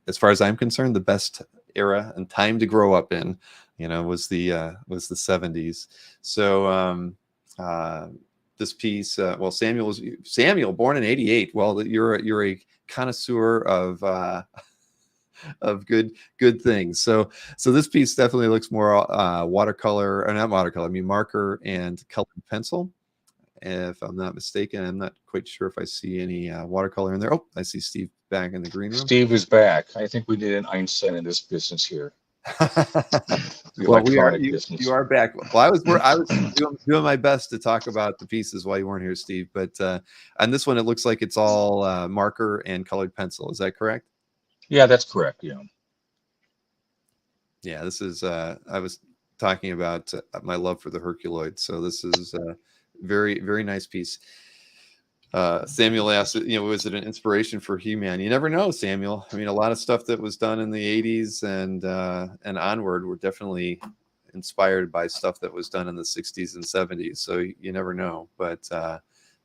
as far as I'm concerned, the best era and time to grow up in, was the 70s. So this piece, well, Samuel born in 88. Well, you're a connoisseur of good things. So this piece definitely looks more watercolor, or not watercolor, I mean marker and colored pencil. If I'm not mistaken, I'm not quite sure if I see any watercolor in there. Oh, I see Steve back in the green room. Steve is back. I think we need an Einstein in this business here. Well, you are back. Well, I was doing my best to talk about the pieces while you weren't here, Steve. But on this one, it looks like it's all marker and colored pencil. Is that correct? Yeah, that's correct. Yeah. Yeah, this is. I was talking about my love for the Herculoids. So this is a very, very nice piece. Samuel asked, was it an inspiration for He-Man? You never know, Samuel. I mean, a lot of stuff that was done in the 80s and onward were definitely inspired by stuff that was done in the 60s and 70s. So you never know. But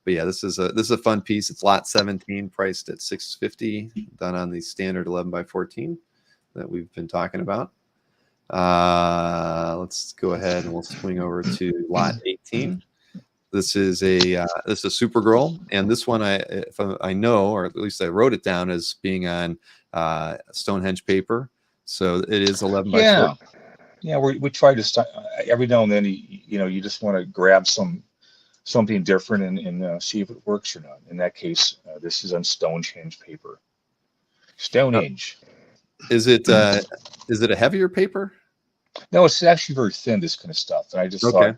yeah, this is a fun piece. It's lot 17, priced at $650, done on the standard 11x14 that we've been talking about. Let's go ahead and we'll swing over to lot 18. This is a Supergirl, and this one I know, or at least I wrote it down as being on Stonehenge paper. So it is 11x14. Yeah. We try to every now and then. You just want to grab something different and see if it works or not. In that case, this is on Stonehenge paper. Stonehenge. Is it a heavier paper? No, it's actually very thin. This kind of stuff, and I just thought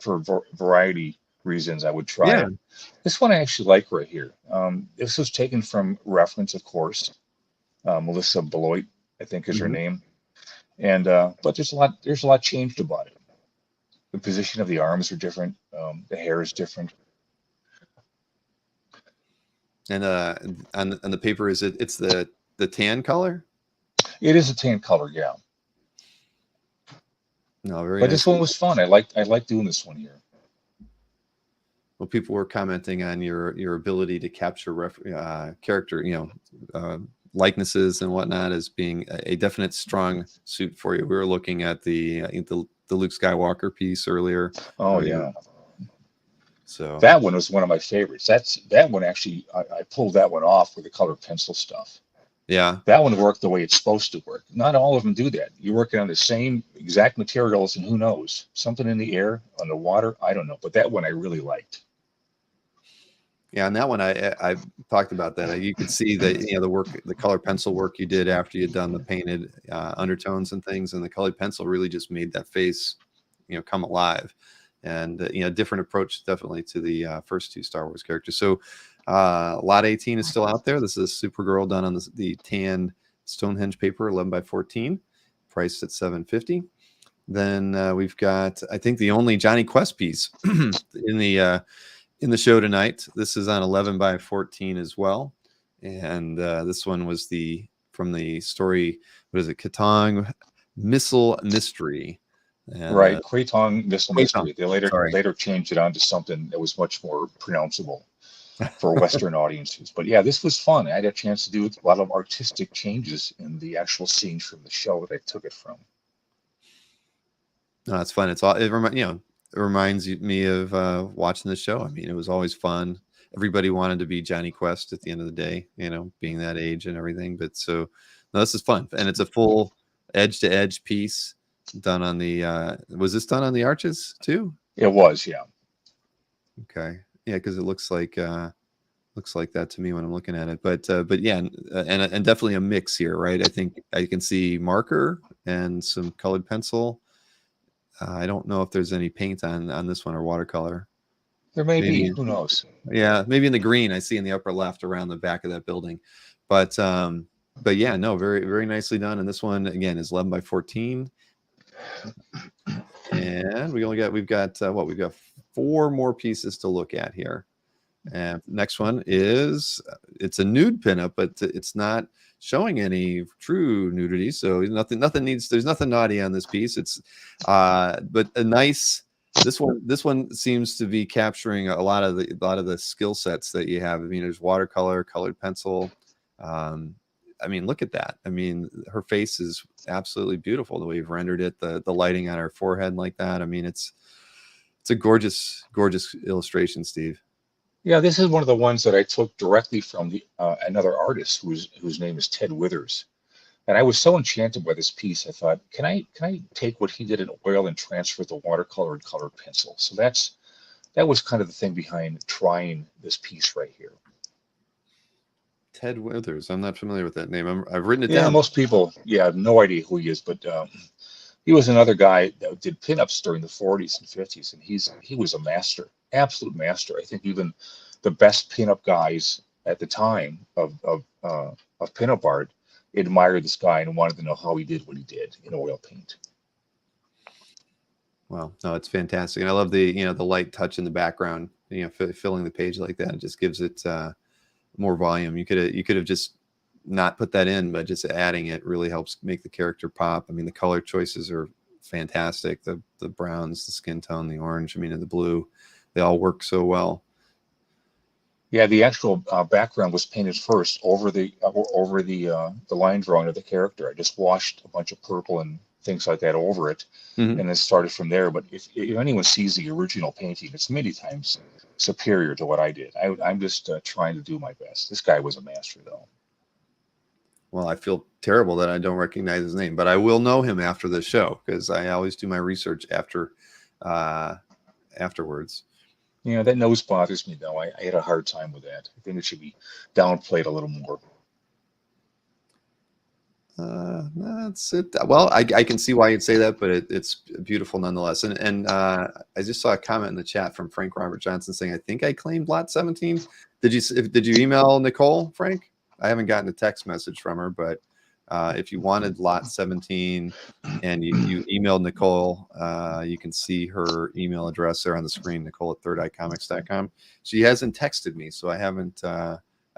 for variety reasons I would try it. This one I actually like right here. This was taken from reference, of course. Melissa Beloit, I think, is her name. And but there's a lot changed about it. The position of the arms are different. The hair is different. And on the paper, it's the tan color? It is a tan color, yeah. No, very but nice. This one was fun. I like doing this one here. Well, people were commenting on your ability to capture character, likenesses and whatnot as being a definite strong suit for you. We were looking at the Luke Skywalker piece earlier. Oh yeah. So that one was one of my favorites. That one actually I pulled that one off with the colored pencil stuff. Yeah. That one worked the way it's supposed to work. Not all of them do that. You're working on the same exact materials, and who knows, something in the air, on the water, I don't know. But that one I really liked. Yeah, and that one I talked about that. You could see that the color pencil work you did after you'd done the painted undertones and things, and the colored pencil really just made that face, come alive. And different approach definitely to the first two Star Wars characters. So lot 18 is still out there. This is Supergirl done on the tan Stonehenge paper, 11 by 14, priced at $750. Then we've got, I think, the only Johnny Quest piece in the show tonight. This is on 11 by 14 as well, and this one was from the story. What is it? Katong Missile Mystery. And, right, Kraitong Missile Kraitong, Mystery. They later changed it on to something that was much more pronounceable for Western audiences. But yeah, this was fun. I had a chance to do a lot of artistic changes in the actual scenes from the show that I took it from. No, it's fun. It reminds me of watching the show. I mean, it was always fun. Everybody wanted to be Johnny Quest at the end of the day, being that age and everything. But no, this is fun, and it's a full edge-to-edge piece done on the. Was this done on the arches too? It was, yeah. Okay, yeah, because it looks like that to me when I'm looking at it. But yeah, and definitely a mix here, right? I think I can see marker and some colored pencil. I don't know if there's any paint on this one or watercolor. There may be. Who knows? Yeah, maybe in the green I see in the upper left around the back of that building. But yeah, no, very, very nicely done. And this one again is 11 by 14. And we've got 4 more pieces to look at here. And next one it's a nude pinup, but it's not showing any true nudity, so there's nothing naughty on this piece. It's but a nice, this one seems to be capturing a lot of the skill sets that you have. I mean, there's watercolor, colored pencil. I mean, look at that. I mean, her face is absolutely beautiful the way you've rendered it, the lighting on her forehead like that. I mean, it's a gorgeous illustration, Steve. Yeah, this is one of the ones that I took directly from another artist whose name is Ted Withers, and I was so enchanted by this piece. I thought, can I take what he did in oil and transfer it to watercolor and colored pencil? So that was kind of the thing behind trying this piece right here. Ted Withers. I'm not familiar with that name. I've written it down. Yeah, most people, have no idea who he is, but he was another guy that did pinups during the 40s and 50s, and he was a master, absolute master. I think even the best pinup guys at the time of pinup art admired this guy and wanted to know how he did what he did in oil paint. Wow, no, it's fantastic, and I love the the light touch in the background. Filling the page like that, it just gives it more volume. You could have just not put that in, but just adding it really helps make the character pop. I mean, the color choices are fantastic. The browns, the skin tone, the orange, I mean, and the blue, they all work so well. Yeah, the actual background was painted first over the line drawing of the character. I just washed a bunch of purple and things like that over it, and then started from there. But if anyone sees the original painting, it's many times superior to what I did. I'm just trying to do my best. This guy was a master, though. Well, I feel terrible that I don't recognize his name, but I will know him after the show because I always do my research afterwards. Yeah, that nose bothers me, though. I had a hard time with that. I think it should be downplayed a little more. That's it. Well, I can see why you'd say that, but it's beautiful nonetheless. And I just saw a comment in the chat from Frank Robert Johnson saying, "I think I claimed lot 17." Did you email Nicole, Frank? I haven't gotten a text message from her, but if you wanted lot 17 and you emailed Nicole, you can see her email address there on the screen, Nicole@thirdEyeComics.com. She hasn't texted me, so I haven't.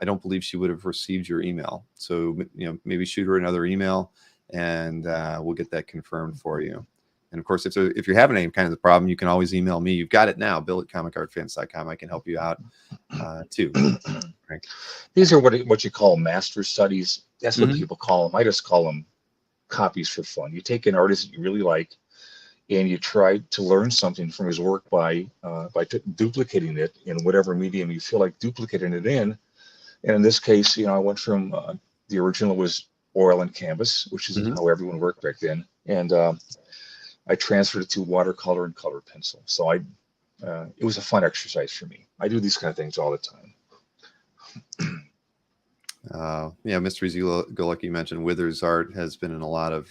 I don't believe she would have received your email. So maybe shoot her another email, and we'll get that confirmed for you. And of course, if you're having any kind of problem, you can always email me. You've got it now, Bill@comicartfans.com. I can help you out too. Frank. These are what you call master studies. That's what people call them. I just call them copies for fun. You take an artist that you really like, and you try to learn something from his work by duplicating it in whatever medium you feel like duplicating it in. And in this case, I went from the original was oil and canvas, which is how everyone worked back then, and I transferred it to watercolor and colored pencil. So it was a fun exercise for me. I do these kind of things all the time. Mysteries You Go Lucky mentioned Withers' art has been in a lot of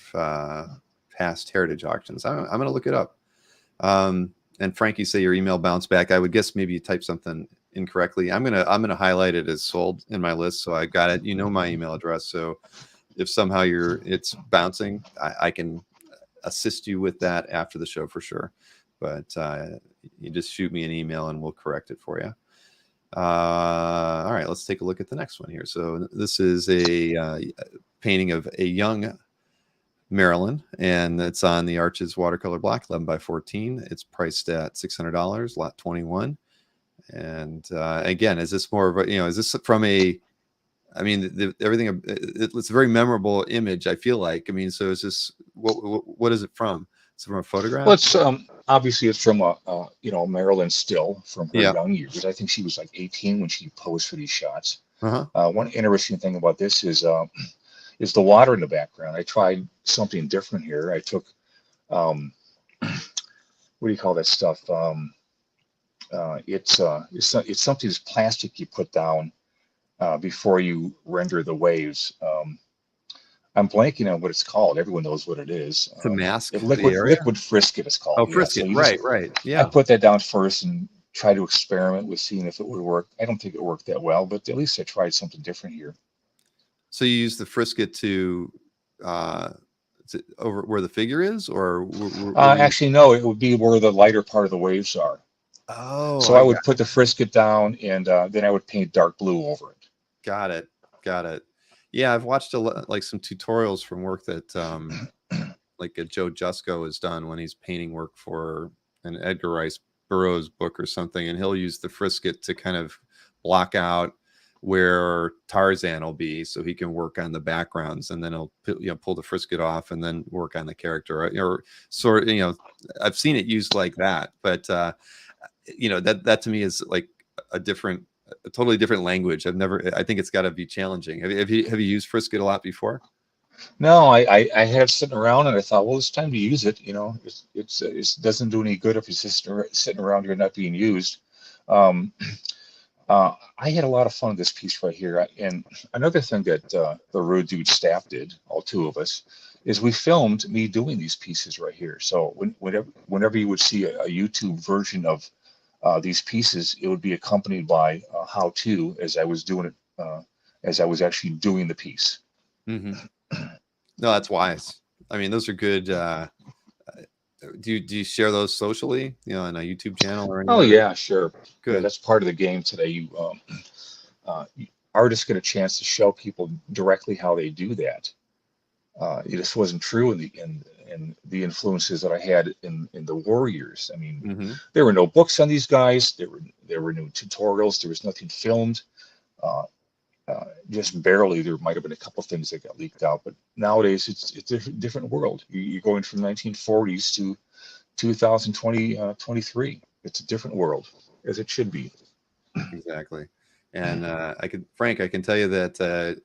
past heritage auctions. I'm going to look it up. And Frankie, say your email bounced back. I would guess maybe you typed something incorrectly. I'm gonna highlight it as sold in my list, so I got it. My email address, so if somehow it's bouncing, I can assist you with that after the show for sure. But you just shoot me an email and we'll correct it for you. All right, let's take a look at the next one here. So this is a painting of a young Marilyn, and it's on the Arches watercolor block, 11 by 14. It's priced at $600, lot 21. And again, is this more of a, is this from a, I mean, everything, it's a very memorable image, I feel like. I mean, so is this, what is it from? It's from a photograph? Well, it's obviously it's from a Marilyn still from her Yeah. young years. I think she was like 18 when she posed for these shots. Uh-huh. One interesting thing about this is the water in the background. I tried something different here. I took what do you call that stuff? It's something that's plastic you put down before you render the waves. I'm blanking on what it's called. Everyone knows what it is. To mask the liquid area? liquid frisket is called. Oh, Yeah, frisket, so right. Yeah. I put that down first and try to experiment with seeing if it would work. I don't think it worked that well, but at least I tried something different here. So you use the frisket to is it over where the figure is, or Actually, no, it would be where the lighter part of the waves are. Oh, So I would put the frisket down, and then I would paint dark blue over it. Got it. Yeah, I've watched like some tutorials from work that like Joe Jusko has done when he's painting work for an Edgar Rice Burroughs book or something, and he'll use the frisket to kind of block out where Tarzan will be, so he can work on the backgrounds, and then he'll pull the frisket off and then work on the character, or sort of, I've seen it used like that, but that to me is like a totally different language. I think it's got to be challenging. Have you used frisket a lot before? No, I had it sitting around, and I thought, well, it's time to use it. It doesn't do any good if it's just sitting around here not being used. I had a lot of fun with this piece right here. And another thing that the Rude Dude staff did, all two of us, is we filmed me doing these pieces right here. So whenever you would see a YouTube version of these pieces, it would be accompanied by how-to as I was doing it, as I was actually doing the piece. Mm-hmm. No, that's wise. I mean, those are good. Do you share those socially, on a YouTube channel or anything? Oh yeah, sure. Good. Yeah, that's part of the game today. Artists get a chance to show people directly how they do that. It just wasn't true in the influences that I had in the war years. I mean, Mm-hmm. there were no books on these guys. There were no tutorials. There was nothing filmed. Just barely. There might have been a couple things that got leaked out, but nowadays it's a different world. You're going from 1940s to 2023. It's a different world, as it should be. Exactly. And Frank, I can tell you that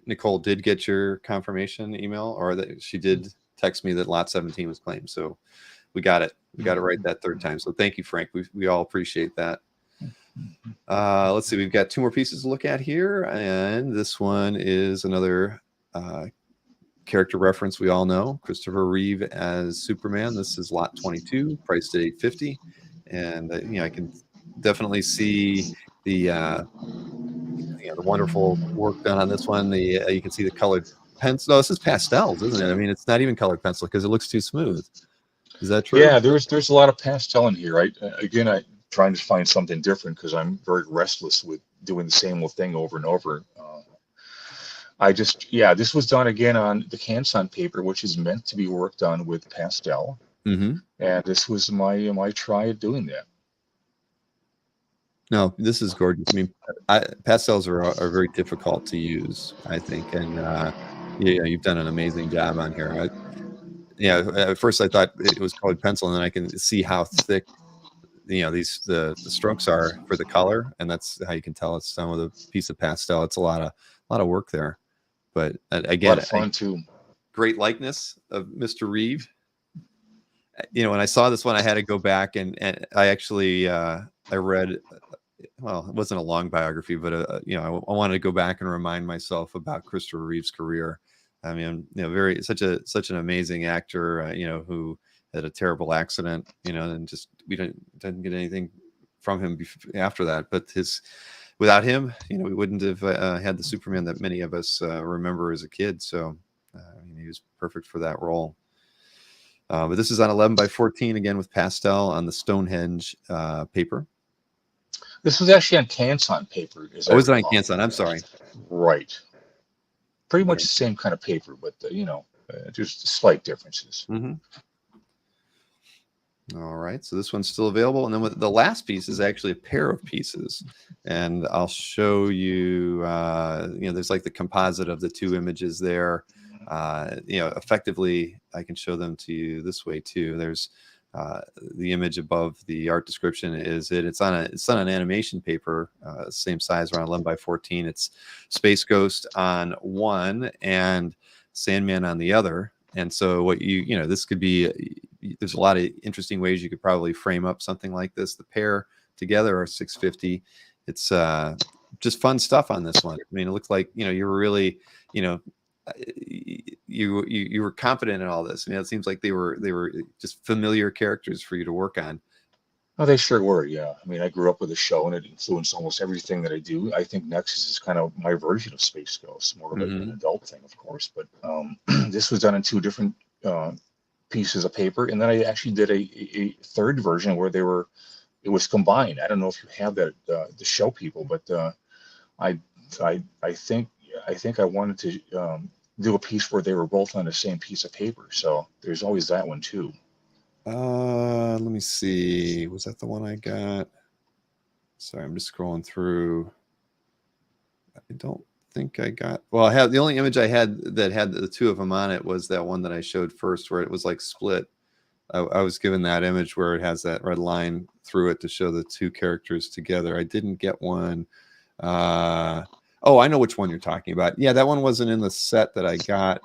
Nicole did get your confirmation email, or that she did text me that lot 17 was claimed. So we got it. We got it right that third time. So thank you, Frank. We all appreciate that. Let's see. We've got two more pieces to look at here, and this one is another character reference we all know, Christopher Reeve as Superman. This is lot 22, priced at $850, and I can definitely see the wonderful work done on this one. You can see the colored pencil. No, this is pastels, isn't it? I mean, it's not even colored pencil because it looks too smooth. Is that true? Yeah, there's a lot of pastel in here. I'm trying to find something different because I'm very restless with doing the same old thing over and over. This was done again on the Canson paper, which is meant to be worked on with pastel. Mm-hmm. And this was my try at doing that. No, this is gorgeous. I mean, pastels are very difficult to use, I think, and you've done an amazing job on here. At first I thought it was colored pencil, and then I can see how thick the strokes are for the color, and that's how you can tell it's some of the piece of pastel. It's a lot of work there, but again, a lot of fun too. Great likeness of Mr. Reeve. When I saw this one, I had to go back and I actually I read. Well, it wasn't a long biography, but I wanted to go back and remind myself about Christopher Reeve's career. I mean, such an amazing actor, who had a terrible accident, and just we didn't get anything from him after that. But his without him, we wouldn't have had the Superman that many of us remember as a kid. So he was perfect for that role. But this is on 11 by 14 again with pastel on the Stonehenge paper. This was actually on Canson paper. Oh, is it on Canson? I'm sorry. Right. Pretty much the same kind of paper, but just slight differences. Mm-hmm. All right, so this one's still available, and then the last piece is actually a pair of pieces, and I'll show you. There's like the composite of the two images there. Effectively, I can show them to you this way too. There's the image above the art description it's on an animation paper, same size, around 11 by 14. It's Space Ghost on one and Sandman on the other. And so what this could be, there's a lot of interesting ways you could probably frame up something like this. The pair together are $650. It's just fun stuff on this one. I mean, it looks like, you were really, you were confident in all this. I mean, it seems like they were just familiar characters for you to work on. Oh, they sure were. Yeah. I mean, I grew up with the show and it influenced almost everything that I do. I think Nexus is kind of my version of Space Ghost, more of an adult thing, of course. But this was done in two different pieces of paper. And then I actually did a third version where it was combined. I don't know if you have that to show people, but I think I wanted to do a piece where they were both on the same piece of paper. So there's always that one too. Let me see. Was that the one I got? Sorry, I'm just scrolling through. I don't think I got. Well, I have the only image I had that had the two of them on it was that one that I showed first, where it was like split. I was given that image where it has that red line through it to show the two characters together. I didn't get one. Oh, I know which one you're talking about. Yeah, that one wasn't in the set that I got,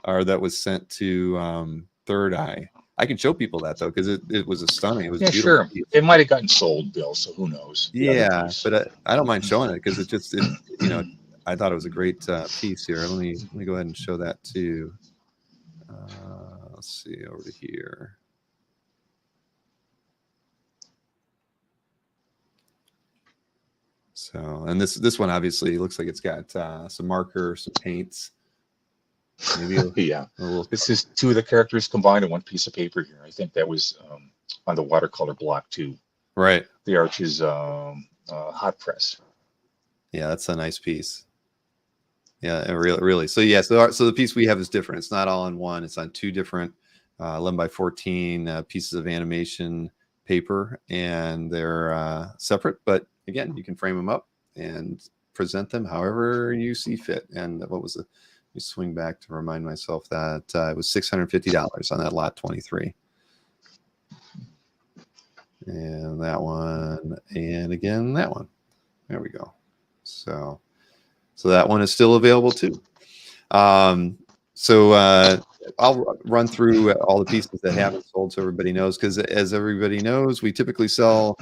or that was sent to Third Eye. I can show people that though, because it was stunning. It was beautiful. Sure. It might have gotten sold, Bill. So who knows? Yeah, but I don't mind showing it because I thought it was a great piece here. Let me go ahead and show that too. Let's see over to here. So, and this one obviously looks like it's got some marker, some paints. Maybe yeah. This is two of the characters combined in one piece of paper here. I think that was on the watercolor block too. Right. The arch is hot press. Yeah, that's a nice piece. Yeah, really. So yeah, so the piece we have is different. It's not all in one. It's on two different 11 by 14 pieces of animation paper, and they're separate. But again, you can frame them up and present them however you see fit. And what was the? Let me swing back to remind myself that it was $650 on that lot 23. And that one, and again that one. There we go. So that one is still available too. I'll run through all the pieces that haven't sold so everybody knows, because as everybody knows, we typically sell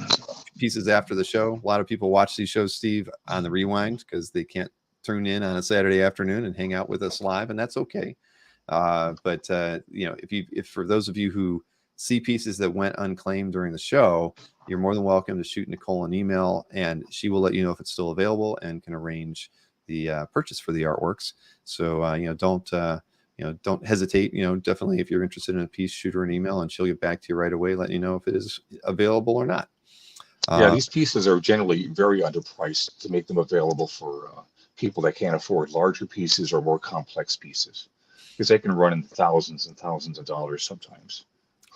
pieces after the show. A lot of people watch these shows, Steve, on the rewind because they can't tune in on a Saturday afternoon and hang out with us live, and that's okay. But if for those of you who see pieces that went unclaimed during the show, you're more than welcome to shoot Nicole an email, and she will let you know if it's still available and can arrange the purchase for the artworks. So don't hesitate. Definitely, if you're interested in a piece, shoot her an email, and she'll get back to you right away, letting you know if it is available or not. Yeah, these pieces are generally very underpriced to make them available for people that can't afford larger pieces or more complex pieces, because they can run in thousands and thousands of dollars sometimes.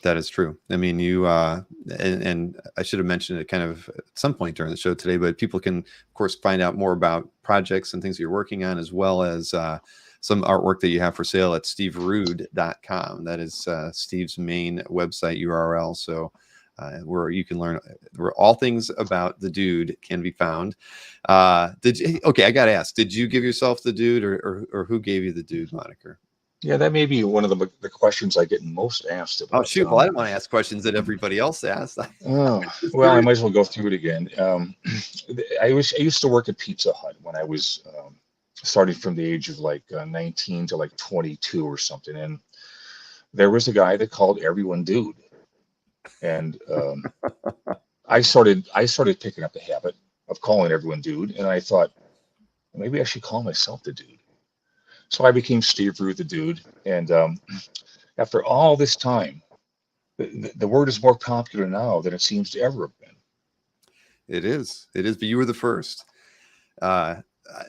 That is true. I mean, you and I should have mentioned it kind of at some point during the show today, but people can, of course, find out more about projects and things you're working on, as well as some artwork that you have for sale at steverude.com. That is Steve's main website URL. So where you can learn where all things about the dude can be found. Okay, I got to ask, did you give yourself the dude, or who gave you the dude moniker? Yeah, that may be one of the questions I get most asked about. Oh, shoot. Well, I didn't want to ask questions that everybody else asked. Well, I might as well go through it again. I used to work at Pizza Hut when I was starting from the age of like 19 to like 22 or something. And there was a guy that called everyone dude. And I started picking up the habit of calling everyone dude. And I thought, maybe I should call myself the dude. So I became Steve Rude, the dude. And after all this time, the word is more popular now than it seems to ever have been. It is. It is. But you were the first. Uh,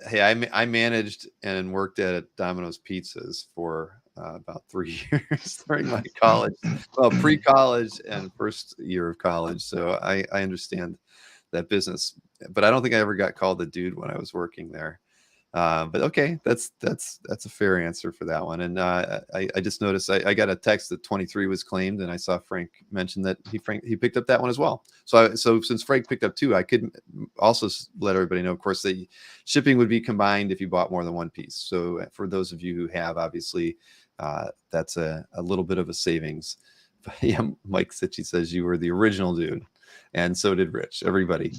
hey, I managed and worked at Domino's Pizzas for about 3 years during my college, well, pre-college and first year of college. So I understand that business, but I don't think I ever got called the dude when I was working there. But okay, that's a fair answer for that one. And I just noticed I got a text that 23 was claimed, and I saw Frank mention that he picked up that one as well. So since Frank picked up 2, I could also let everybody know, of course, that shipping would be combined if you bought more than one piece. So for those of you who have, obviously, that's a little bit of a savings. But yeah, Mike Sitchy says you were the original dude, and so did Rich. Everybody.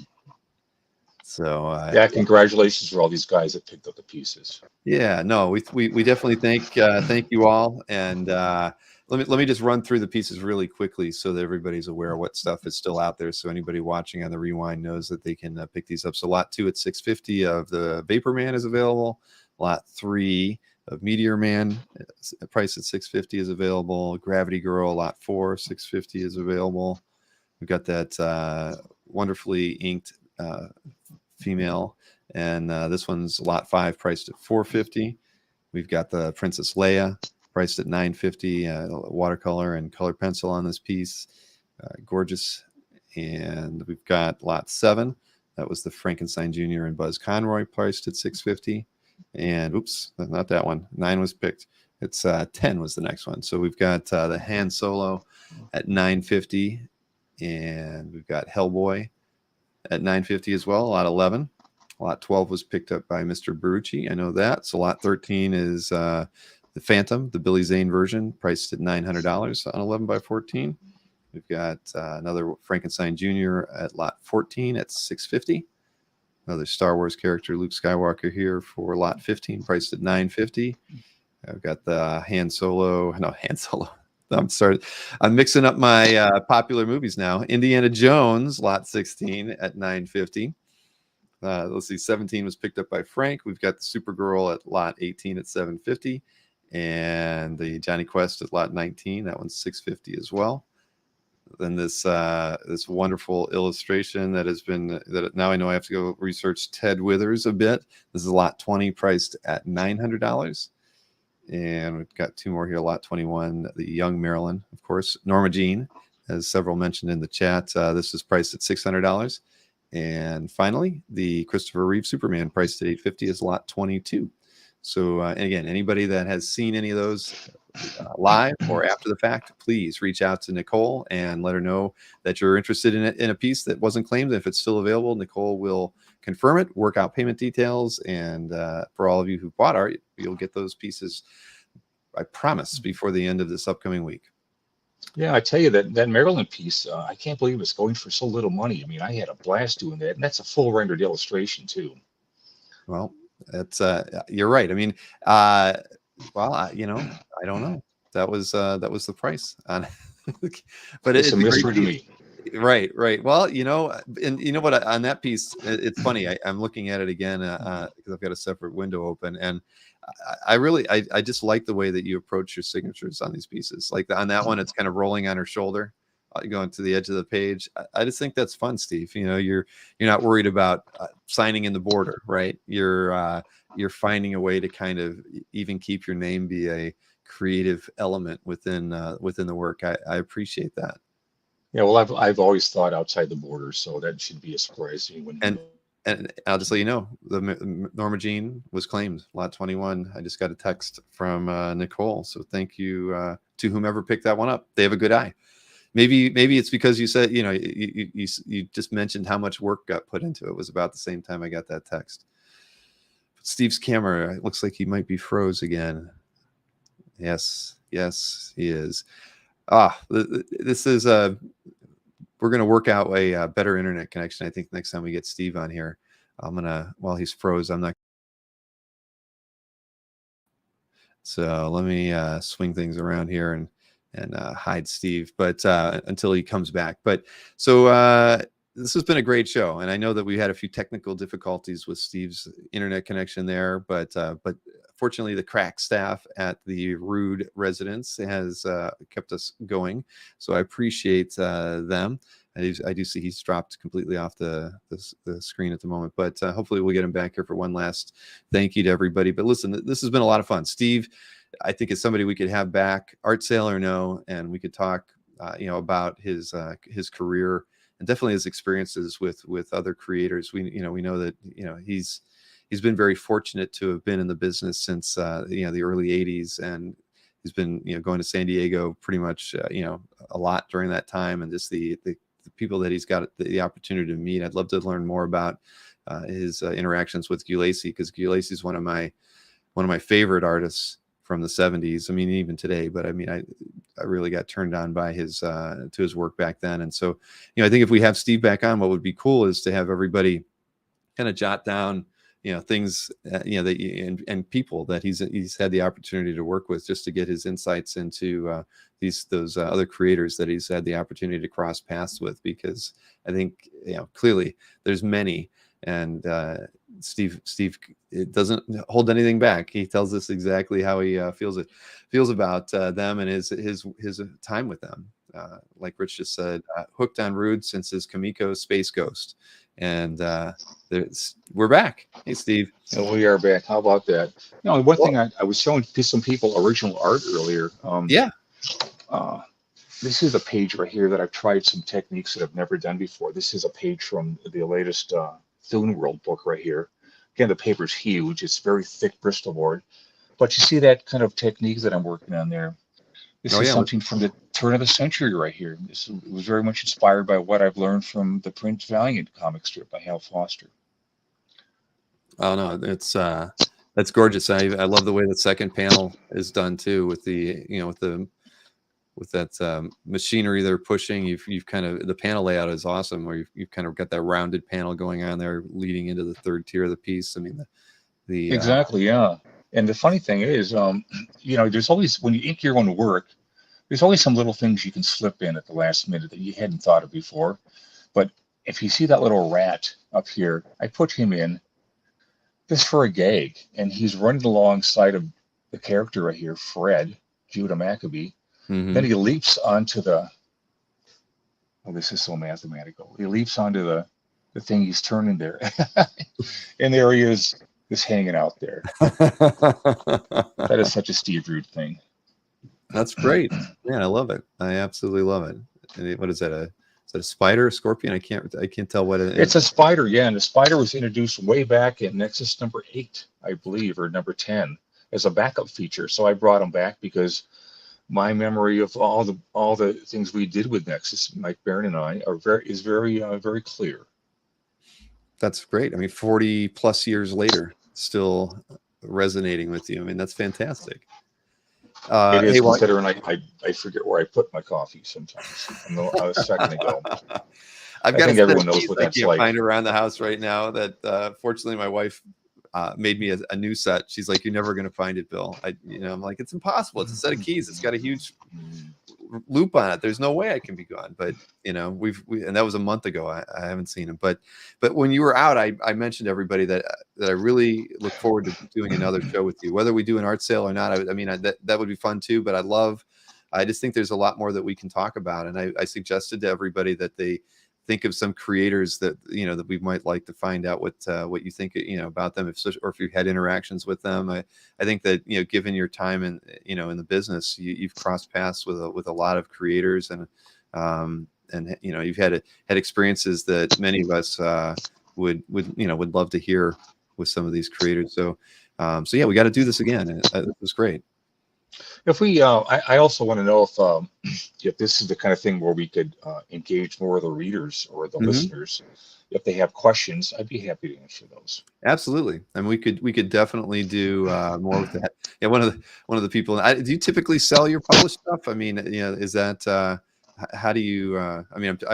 So yeah, congratulations for all these guys that picked up the pieces. Yeah, no, we definitely thank you all, and let me just run through the pieces really quickly so that everybody's aware of what stuff is still out there. So anybody watching on the rewind knows that they can pick these up. So lot 2 at $650 of the Vapor Man is available. Lot 3 of Meteor Man, price at $650 is available. Gravity Girl, lot 4, $650 is available. We've got that wonderfully inked female, and this one's lot 5 priced at $450. We've got the Princess Leia priced at $950, watercolor and color pencil on this piece, gorgeous. And we've got lot 7, that was the Frankenstein Jr. and Buzz Conroy, priced at $650. And oops, not that one, 9 was picked. It's 10 was the next one. So we've got the Han Solo at $950, and we've got Hellboy at $950 as well. Lot 11, lot 12 was picked up by Mr. Barucci. I know that. So lot 13 is the Phantom, the Billy Zane version, priced at $900 on 11 by 14. We've got another Frankenstein Jr. at lot 14 at $650. Another Star Wars character, Luke Skywalker, here for lot 15, priced at $950. I've got the Han Solo. I'm sorry, I'm mixing up my popular movies now. Indiana Jones, lot 16 at $950. Let's see, 17 was picked up by Frank. We've got the Supergirl at lot 18 at $750, and the Johnny Quest at lot 19. That one's $650 as well. Then this wonderful illustration that now I know I have to go research Ted Withers a bit. This is lot 20, priced at $900. And we've got 2 more here. Lot 21, the Young Marilyn, of course. Norma Jean, as several mentioned in the chat. This is priced at $600. And finally, the Christopher Reeve Superman, priced at $850, is lot 22. So again, anybody that has seen any of those live or after the fact, please reach out to Nicole and let her know that you're interested in a piece that wasn't claimed. If it's still available, Nicole will confirm it, work out payment details, and for all of you who bought art, you'll get those pieces, I promise, before the end of this upcoming week. Yeah, I tell you, that Maryland piece, I can't believe it's going for so little money. I mean, I had a blast doing that, and that's a full rendered illustration too. Well, that's you're right. I mean, I don't know. That was the price on but It's a mystery to me. Right. Well, and you know what, on that piece, it's funny. I'm looking at it again because I've got a separate window open, and I just like the way that you approach your signatures on these pieces. Like on that one, it's kind of rolling on her shoulder, going to the edge of the page. I just think that's fun, Steve. You're not worried about signing in the border, right? You're finding a way to kind of even keep your name be a creative element within the work. I appreciate that. Yeah, well, I've always thought outside the border, so that should be a surprise to me. And I'll just let you know, the Norma Jean was claimed, lot 21. I just got a text from Nicole, so thank you to whomever picked that one up. They have a good eye. Maybe it's because you said, you just mentioned how much work got put into it. It was about the same time I got that text. But Steve's camera, it looks like he might be froze again. Yes, he is. This is we're going to work out a better internet connection. I think next time we get Steve on here, while he's froze, so let me swing things around here and hide Steve, but until he comes back. But so this has been a great show, and I know that we had a few technical difficulties with Steve's internet connection there, but fortunately, the crack staff at the Rude residence has kept us going, so I appreciate them. I do see he's dropped completely off the screen at the moment, but hopefully we'll get him back here for one last thank you to everybody. But listen, this has been a lot of fun. Steve, I think is somebody we could have back, art sale or no, and we could talk, about his career and definitely his experiences with other creators. We know that he's been very fortunate to have been in the business since the early '80s, and he's been going to San Diego pretty much a lot during that time, and just the people that he's got the opportunity to meet. I'd love to learn more about his interactions with Gulacy, because Gulacy is one of my favorite artists from the '70s. I mean, even today, but I mean, I really got turned on by to his work back then. And so, I think if we have Steve back on, what would be cool is to have everybody kind of jot down, things, that and people that he's had the opportunity to work with, just to get his insights into those other creators that he's had the opportunity to cross paths with, because I think, clearly there's many. And Steve it doesn't hold anything back. He tells us exactly how he feels about them and his time with them. Like Rich just said, hooked on Rude since his Kamiko Space Ghost, and we're back. Hey, Steve. And we are back. How about that? One thing I was showing to some people original art earlier. This is a page right here that I've tried some techniques that I've never done before. This is a page from the latest Thune World book right here. Again, the paper's huge. It's very thick Bristol board. But you see that kind of techniques that I'm working on there. This is something from the turn of the century right here. This was very much inspired by what I've learned from the Prince Valiant comic strip by Hal Foster. Oh no, that's gorgeous. I love the way the second panel is done too, with that machinery they're pushing. You've kind of, the panel layout is awesome, where you've kind of got that rounded panel going on there leading into the third tier of the piece. I mean, exactly, yeah. And the funny thing is, there's always, when you ink your own work, there's always some little things you can slip in at the last minute that you hadn't thought of before. But if you see that little rat up here, I put him in just for a gag, and he's running alongside of the character right here, Fred, Judah Maccabee. Mm-hmm. Then he leaps onto this is so mathematical. He leaps onto the thing he's turning there. And there he is, just hanging out there. That is such a Steve Rude thing. That's great. Yeah, I love it. I absolutely love it. And what is that? Is that a spider, a scorpion? I can't tell what it is. It's a spider, yeah. And the spider was introduced way back in Nexus number 8, I believe, or number 10, as a backup feature. So I brought him back because my memory of all the things we did with Nexus, Mike Barron and I, is very clear. That's great. I mean, 40 plus years later, still resonating with you. I mean, that's fantastic. It is, considering I forget where I put my coffee sometimes. A second ago. I think everyone knows what that's like. I can't find around the house right now. That fortunately my wife made me a new set. She's like, "You're never going to find it, Bill." I'm like, "It's impossible. It's a set of keys. It's got a huge loop on it. There's no way I can be gone." But and that was a month ago. I haven't seen him. But when you were out, I mentioned to everybody that I really look forward to doing another show with you, whether we do an art sale or not. That would be fun too. But I just think there's a lot more that we can talk about. And I suggested to everybody that they think of some creators that that we might like to find out what you think about them, or if you had interactions with them. I think that given your time in in the business, you've crossed paths with a lot of creators, and you've had experiences that many of us would love to hear with some of these creators. So yeah, we got to do this again. It was great. If we, I also want to know if this is the kind of thing where we could engage more of the readers or the listeners. If they have questions, I'd be happy to answer those. Absolutely, and we could definitely do more with that. Yeah, one of the people. Do you typically sell your published stuff? I mean, is that how do you? I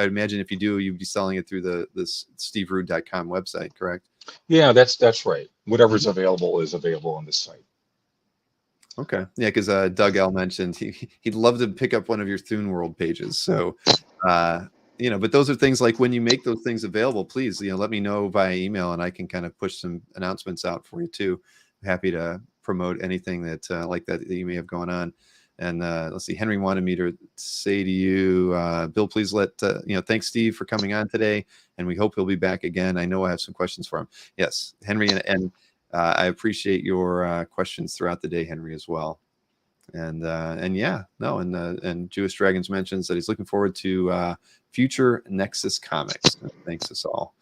imagine if you do, you'd be selling it through the steverude.com website, correct? Yeah, that's right. Whatever's available is available on this site. Okay. Yeah, because Doug L mentioned he'd love to pick up one of your Thune World pages. So but those are things like when you make those things available, please, let me know via email and I can kind of push some announcements out for you too. I'm happy to promote anything that like that you may have going on. And let's see, Henry wanted me to say to you, Bill, please thanks Steve for coming on today. And we hope he'll be back again. I know I have some questions for him. Yes, Henry. And I appreciate your questions throughout the day, Henry, as well. And Jewish Dragons mentions that he's looking forward to future Nexus comics. Thanks us all.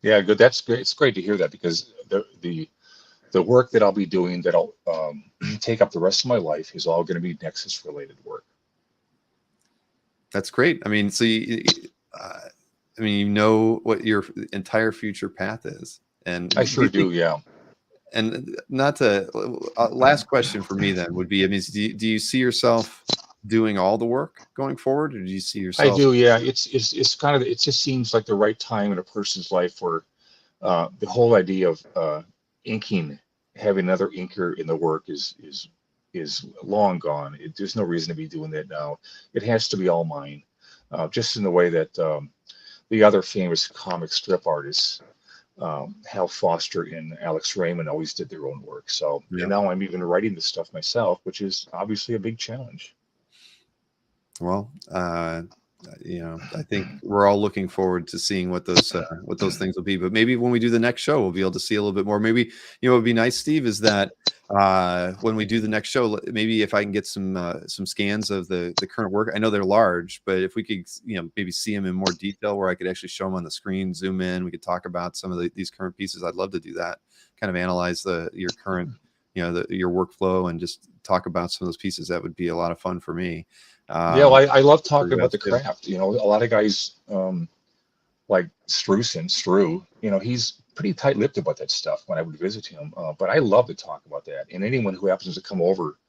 Yeah, good. That's great. It's great to hear that, because the work that I'll be doing, that I'll take up the rest of my life, is all going to be Nexus related work. That's great. I mean, so you know what your entire future path is, and I sure do. Yeah. And not to last question for me then would be, I mean, do you see yourself doing all the work going forward, or do you see yourself? I do. Yeah. It's kind of, it just seems like the right time in a person's life where the whole idea of inking, having another inker in the work is long gone. There's no reason to be doing that now. It has to be all mine, just in the way that the other famous comic strip artists, Hal Foster and Alex Raymond, always did their own work. So and now I'm even writing this stuff myself, which is obviously a big challenge. Well, I think we're all looking forward to seeing what those things will be. But maybe when we do the next show, we'll be able to see a little bit more. Maybe, what would be nice, Steve, is that when we do the next show, maybe if I can get some scans of the current work. I know they're large, but if we could, maybe see them in more detail, where I could actually show them on the screen, zoom in, we could talk about some of these current pieces. I'd love to do that. Kind of analyze your current, your workflow, and just talk about some of those pieces. That would be a lot of fun for me. Well, I love talking about the craft. A lot of guys like Stru, he's pretty tight-lipped about that stuff when I would visit him. But I love to talk about that. And anyone who happens to come over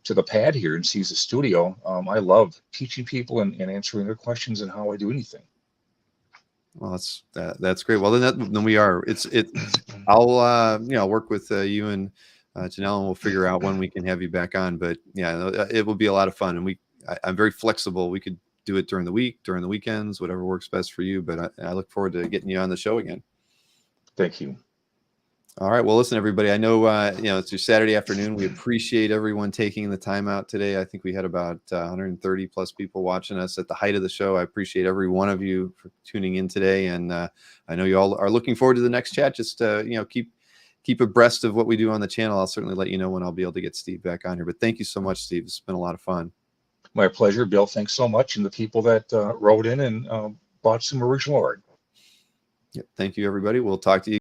to the pad here and sees the studio, I love teaching people and answering their questions and how I do anything. Well, that's great. Well, then we are. I'll work with you and Janelle, and we'll figure out when we can have you back on. But yeah, it will be a lot of fun, and I'm very flexible. We could do it during the week, during the weekends, whatever works best for you. But I look forward to getting you on the show again. Thank you. All right. Well, listen, everybody, I know, it's your Saturday afternoon. We appreciate everyone taking the time out today. I think we had about 130 plus people watching us at the height of the show. I appreciate every one of you for tuning in today. And I know you all are looking forward to the next chat. Just, keep abreast of what we do on the channel. I'll certainly let you know when I'll be able to get Steve back on here. But thank you so much, Steve. It's been a lot of fun. My pleasure, Bill. Thanks so much. And the people that wrote in and bought some original art. Yep. Thank you, everybody. We'll talk to you.